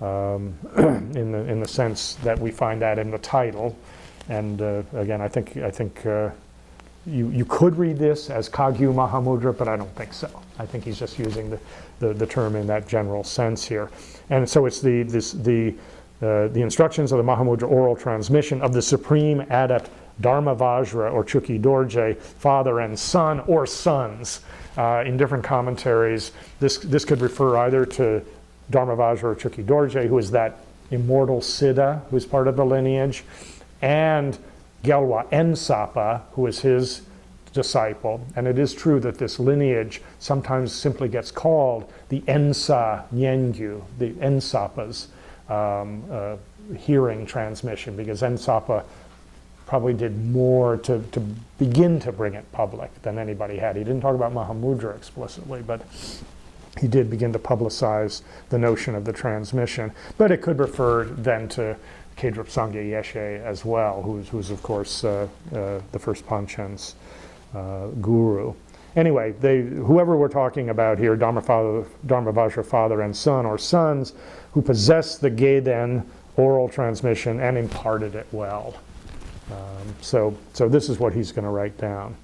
in the sense that we find that in the title. And again, I think you could read this as Kagyu Mahamudra, but I don't think so. I think he's just using the term in that general sense here. And so it's the instructions of the Mahamudra oral transmission of the supreme adept Dharmavajra or Chukyi Dorje, father and son, or sons. In different commentaries, this could refer either to Dharmavajra or Chukyi Dorje, who is that immortal Siddha, who is part of the lineage, and Gyalwa Ensapa, who is his disciple. And it is true that this lineage sometimes simply gets called the Ensa Nyengyu, the Ensapa's hearing transmission, because Ensapa probably did more to begin to bring it public than anybody had. He didn't talk about Mahamudra explicitly, but he did begin to publicize the notion of the transmission. But it could refer then to Kedrup Sangye Yeshe as well, who's of course the first Panchen's guru. Anyway, whoever we're talking about here, Dharmavajra father and son, or sons, who possessed the Geiden oral transmission and imparted it well. So this is what he's going to write down.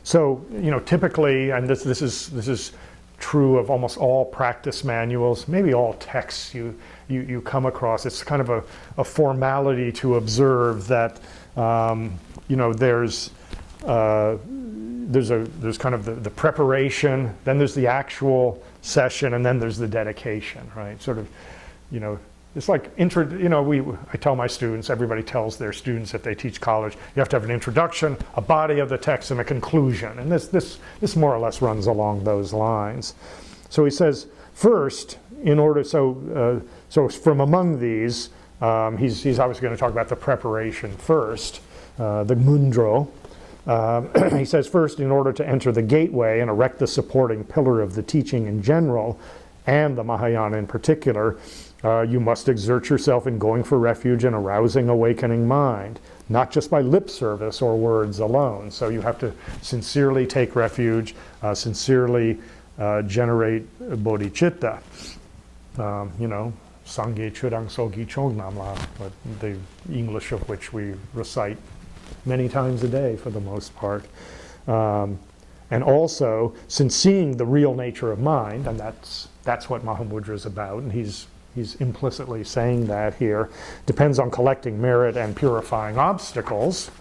So typically, and this is true of almost all practice manuals, maybe all texts you come across. It's kind of a formality to observe that there's kind of the preparation, then there's the actual session, and then there's the dedication, right? Sort of, it's like I tell my students, everybody tells their students if they teach college, you have to have an introduction, a body of the text, and a conclusion. And this more or less runs along those lines. So he says, first, so from among these, he's obviously going to talk about the preparation first, the mundro. He says, first, in order to enter the gateway and erect the supporting pillar of the teaching in general, and the Mahayana in particular, You must exert yourself in going for refuge and arousing awakening mind, not just by lip service or words alone. So you have to sincerely take refuge, sincerely generate bodhicitta. Sangye chudang sogi chognam la, the English of which we recite many times a day for the most part. And also, since seeing the real nature of mind, and that's what Mahamudra is about, and he's implicitly saying that here, depends on collecting merit and purifying obstacles,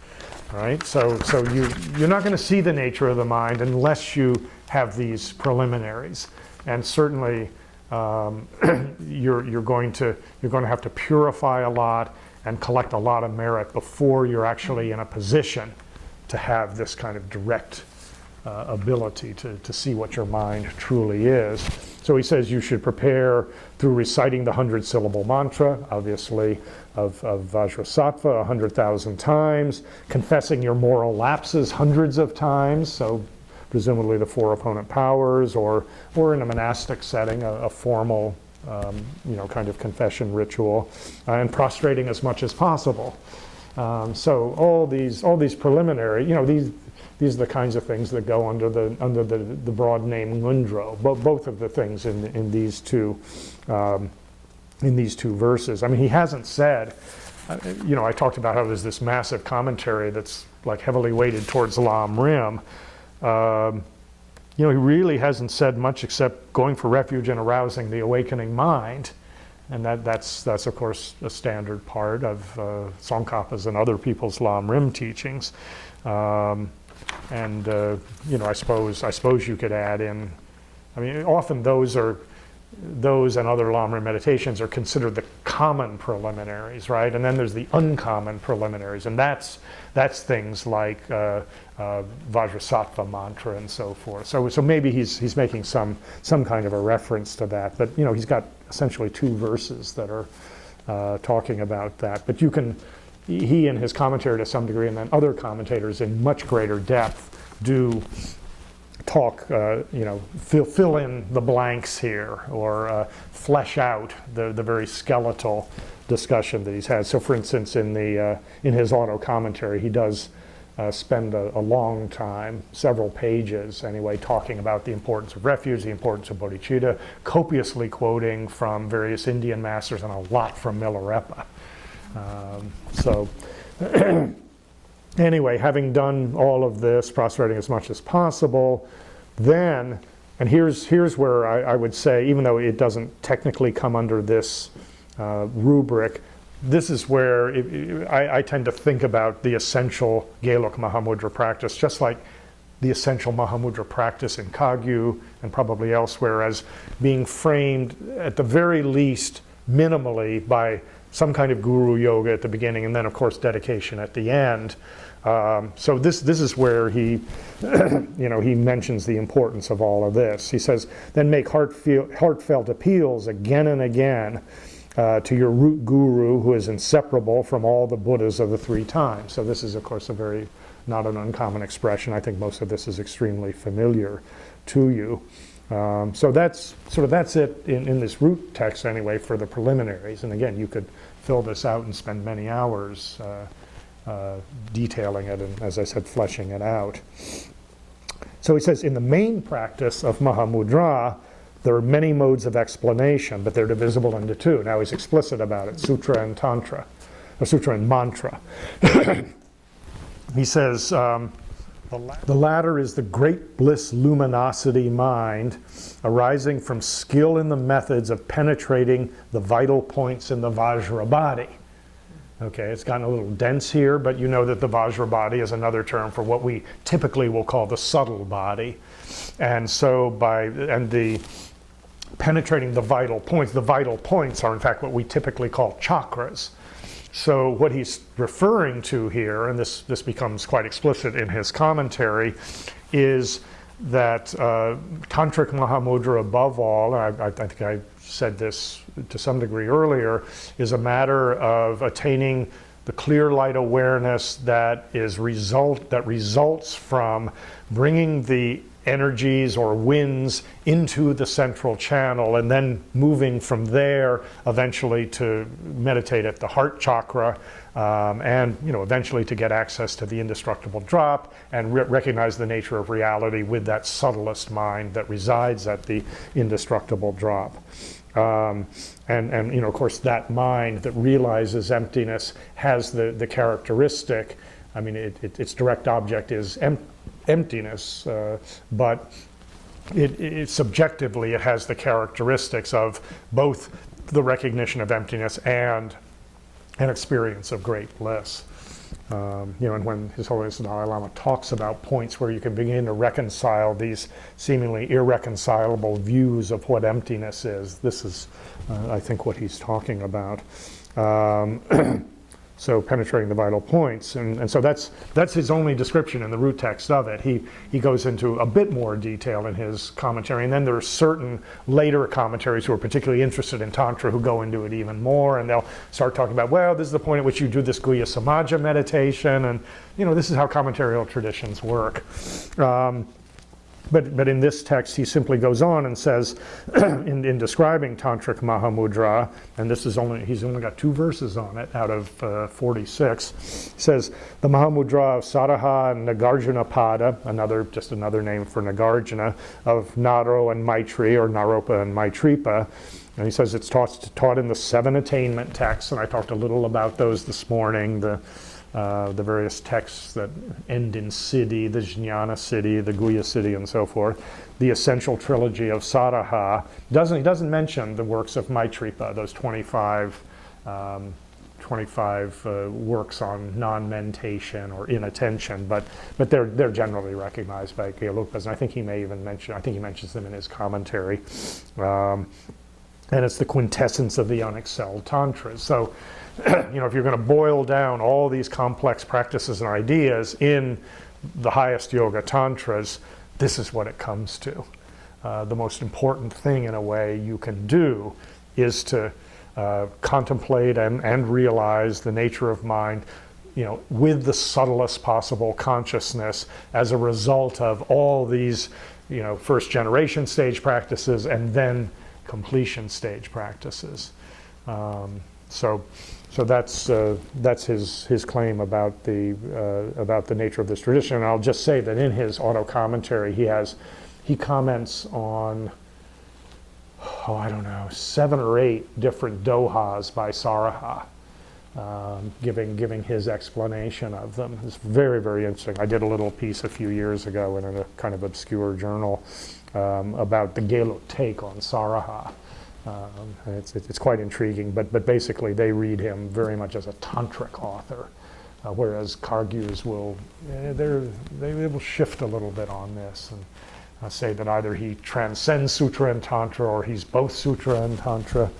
right? So you're not going to see the nature of the mind unless you have these preliminaries, and certainly you're going to have to purify a lot and collect a lot of merit before you're actually in a position to have this kind of direct ability to see what your mind truly is. So he says you should prepare through reciting the 100-syllable mantra, obviously, of Vajrasattva 100,000 times, confessing your moral lapses hundreds of times, so presumably the 4 opponent powers, or in a monastic setting, a formal kind of confession ritual, and prostrating as much as possible. So all these preliminary, these are the kinds of things that go under the broad name Ngundro. Both of the things in these two verses. I mean, he hasn't said. I talked about how there's this massive commentary that's like heavily weighted towards Lam Rim. He really hasn't said much except going for refuge and arousing the awakening mind. And that's of course a standard part of Tsongkhapa's and other people's Lam Rim teachings. I suppose you could add in. I mean, often those and other Lam Rim meditations are considered the common preliminaries, right? And then there's the uncommon preliminaries, and that's things like Vajrasattva mantra and so forth. So maybe he's making some kind of a reference to that. But he's got essentially 2 verses that are talking about that. But he in his commentary to some degree, and then other commentators in much greater depth do talk, fill in the blanks here, or flesh out the very skeletal discussion that he's had. So, for instance, in his auto commentary, he does spend a long time, several pages anyway, talking about the importance of refuge, the importance of bodhicitta, copiously quoting from various Indian masters and a lot from Milarepa. Anyway, having done all of this, prostrating as much as possible, then, and here's where I would say, even though it doesn't technically come under this rubric, this is where I tend to think about the essential Geluk Mahamudra practice, just like the essential Mahamudra practice in Kagyu and probably elsewhere, as being framed at the very least minimally by some kind of guru yoga at the beginning, and then of course dedication at the end. So this is where he, he mentions the importance of all of this. He says, then make heartfelt appeals again and again to your root guru, who is inseparable from all the Buddhas of the 3 times. So this is of course not an uncommon expression. I think most of this is extremely familiar to you. So that's it in this root text anyway for the preliminaries. And again, you could fill this out and spend many hours detailing it and, as I said, fleshing it out. So he says, in the main practice of Mahamudra, there are many modes of explanation, but they're divisible into 2. Now he's explicit about it, sutra and tantra, or sutra and mantra. He says, the latter is the great bliss luminosity mind arising from skill in the methods of penetrating the vital points in the Vajra body. Okay, it's gotten a little dense here, but you know that the Vajra body is another term for what we typically will call the subtle body. And so the penetrating the vital points are in fact what we typically call chakras. So what he's referring to here, and this becomes quite explicit in his commentary, is that Tantric Mahamudra above all, and I think I said this to some degree earlier, is a matter of attaining the clear light awareness that results from bringing the energies or winds into the central channel, and then moving from there eventually to meditate at the heart chakra, and eventually to get access to the indestructible drop and recognize the nature of reality with that subtlest mind that resides at the indestructible drop. And of course, that mind that realizes emptiness has the characteristic. I mean, its direct object is emptiness, but it subjectively it has the characteristics of both the recognition of emptiness and an experience of great bliss. And when His Holiness the Dalai Lama talks about points where you can begin to reconcile these seemingly irreconcilable views of what emptiness is, this is, I think, what he's talking about. So penetrating the vital points, and so that's his only description in the root text of it. He goes into a bit more detail in his commentary, and then there are certain later commentaries who are particularly interested in Tantra who go into it even more, and they'll start talking about, well, this is the point at which you do this Guhya Samaja meditation, and this is how commentarial traditions work. But in this text, he simply goes on and says, in describing Tantric Mahamudra, and he's only got 2 verses on it out of 46, he says, the Mahamudra of Saraha and Nagarjuna Pada, just another name for Nagarjuna, of Naro and Maitri, or Naropa and Maitripa. And he says it's taught in the 7 attainment texts, and I talked a little about those this morning, the various texts that end in Siddhi, the Jnana Siddhi, the Guhya Siddhi, and so forth. The essential trilogy of Saraha. He doesn't mention the works of Maitripa, those 25 works on non-mentation or inattention, but they're generally recognized by Gelugpas, and I think he mentions them in his commentary. And it's the quintessence of the unexcelled tantras. So, if you're going to boil down all these complex practices and ideas in the highest yoga tantras, this is what it comes to. The most important thing, in a way, you can do is to contemplate and realize the nature of mind, with the subtlest possible consciousness as a result of all these, first generation stage practices and then completion stage practices. So that's his claim about the nature of this tradition. And I'll just say that in his auto commentary, he comments on 7 or 8 different dohas by Saraha, giving his explanation of them. It's very, very interesting. I did a little piece a few years ago in a kind of obscure journal about the Gelug take on Saraha. It's quite intriguing, but basically they read him very much as a tantric author, whereas Kargyus will shift a little bit on this and say that either he transcends Sutra and Tantra or he's both Sutra and Tantra.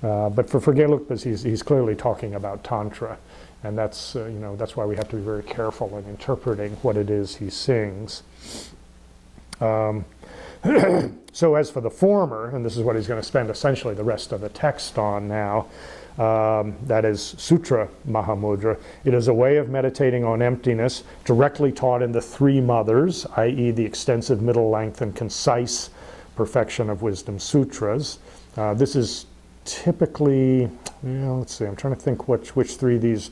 But for Gelugpas, he's clearly talking about Tantra, and that's why we have to be very careful in interpreting what it is he sings. So as for the former, and this is what he's going to spend essentially the rest of the text on now, that is Sutra Mahamudra. It is a way of meditating on emptiness directly taught in the 3 mothers, i.e. the extensive, middle length, and concise perfection of wisdom sutras. This is typically, let's see, I'm trying to think which 3 these,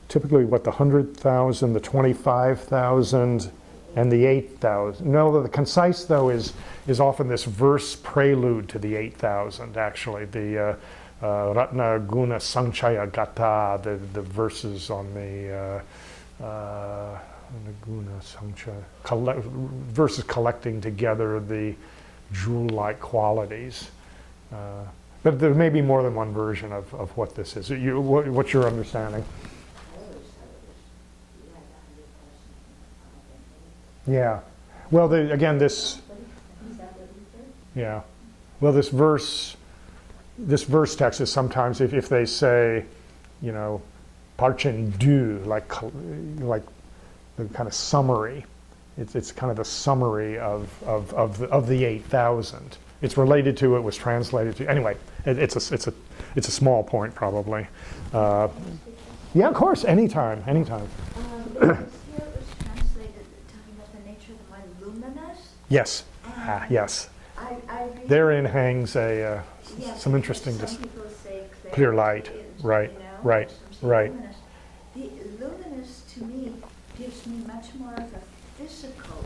typically the 100,000, the 25,000, and the 8,000. No, the concise, though, is often this verse prelude to the 8,000, actually. The Ratna Guna Sanchaya Gata, the verses on the Guna Sanchaya, verses collecting together the jewel-like qualities. But there may be more than one version of what this is. What's your understanding? Yeah. Well, again, this. Yeah. Well, this verse text is sometimes, if they say, parchen du, like the kind of summary. It's kind of the summary of the 8,000. It's related to. It was translated to. Anyway, it's a small point probably. Yeah, of course. Anytime. Here it was translated talking about the nature of the mind, luminous. Yes, And yes. I read. Therein hangs Yes, some interesting, some people say clear light, is, right, you know, right, some say right. luminous. The luminous to me gives me much more of a physical.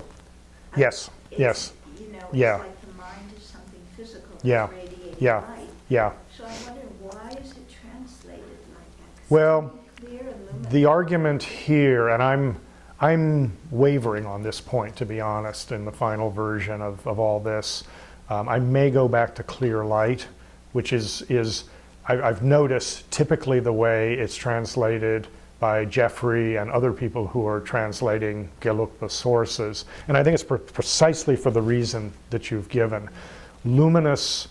Yes, it's, yes, You know, yeah. it's like the mind is something physical. Yeah, It's radiating yeah, light. yeah. So I wonder, why is it translated like that? 'Cause Well, it's clear and luminous. the argument here, and I'm wavering on this point, to be honest, in the final version of all this. I may go back to clear light, which I've noticed typically the way it's translated by Jeffrey and other people who are translating Gelugpa sources. And I think it's precisely for the reason that you've given. Luminous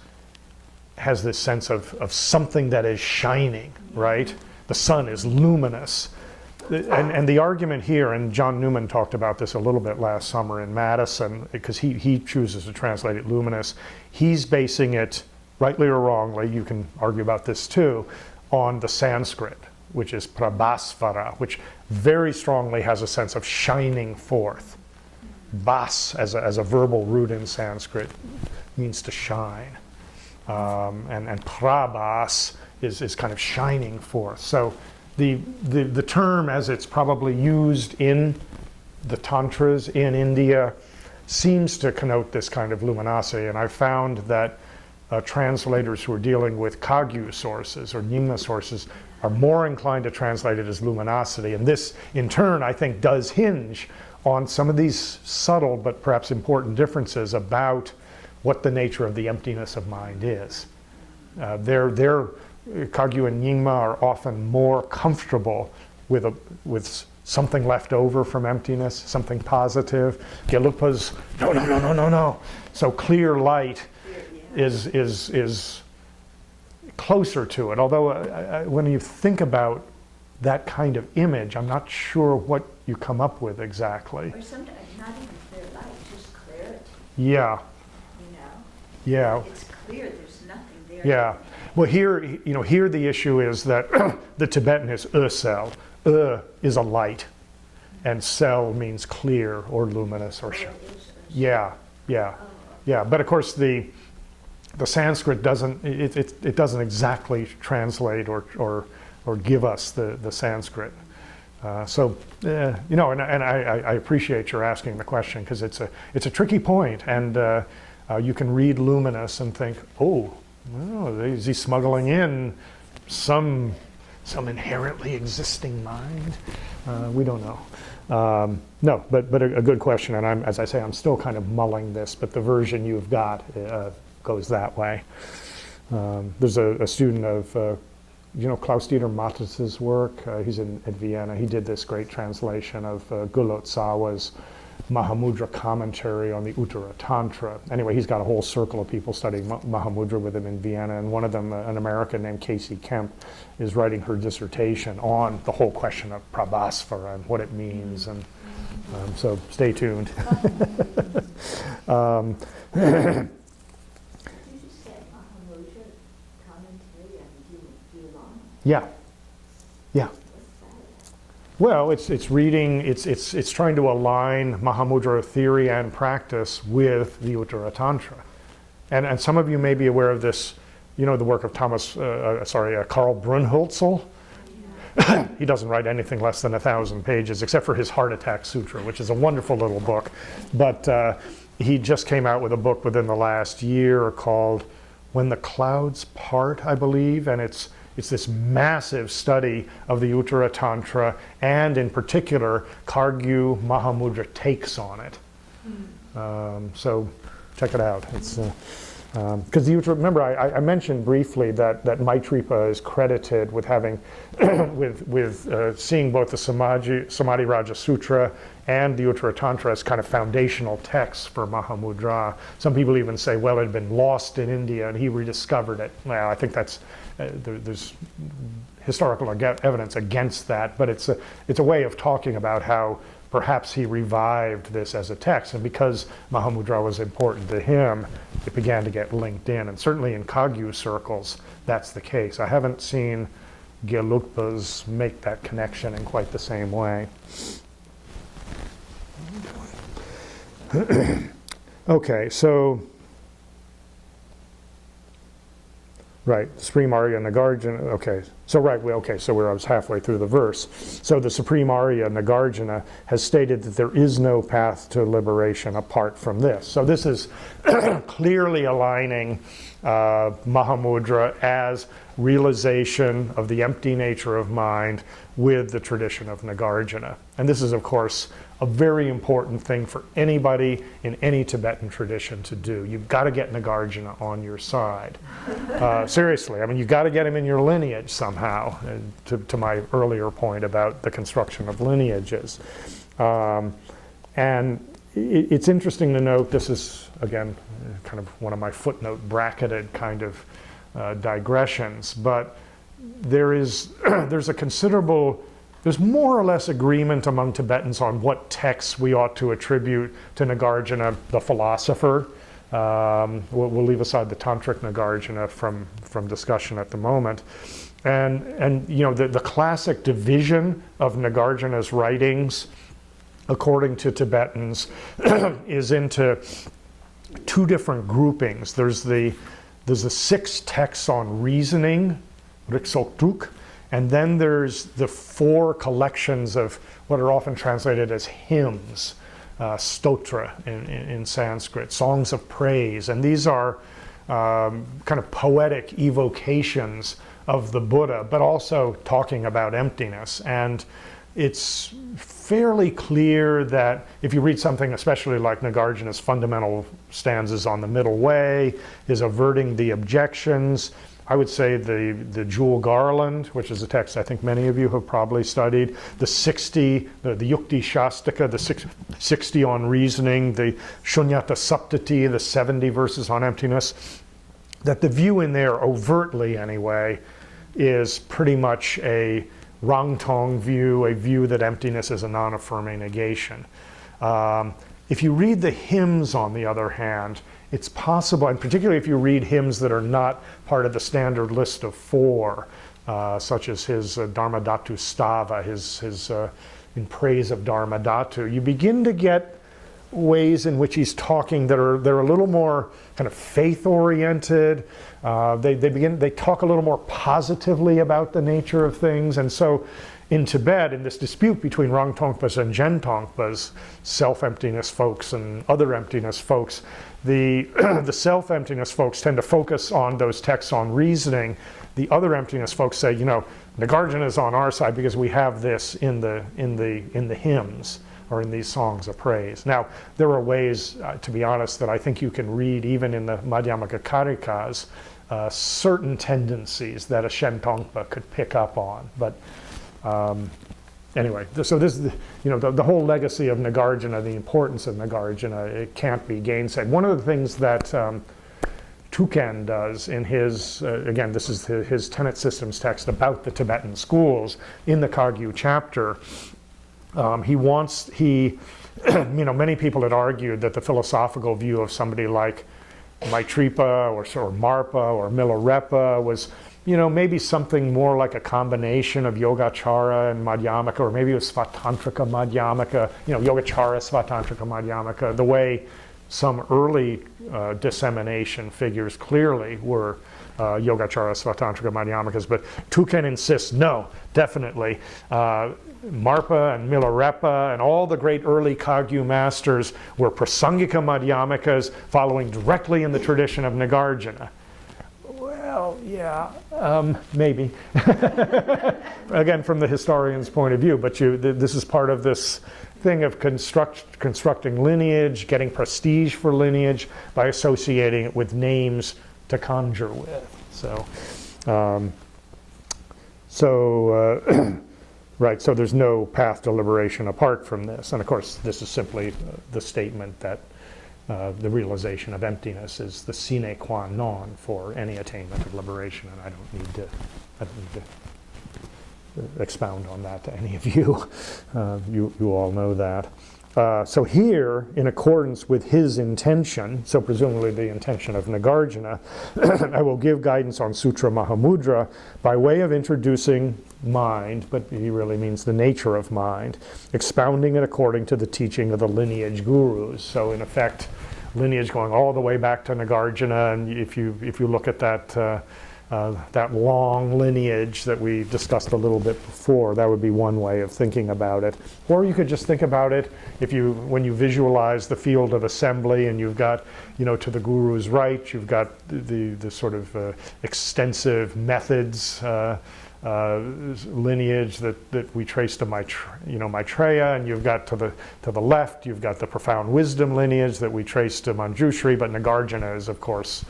has this sense of something that is shining, right? The sun is luminous. And the argument here, and John Newman talked about this a little bit last summer in Madison, because he chooses to translate it luminous. He's basing it, rightly or wrongly, you can argue about this too, on the Sanskrit, which is prabhasvara, which very strongly has a sense of shining forth. Bas, as a verbal root in Sanskrit, means to shine. And prabhas is kind of shining forth. So the term, as it's probably used in the tantras in India, seems to connote this kind of luminosity. And I found that translators who are dealing with Kagyu sources or Nyingma sources are more inclined to translate it as luminosity. And this, in turn, I think does hinge on some of these subtle but perhaps important differences about what the nature of the emptiness of mind is. Kagyu and Nyingma are often more comfortable with something left over from emptiness, something positive. Gelugpa's, no. So clear light is closer to it. Although when you think about that kind of image, I'm not sure what you come up with exactly. Or sometimes not even clear light, just clarity, Yeah, you know? yeah. It's clear, there's nothing there. Yeah. Well, here the issue is that the Tibetan is cell. Is a light, and cell means clear or luminous or yeah. But of course the Sanskrit doesn't it doesn't exactly translate or give us the Sanskrit. And I appreciate your asking the question, because it's a tricky point, and you can read luminous and think, oh, is he smuggling in some inherently existing mind? We don't know. No, but a good question, and as I say, I'm still kind of mulling this, but the version you've got goes that way. There's a student of Klaus-Dieter Matus's work. He's at Vienna. He did this great translation of Gulot Sawa's Mahamudra commentary on the Uttara Tantra. Anyway, he's got a whole circle of people studying Mahamudra with him in Vienna, and one of them, an American named Casey Kemp, is writing her dissertation on the whole question of prabhasvara and what it means. And so stay tuned. Did you say Mahamudra commentary and Yulon? Yeah. What's that? Well, it's reading, it's trying to align Mahamudra theory and practice with the Uttara Tantra. And some of you may be aware of this, the work of Karl Brunhölzl. Yeah. He doesn't write anything less than 1,000 pages, except for his Heart Attack Sutra, which is a wonderful little book. But he just came out with a book within the last year called When the Clouds Part, I believe, and it's this massive study of the Uttara Tantra, and in particular, Kagyu Mahamudra takes on it. So check it out. It's because remember, I mentioned briefly that Maitripa is credited with having, with seeing both the Samadhi Raja Sutra and the Uttara Tantra as kind of foundational texts for Mahamudra. Some people even say, well, it had been lost in India and he rediscovered it. Well, I think that's there's historical evidence against that, but it's a way of talking about how perhaps he revived this as a text, and because Mahamudra was important to him, it began to get linked in. And certainly in Kagyu circles, that's the case. I haven't seen Gelugpas make that connection in quite the same way. Okay, so, right, Supreme Arya Nagarjuna, okay. So right, so I was halfway through the verse. So the Supreme Arya Nagarjuna has stated that there is no path to liberation apart from this. So this is clearly aligning Mahamudra as realization of the empty nature of mind with the tradition of Nagarjuna. And this is, of course, a very important thing for anybody in any Tibetan tradition to do. You've got to get Nagarjuna on your side. Seriously, I mean, you've got to get him in your lineage somehow, to my earlier point about the construction of lineages. And it's interesting to note, this is, again, kind of one of my footnote bracketed kind of digressions, but there's more or less agreement among Tibetans on what texts we ought to attribute to Nagarjuna, the philosopher. We'll leave aside the Tantric Nagarjuna from discussion at the moment. And you know, the classic division of Nagarjuna's writings, according to Tibetans, is into two different groupings. There's the 6 texts on reasoning, Riksoktuk, and then there's the 4 collections of what are often translated as hymns, stotra in Sanskrit, songs of praise. And these are kind of poetic evocations of the Buddha, but also talking about emptiness. And it's fairly clear that if you read something, especially like Nagarjuna's fundamental stanzas on the middle way, his averting the objections, I would say the Jewel Garland, which is a text I think many of you have probably studied, the 60, the Yukti Shastika, the 60 on reasoning, the Shunyata Saptati, the 70 verses on emptiness, that the view in there, overtly anyway, is pretty much a Rangtong view, a view that emptiness is a non-affirming negation. If you read the hymns, on the other hand, it's possible, and particularly if you read hymns that are not part of the standard list of 4, such as his Dharmadhatu Stava, his in praise of Dharmadhatu, you begin to get ways in which he's talking they're a little more kind of faith-oriented. They talk a little more positively about the nature of things, and so in Tibet, in this dispute between Rangtongpas and Gentongpas, self-emptiness folks and other emptiness folks, the self-emptiness folks tend to focus on those texts on reasoning. The other emptiness folks say, you know, Nagarjuna is on our side because we have this in the hymns or in these songs of praise. Now, there are ways, to be honest, that I think you can read even in the Madhyamaka Karikas, certain tendencies that a Shentongpa could pick up on. But anyway, so this is the whole legacy of Nagarjuna, the importance of Nagarjuna, it can't be gainsaid. One of the things that Tuken does in his, again, this is his tenet systems text about the Tibetan schools, in the Kagyu chapter, many people had argued that the philosophical view of somebody like Maitripa or Marpa or Milarepa was, maybe something more like a combination of Yogacara and Madhyamaka, or maybe it was Svatantrika Madhyamaka, Yogacara, Svatantrika Madhyamaka, the way some early dissemination figures clearly were Yogacara, Svatantrika Madhyamakas, but Tuken insists, no, definitely. Marpa and Milarepa and all the great early Kagyu masters were Prasangika Madhyamakas following directly in the tradition of Nagarjuna. Well, yeah, maybe. Again, from the historian's point of view, but this is part of this thing of constructing lineage, getting prestige for lineage by associating it with names to conjure with. Right, so there's no path to liberation apart from this. And of course, this is simply the statement that the realization of emptiness is the sine qua non for any attainment of liberation, and I don't need to expound on that to any of you. You all know that. So here, in accordance with his intention, so presumably the intention of Nagarjuna, I will give guidance on Sutra Mahamudra by way of introducing mind, but he really means the nature of mind, expounding it according to the teaching of the lineage gurus. So in effect, lineage going all the way back to Nagarjuna, and if you look at that long lineage that we discussed a little bit before, that would be one way of thinking about it. Or you could just think about it when you visualize the field of assembly, and you've got, to the Guru's right, you've got the sort of extensive methods lineage that we trace to Maitreya, and you've got to the left, you've got the profound wisdom lineage that we trace to Manjushri, but Nagarjuna is, of course,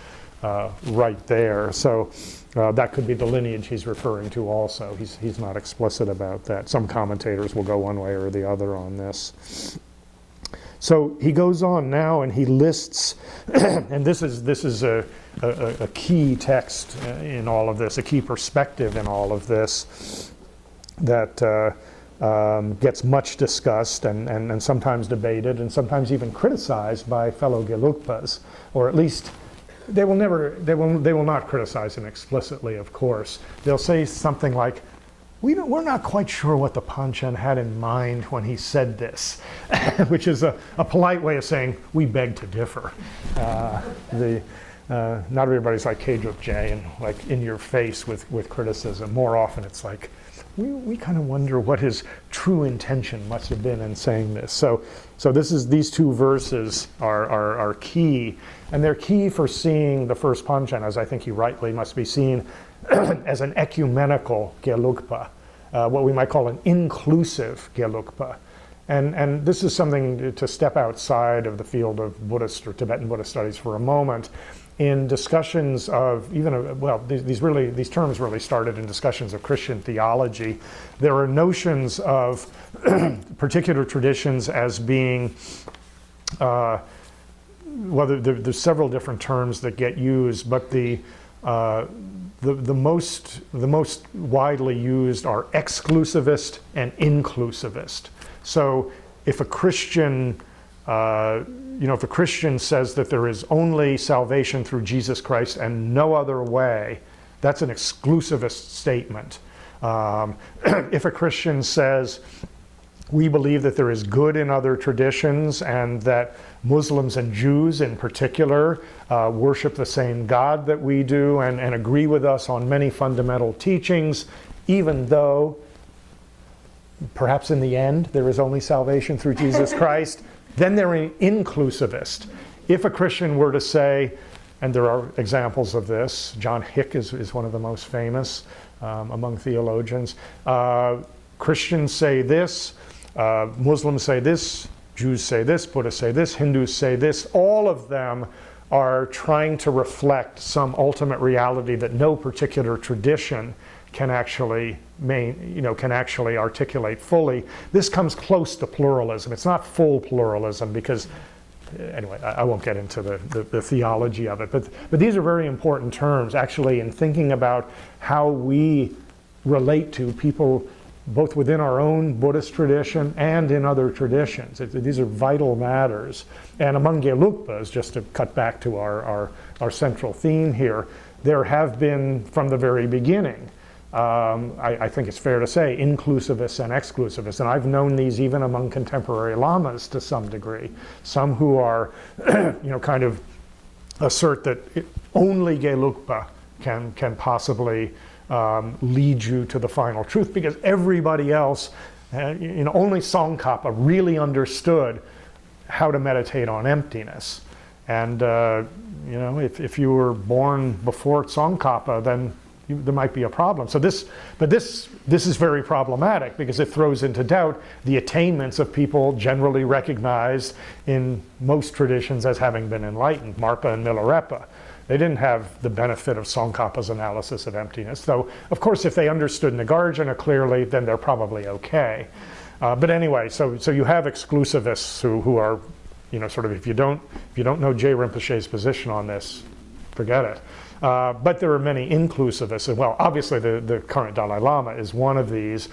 right there. So that could be the lineage he's referring to also. He's not explicit about that. Some commentators will go one way or the other on this. So he goes on now and he lists, and this is a key text in all of this, a key perspective in all of this that gets much discussed and sometimes debated and sometimes even criticized by fellow Gelugpas, or at least they will not criticize him explicitly, of course. They'll say something like, we're not quite sure what the Panchen had in mind when he said this, which is a polite way of saying, we beg to differ. Not everybody's like Kedrup J and like in your face with criticism. More often it's like, we kind of wonder what his true intention must have been in saying this. So these two verses are key, and they're key for seeing the first Panchen, as I think he rightly must be seen, as an ecumenical Gelugpa, what we might call an inclusive Gelugpa. And this is something to step outside of the field of Buddhist or Tibetan Buddhist studies for a moment. In discussions of these terms really started in discussions of Christian theology. There are notions of particular traditions as being, there's several different terms that get used, but the most widely used are exclusivist and inclusivist. So if a Christian if a Christian says that there is only salvation through Jesus Christ and no other way, that's an exclusivist statement. If a Christian says, we believe that there is good in other traditions and that Muslims and Jews in particular worship the same God that we do and agree with us on many fundamental teachings, even though perhaps in the end there is only salvation through Jesus Christ, then they're an inclusivist. If a Christian were to say, and there are examples of this, John Hick is one of the most famous among theologians, Christians say this, Muslims say this, Jews say this, Buddhists say this, Hindus say this, all of them are trying to reflect some ultimate reality that no particular tradition can actually articulate fully. This comes close to pluralism. It's not full pluralism because, anyway, I won't get into the theology of it, but these are very important terms actually in thinking about how we relate to people both within our own Buddhist tradition and in other traditions. These are vital matters. And among Gelugpas, just to cut back to our central theme here, there have been from the very beginning, I think it's fair to say, inclusivists and exclusivists. And I've known these even among contemporary lamas to some degree. Some who are, kind of assert that only Gelugpa can possibly lead you to the final truth, because everybody else, only Tsongkhapa really understood how to meditate on emptiness. And, if you were born before Tsongkhapa, then there might be a problem. So this is very problematic because it throws into doubt the attainments of people generally recognized in most traditions as having been enlightened, Marpa and Milarepa. They didn't have the benefit of Tsongkhapa's analysis of emptiness. Though, of course, if they understood Nagarjuna clearly, then they're probably okay. But anyway, so you have exclusivists who are, sort of, if you don't know J. Rinpoche's position on this, forget it. But there are many inclusivists. And well, obviously the current Dalai Lama is one of these.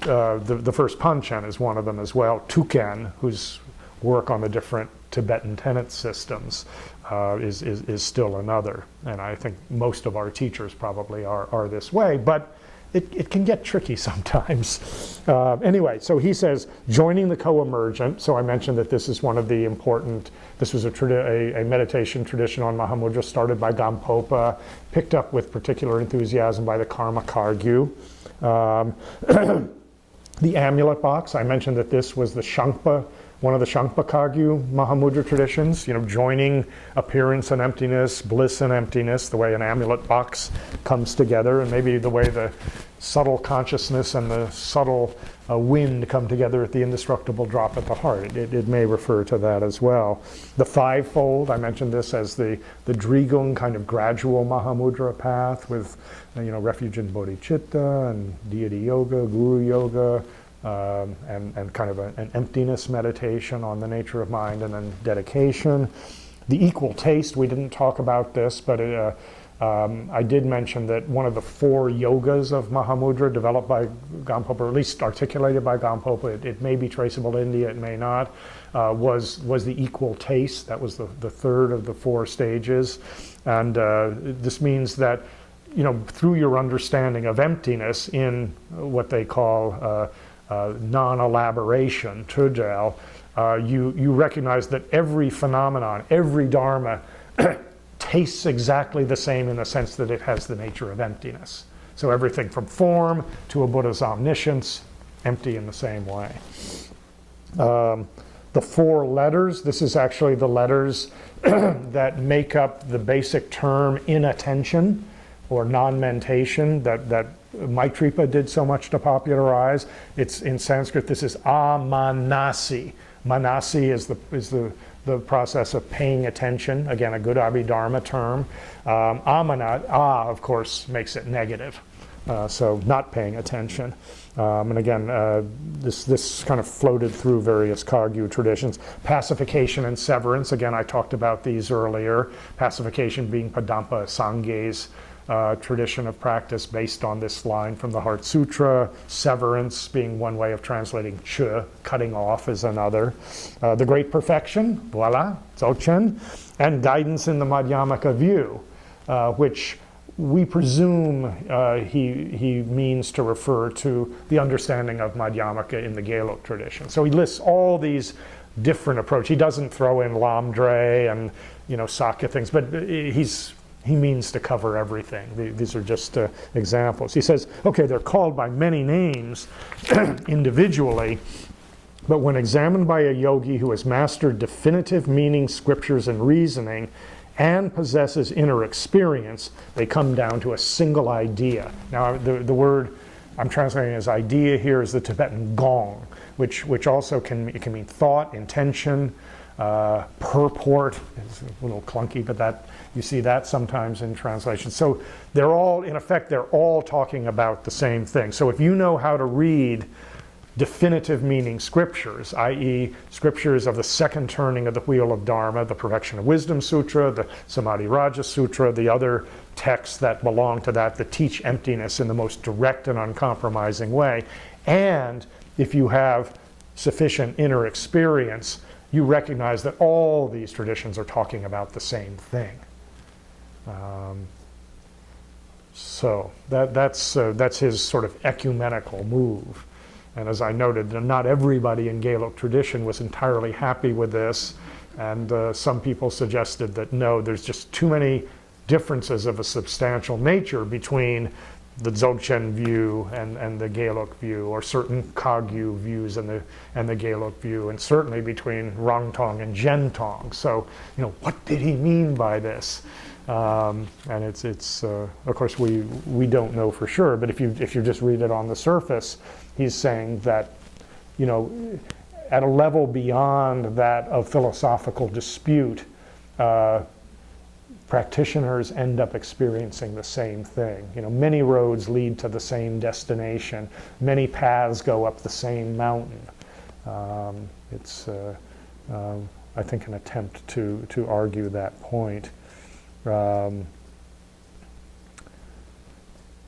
The first Panchen is one of them as well. Tuken, whose work on the different Tibetan tenet systems is still another. And I think most of our teachers probably are this way. But it can get tricky sometimes. Anyway, so he says, joining the co-emergent. So I mentioned that this is one of the important, this was a meditation tradition on Mahamudra started by Gampopa, picked up with particular enthusiasm by the Karma Kargyu. The amulet box, I mentioned that this was the Shangpa, one of the Shangpa Kargyu Mahamudra traditions, joining appearance and emptiness, bliss and emptiness, the way an amulet box comes together, and maybe the way the subtle consciousness and the subtle wind come together at the indestructible drop at the heart. It may refer to that as well. The fivefold, I mentioned this as the Drigung kind of gradual Mahamudra path with refuge in bodhicitta and deity yoga, guru yoga, and kind of an emptiness meditation on the nature of mind, and then dedication. The equal taste, we didn't talk about this, but I did mention that one of the 4 yogas of Mahamudra developed by Gampopa, or at least articulated by Gampopa, it may be traceable to India, it may not, was the equal taste. That was the third of the 4 stages. And this means that, through your understanding of emptiness in what they call non-elaboration, tujel, you recognize that every phenomenon, every dharma tastes exactly the same in the sense that it has the nature of emptiness. So everything from form to a Buddha's omniscience, empty in the same way. The 4 letters, this is actually the letters that make up the basic term inattention or non-mentation that Maitripa did so much to popularize. It's in Sanskrit, this is amanasi. Manasi is the process of paying attention. Again, a good Abhidharma term. Amanat, of course, makes it negative. So not paying attention. And again, this kind of floated through various Kargyu traditions. Pacification and severance. Again, I talked about these earlier. Pacification being Padampa Sangye's tradition of practice based on this line from the Heart Sutra. Severance being one way of translating chu, cutting off is another. The Great Perfection, voila, Dzogchen, and guidance in the Madhyamaka view, which we presume he means to refer to the understanding of Madhyamaka in the Gelug tradition. So he lists all these different approaches. He doesn't throw in Lamdre and Sakya things, but he means to cover everything. These are just examples. He says, okay, they're called by many names individually, but when examined by a yogi who has mastered definitive meaning, scriptures, and reasoning, and possesses inner experience, they come down to a single idea. Now, the word I'm translating as idea here is the Tibetan gong, which also can mean thought, intention, purport. It's a little clunky, but you see that sometimes in translation. So they're all, in effect, they're all talking about the same thing. So if you know how to read definitive meaning scriptures, i.e. scriptures of the second turning of the wheel of Dharma, the Perfection of Wisdom Sutra, the Samadhi Raja Sutra, the other texts that belong to that teach emptiness in the most direct and uncompromising way, and if you have sufficient inner experience, you recognize that all these traditions are talking about the same thing. So that's his sort of ecumenical move. And as I noted, not everybody in Gelug tradition was entirely happy with this, and some people suggested that no, there's just too many differences of a substantial nature between the Dzogchen view and the Gelug view, or certain Kagyu views and the Gelug view, and certainly between Rangtong and Gentong. So, what did he mean by this? And it's of course we don't know for sure, but if you just read it on the surface, he's saying that, at a level beyond that of philosophical dispute, practitioners end up experiencing the same thing. Many roads lead to the same destination. Many paths go up the same mountain. It's, I think, an attempt to argue that point.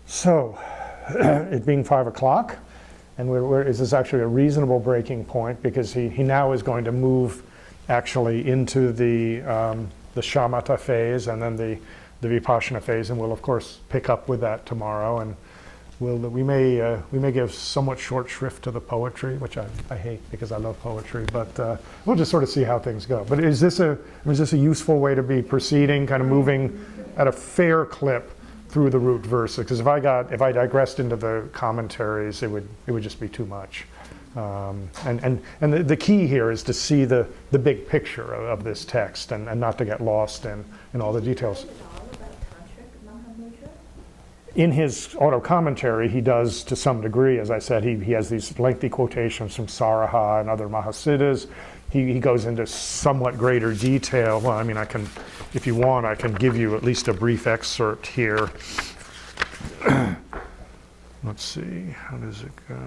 So, it being 5 o'clock, and this is actually a reasonable breaking point, because he now is going to move actually into the shamatha phase and then the vipassana phase, and we'll of course pick up with that tomorrow. And we may give somewhat short shrift to the poetry, which I hate because I love poetry, but we'll just sort of see how things go. But is this a useful way to be proceeding, kind of moving at a fair clip through the root verses? Because if I digressed into the commentaries, it would just be too much. And the key here is to see the big picture of this text and not to get lost in all the details. In his auto commentary, he does to some degree, as I said, he has these lengthy quotations from Saraha and other Mahasiddhas. He goes into somewhat greater detail. Well, I mean, if you want, I can give you at least a brief excerpt here. Let's see, how does it go?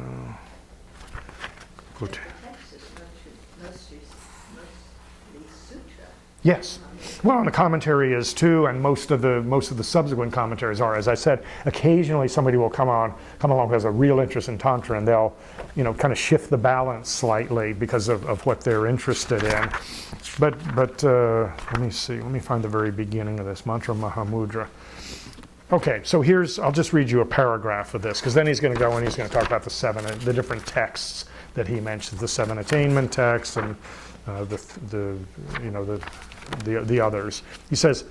Yes. Well, and the commentary is too, and most of the subsequent commentaries are. As I said, occasionally somebody will come along who has a real interest in Tantra, and they'll, kind of shift the balance slightly because of what they're interested in. But let me see. Let me find the very beginning of this mantra Mahamudra. Okay, so I'll just read you a paragraph of this, because then he's going to go and he's going to talk about the different texts that he mentions, the 7 attainment texts and the others. He says,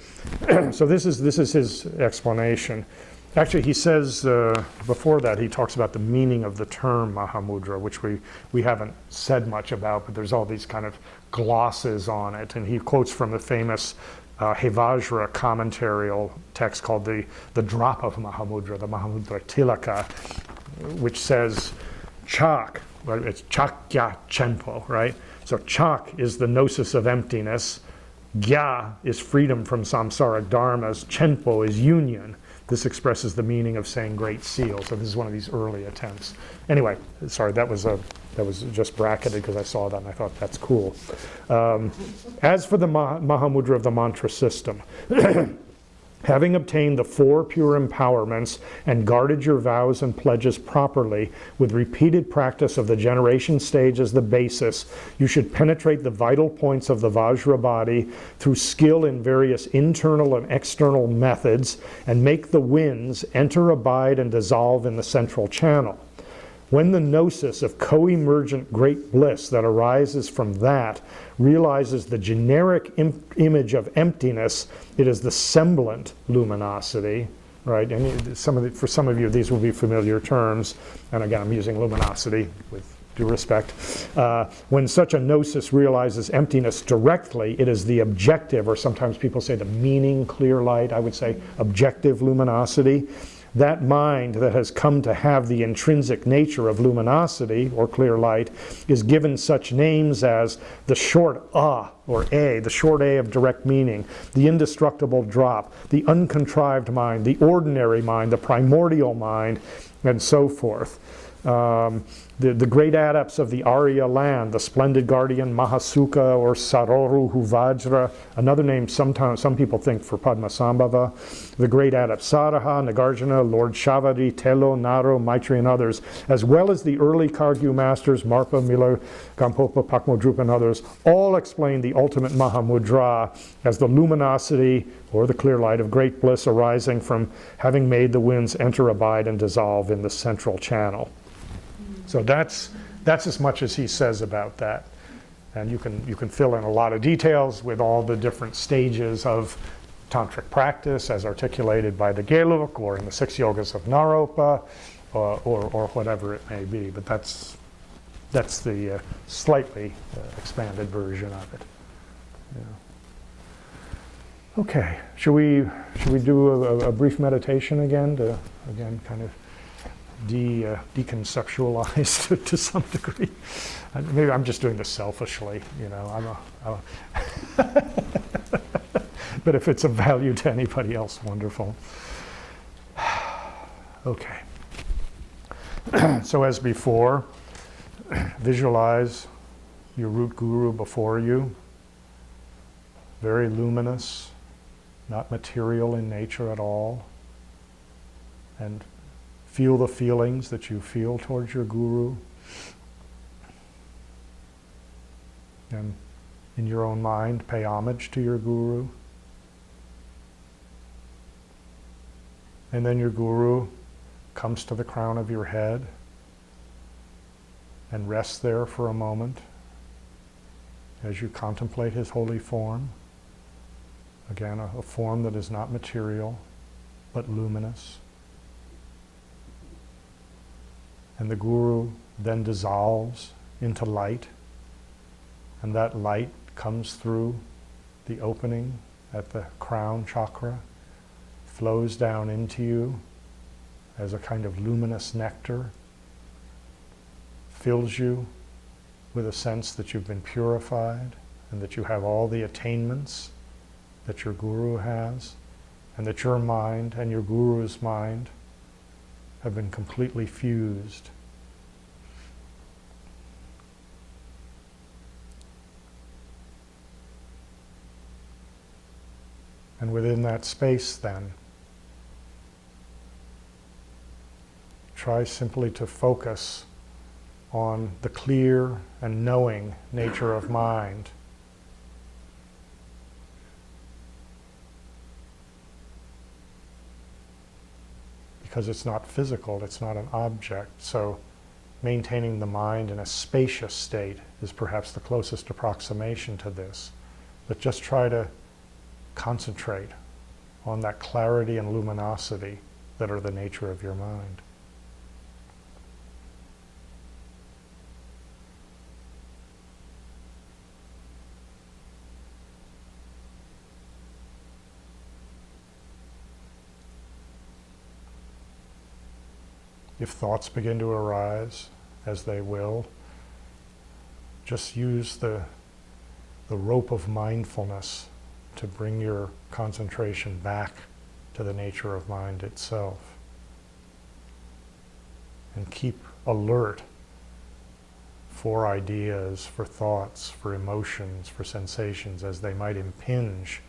so this is his explanation. Actually, he says before that he talks about the meaning of the term Mahamudra, which we haven't said much about, but there's all these kind of glosses on it, and he quotes from the famous Hevajra commentarial text called the Drop of Mahamudra, the Mahamudra Tilaka, which says Chak, well, it's Chakya Chenpo, right? So Chak is the gnosis of emptiness, Gya is freedom from samsaric dharmas, Chenpo is union. This expresses the meaning of saying Great Seal. So this is one of these early attempts. Anyway, sorry, that was just bracketed because I saw that and I thought that's cool. As for the Mahamudra of the mantra system, having obtained the 4 pure empowerments and guarded your vows and pledges properly with repeated practice of the generation stage as the basis, you should penetrate the vital points of the Vajra body through skill in various internal and external methods and make the winds enter, abide, and dissolve in the central channel. When the gnosis of co-emergent great bliss that arises from that realizes the generic image of emptiness, it is the semblant luminosity, right? And for some of you, these will be familiar terms. And again, I'm using luminosity with due respect. When such a gnosis realizes emptiness directly, it is the objective, or sometimes people say the meaning clear light, I would say objective luminosity. That mind that has come to have the intrinsic nature of luminosity, or clear light, is given such names as the short A, or A, the short A of direct meaning, the indestructible drop, the uncontrived mind, the ordinary mind, the primordial mind, and so forth. The great adepts of the Arya land, the splendid guardian Mahasukha or Saroru Vajra, another name some people think for Padmasambhava, the great adept Saraha, Nagarjuna, Lord Shavari, Telo, Naro, Maitri, and others, as well as the early Kargyu masters, Marpa, Miller, Gampopa, Pakmodrupa, and others, all explain the ultimate Mahamudra as the luminosity or the clear light of great bliss arising from having made the winds enter, abide, and dissolve in the central channel. So that's as much as he says about that. And you can fill in a lot of details with all the different stages of tantric practice as articulated by the Geluk or in the 6 yogas of Naropa or whatever it may be. But that's the slightly expanded version of it. Yeah. Okay, should we do a brief meditation again to kind of deconceptualize to some degree? Maybe I'm just doing this selfishly, but if it's of value to anybody else, wonderful. Okay. So as before, visualize your root guru before you, very luminous, not material in nature at all, and feel the feelings that you feel towards your guru. And in your own mind, pay homage to your guru. And then your guru comes to the crown of your head and rests there for a moment as you contemplate his holy form. Again, a form that is not material, but luminous. And the Guru then dissolves into light, and that light comes through the opening at the crown chakra, flows down into you as a kind of luminous nectar, fills you with a sense that you've been purified and that you have all the attainments that your Guru has, and that your mind and your Guru's mind have been completely fused. And within that space then, try simply to focus on the clear and knowing nature of mind. Because it's not physical, it's not an object. So maintaining the mind in a spacious state is perhaps the closest approximation to this. But just try to concentrate on that clarity and luminosity that are the nature of your mind. If thoughts begin to arise, as they will, just use the rope of mindfulness to bring your concentration back to the nature of mind itself. And keep alert for ideas, for thoughts, for emotions, for sensations as they might impinge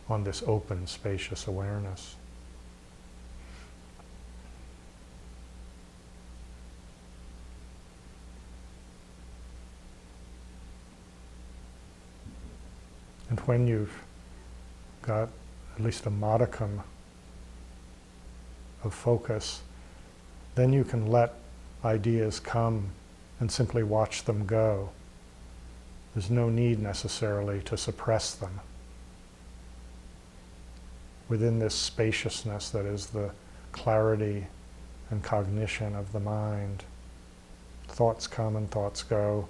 on this open, spacious awareness. And when you've got at least a modicum of focus, then you can let ideas come and simply watch them go. There's no need necessarily to suppress them. Within this spaciousness that is the clarity and cognition of the mind, thoughts come and thoughts go.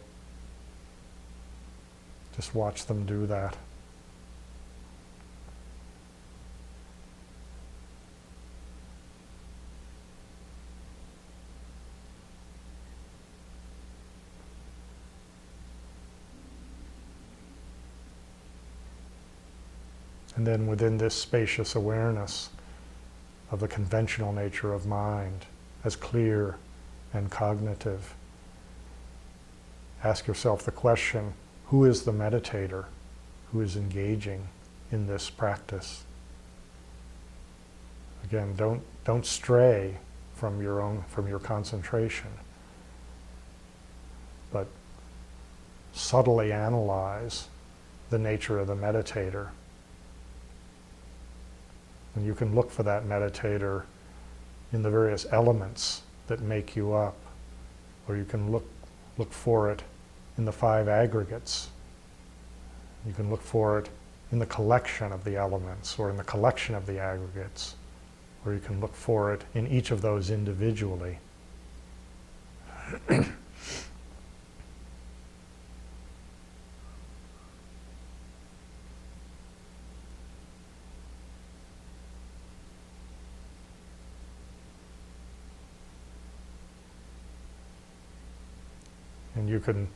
Just watch them do that. And then within this spacious awareness of the conventional nature of mind, as clear and cognitive, ask yourself the question, who is the meditator who is engaging in this practice? Again, don't stray from your concentration, but subtly analyze the nature of the meditator. And you can look for that meditator in the various elements that make you up, or you can look for it in the 5 aggregates. You can look for it in the collection of the elements, or in the collection of the aggregates, or you can look for it in each of those individually. And you can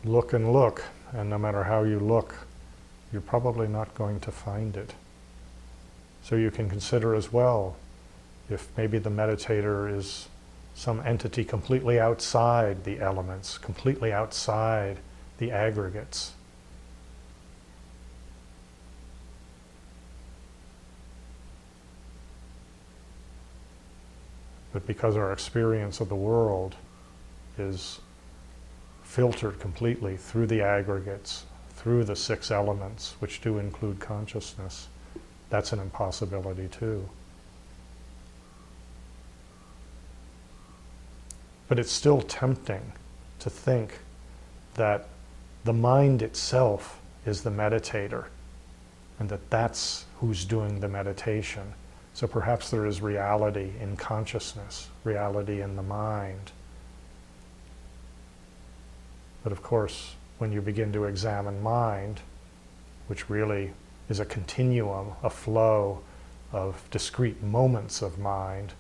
look and look, and no matter how you look, you're probably not going to find it. So you can consider as well, if maybe the meditator is some entity completely outside the elements, completely outside the aggregates. But because our experience of the world is filtered completely through the aggregates, through the 6 elements, which do include consciousness, that's an impossibility too. But it's still tempting to think that the mind itself is the meditator, and that that's who's doing the meditation. So perhaps there is reality in consciousness, reality in the mind. But of course, when you begin to examine mind, which really is a continuum, a flow of discrete moments of mind,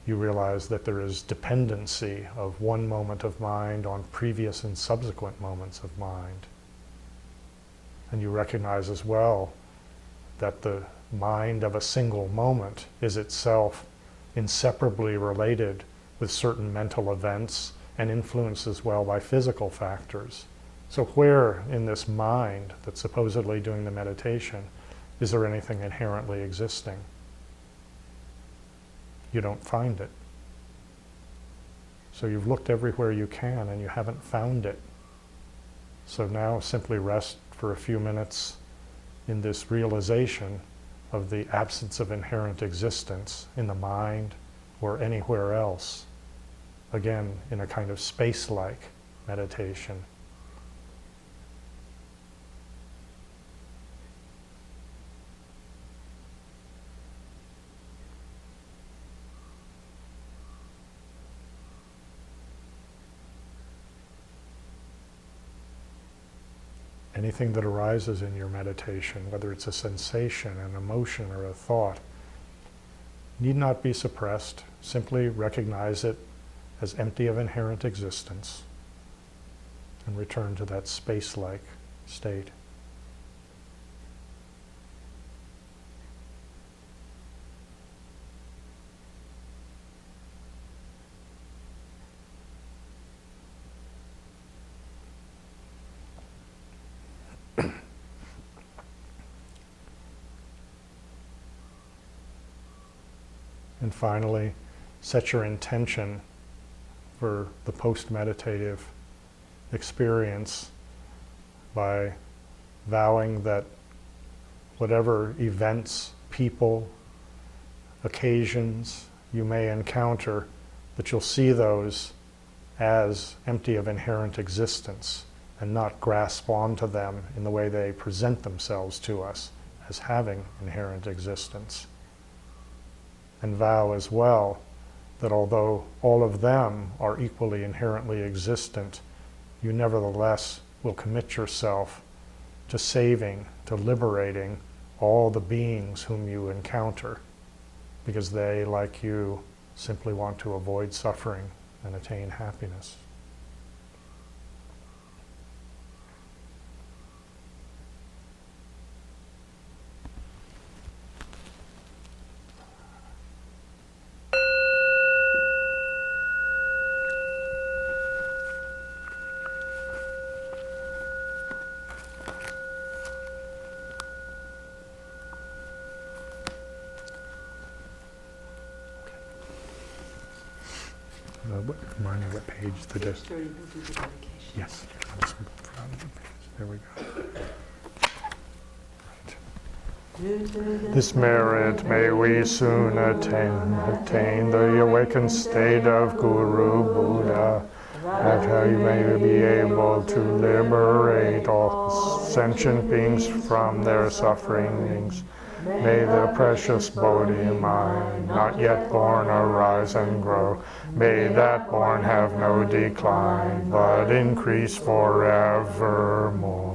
you realize that there is dependency of one moment of mind on previous and subsequent moments of mind. And you recognize as well that the mind of a single moment is itself inseparably related with certain mental events and influenced as well by physical factors. So where in this mind that's supposedly doing the meditation is there anything inherently existing? You don't find it. So you've looked everywhere you can and you haven't found it. So now simply rest for a few minutes in this realization of the absence of inherent existence in the mind or anywhere else. Again, in a kind of space-like meditation. Anything that arises in your meditation, whether it's a sensation, an emotion, or a thought, need not be suppressed. Simply recognize it as empty of inherent existence and return to that space-like state. And finally, set your intention for the post-meditative experience by vowing that whatever events, people, occasions you may encounter, that you'll see those as empty of inherent existence and not grasp onto them in the way they present themselves to us as having inherent existence. And vow as well that although all of them are equally inherently existent, you nevertheless will commit yourself to saving, to liberating all the beings whom you encounter, because they, like you, simply want to avoid suffering and attain happiness. Remind me what page the Page 30 will do the dedication. Yes. I'll just move around the page. There we go. Right. This merit may we soon attain the awakened state of Guru Buddha, that you may be able to liberate all sentient beings from their sufferings. May the precious Bodhi mind, not yet born, arise and grow. May that born have no decline, but increase forevermore.